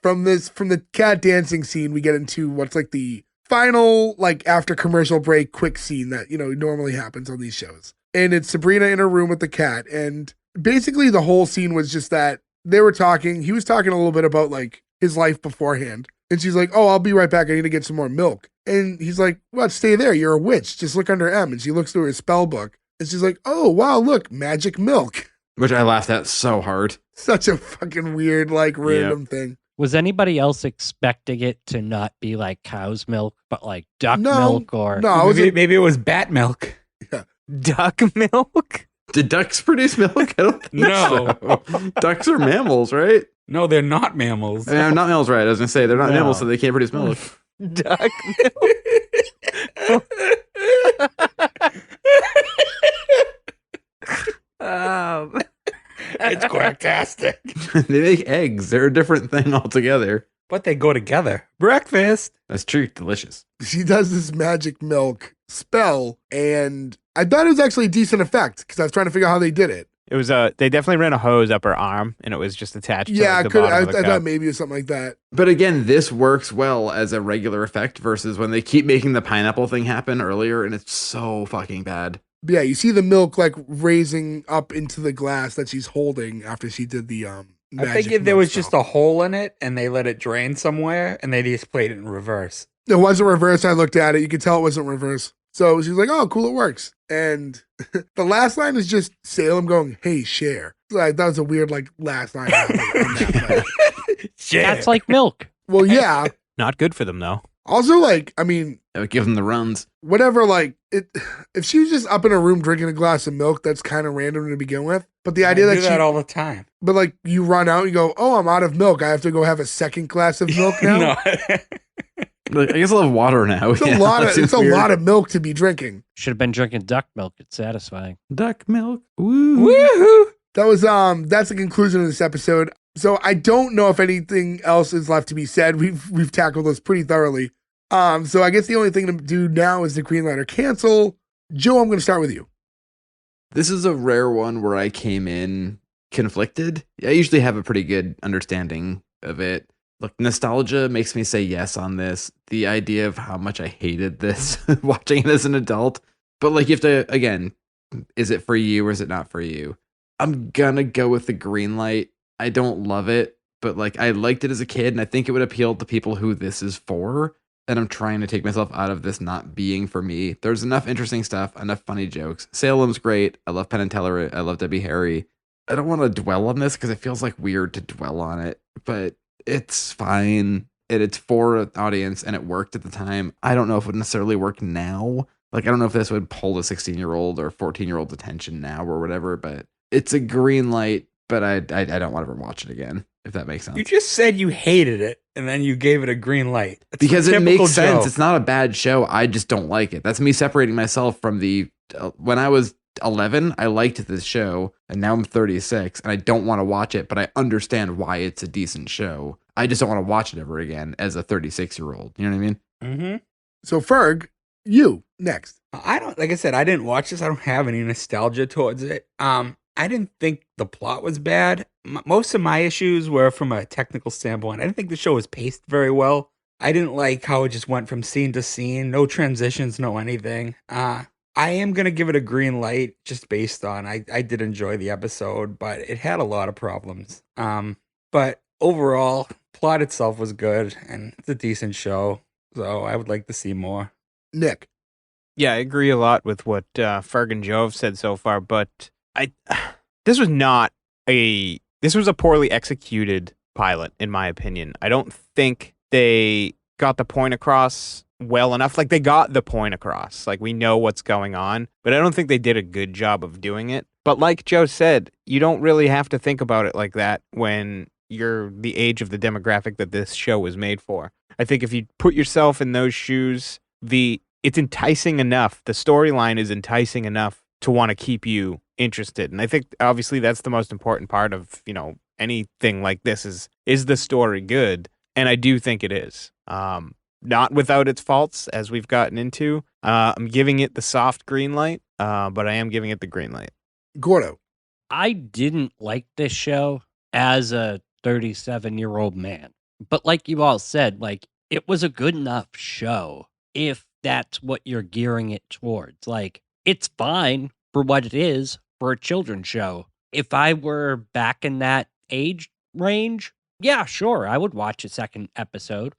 from the cat dancing scene, we get into what's like the final, like after commercial break, quick scene that, normally happens on these shows. And it's Sabrina in her room with the cat. And basically the whole scene was just that they were talking. He was talking a little bit about like his life beforehand. And she's like, oh, I'll be right back. I need to get some more milk. And he's like, what? Stay there. You're a witch. Just look under M. And she looks through her spell book. And she's like, oh, wow, look, magic milk. Which I laughed at so hard. Such a fucking weird, like, random thing. Was anybody else expecting it to not be like cow's milk, but like duck No, milk or no, I was Maybe it was bat milk. Duck milk? Did ducks produce milk? I don't think No. so. Ducks are mammals, right? No, they're not mammals. Not mammals, right? I was gonna say they're not No. mammals, so they can't produce milk. Duck milk? It's quacktastic. They make eggs. They're a different thing altogether. But they go together. Breakfast. That's true. Delicious. she does this magic milk spell, and I thought it was actually a decent effect because I was trying to figure out how they did it. It was they definitely ran a hose up her arm, and it was just attached to Yeah, like, the I bottom of the thought cup. maybe it was something like that. But again, this works well as a regular effect versus when they keep making the pineapple thing happen earlier, and it's so fucking bad. But yeah, you see the milk like raising up into the glass that she's holding after she did the I magic think there milk was spell. just a hole in it and they let it drain somewhere and they just played it in reverse. It wasn't reverse. I looked at it. You could tell it wasn't reverse. So she's like, "Oh, cool, it works." And the last line is just Salem going, "Hey, share." Like that was a weird like last line. On that fight. that's like milk. Well, yeah. Not good for them, though. Also, like, I mean, That would give them the runs. whatever. Like, it. If she was just up in a room drinking a glass of milk, that's kind of random to begin with. But the idea I that do she, all the time. but like, you run out, you go, "Oh, I'm out of milk. I have to go have a second glass of milk now." No. Like, I guess I'll have water now. It's a lot of lot of milk to be drinking. Should have been drinking duck milk. It's satisfying. duck milk. Woo. Woohoo! That was that's the conclusion of this episode. So I don't know if anything else is left to be said. We've tackled this pretty thoroughly. So I guess the only thing to do now is the greenlight or cancel. Joe, I'm going to start with you. This is a rare one where I came in conflicted. I usually have a pretty good understanding of it. Look, nostalgia makes me say yes on this. The idea of how much I hated this watching it as an adult. But like, you have to, again, is it for you or is it not for you? I'm gonna go with the green light. I don't love it, but like, I liked it as a kid and I think it would appeal to people who this is for. And I'm trying to take myself out of this not being for me. There's enough interesting stuff, enough funny jokes. Salem's great. I love Penn and Teller. I love Debbie Harry. I don't want to dwell on this because it feels like weird to dwell on it, but it's fine. It's for an audience and it worked at the time. I don't know if it would necessarily work now. Like, I don't know if this would pull a 16-year-old or 14-year-old's attention now or whatever, but it's a green light, but I don't want to ever watch it again, if that makes sense. You just said you hated it and then you gave it a green light. That's Because it typical makes sense. Joe. It's not a bad show. I just don't like it. That's me separating myself from the when I was 11, I liked this show, and now I'm 36, and I don't want to watch it, but I understand why it's a decent show. I just don't want to watch it ever again as a 36-year-old. You know what I mean? Mm-hmm. So Ferg, you next. I don't, like I said, I didn't watch this. I don't have any nostalgia towards it. I didn't think the plot was bad. Most of my issues were from a technical standpoint. I didn't think the show was paced very well. I didn't like how it just went from scene to scene, no transitions, no anything. I am going to give it a green light just based on, I did enjoy the episode, but it had a lot of problems. But overall, plot itself was good and it's a decent show. So I would like to see more. Nick. Yeah, I agree a lot with what Ferg and Joe have said so far, but this was a poorly executed pilot, in my opinion. I don't think they got the point across well enough. Like, they got the point across. Like, we know what's going on, but I don't think they did a good job of doing it. But like Joe said, you don't really have to think about it like that when you're the age of the demographic that this show was made for. I think if you put yourself in those shoes, it's enticing enough. The storyline is enticing enough to want to keep you interested. And I think obviously that's the most important part of, anything like this is the story good? And I do think it is. Not without its faults, as we've gotten into. I'm giving it the soft green light, but I am giving it the green light. Gordo. I didn't like this show as a 37-year-old man. But like you all said, like, it was a good enough show if that's what you're gearing it towards. Like, it's fine for what it is for a children's show. If I were back in that age range, yeah, sure, I would watch a second episode.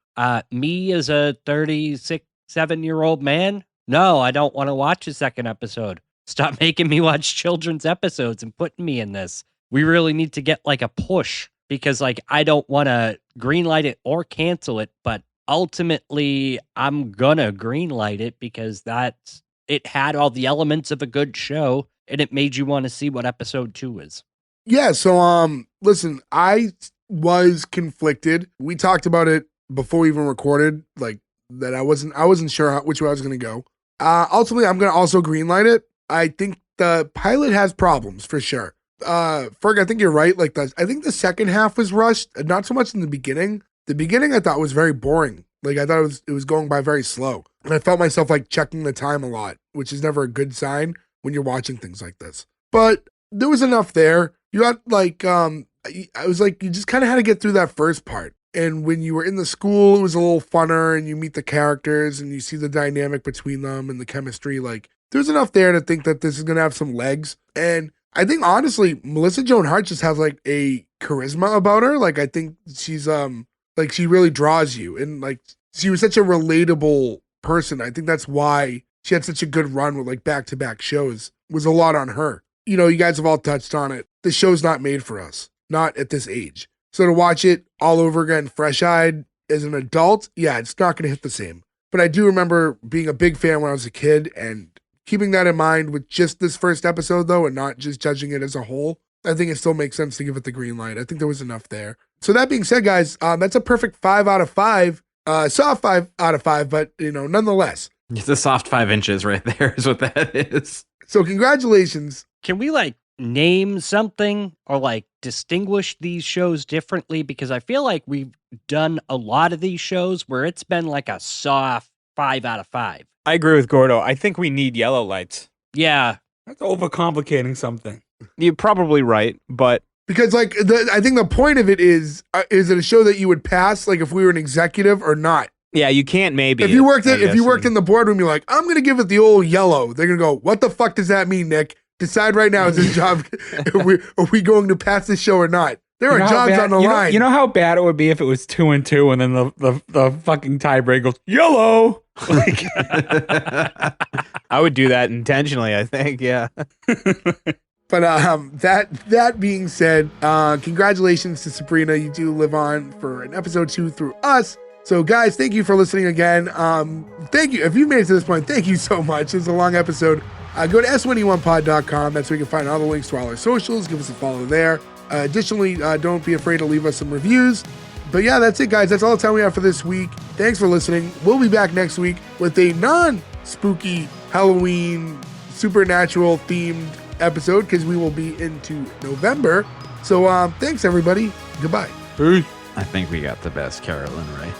Me as a 37-year-old man, no, I don't want to watch a second episode. Stop making me watch children's episodes and putting me in this. We really need to get like a push because like I don't want to greenlight it or cancel it, but ultimately I'm gonna greenlight it because it had all the elements of a good show and it made you want to see what episode 2 is. Yeah, so listen, I was conflicted. We talked about it before we even recorded, like that I wasn't sure which way I was gonna go. Ultimately, I'm gonna also greenlight it. I think the pilot has problems for sure. Ferg, I think you're right. Like I think the second half was rushed, not so much in the beginning. The beginning I thought was very boring. Like I thought it was going by very slow, and I felt myself like checking the time a lot, which is never a good sign when you're watching things like this. But there was enough there. You got like I was like, you just kind of had to get through that first part. And when you were in the school, it was a little funner and you meet the characters and you see the dynamic between them and the chemistry. Like there's enough there to think that this is going to have some legs. And I think honestly, Melissa Joan Hart just has like a charisma about her. Like I think she's like she really draws you, and like she was such a relatable person. I think that's why she had such a good run with like back-to-back shows. It was a lot on her. You know, you guys have all touched on it. The show's not made for us, not at this age. So to watch it all over again, fresh-eyed as an adult, yeah, it's not going to hit the same. But I do remember being a big fan when I was a kid, and keeping that in mind with just this first episode, though, and not just judging it as a whole, I think it still makes sense to give it the green light. I think there was enough there. So that being said, guys, that's a perfect 5 out of 5. Soft 5 out of 5, but, you know, nonetheless. It's a soft 5 inches right there is what that is. So congratulations. Can we like name something or like distinguish these shows differently? Because I feel like we've done a lot of these shows where it's been like a soft 5 out of 5. I agree with Gordo. I think we need yellow lights. Yeah. That's overcomplicating something. You're probably right, but Because like I think the point of it is it a show that you would pass, like if we were an executive or not? yeah, you can't maybe. If you worked in the boardroom, you're like, I'm gonna give it the old yellow. They're gonna go, what the fuck does that mean, Nick? Decide right now, is this job are we going to pass this show or not? There are jobs on the line. You know how bad it would be if it was 2-2 and then the fucking tiebreaker goes yellow. Like, I would do that intentionally, I think, yeah. But that being said, congratulations to Sabrina. You do live on for an episode 2 through us. So guys, thank you for listening again. Thank you. If you made it to this point, thank you so much. It's a long episode. Go to S1E1pod.com. That's where you can find all the links to all our socials. Give us a follow there. Additionally, don't be afraid to leave us some reviews. But yeah, that's it, guys. That's all the time we have for this week. Thanks for listening. We'll be back next week with a non-spooky Halloween supernatural themed episode because we will be into November. So thanks, everybody. Goodbye. peace. I think we got the best Carolyn right.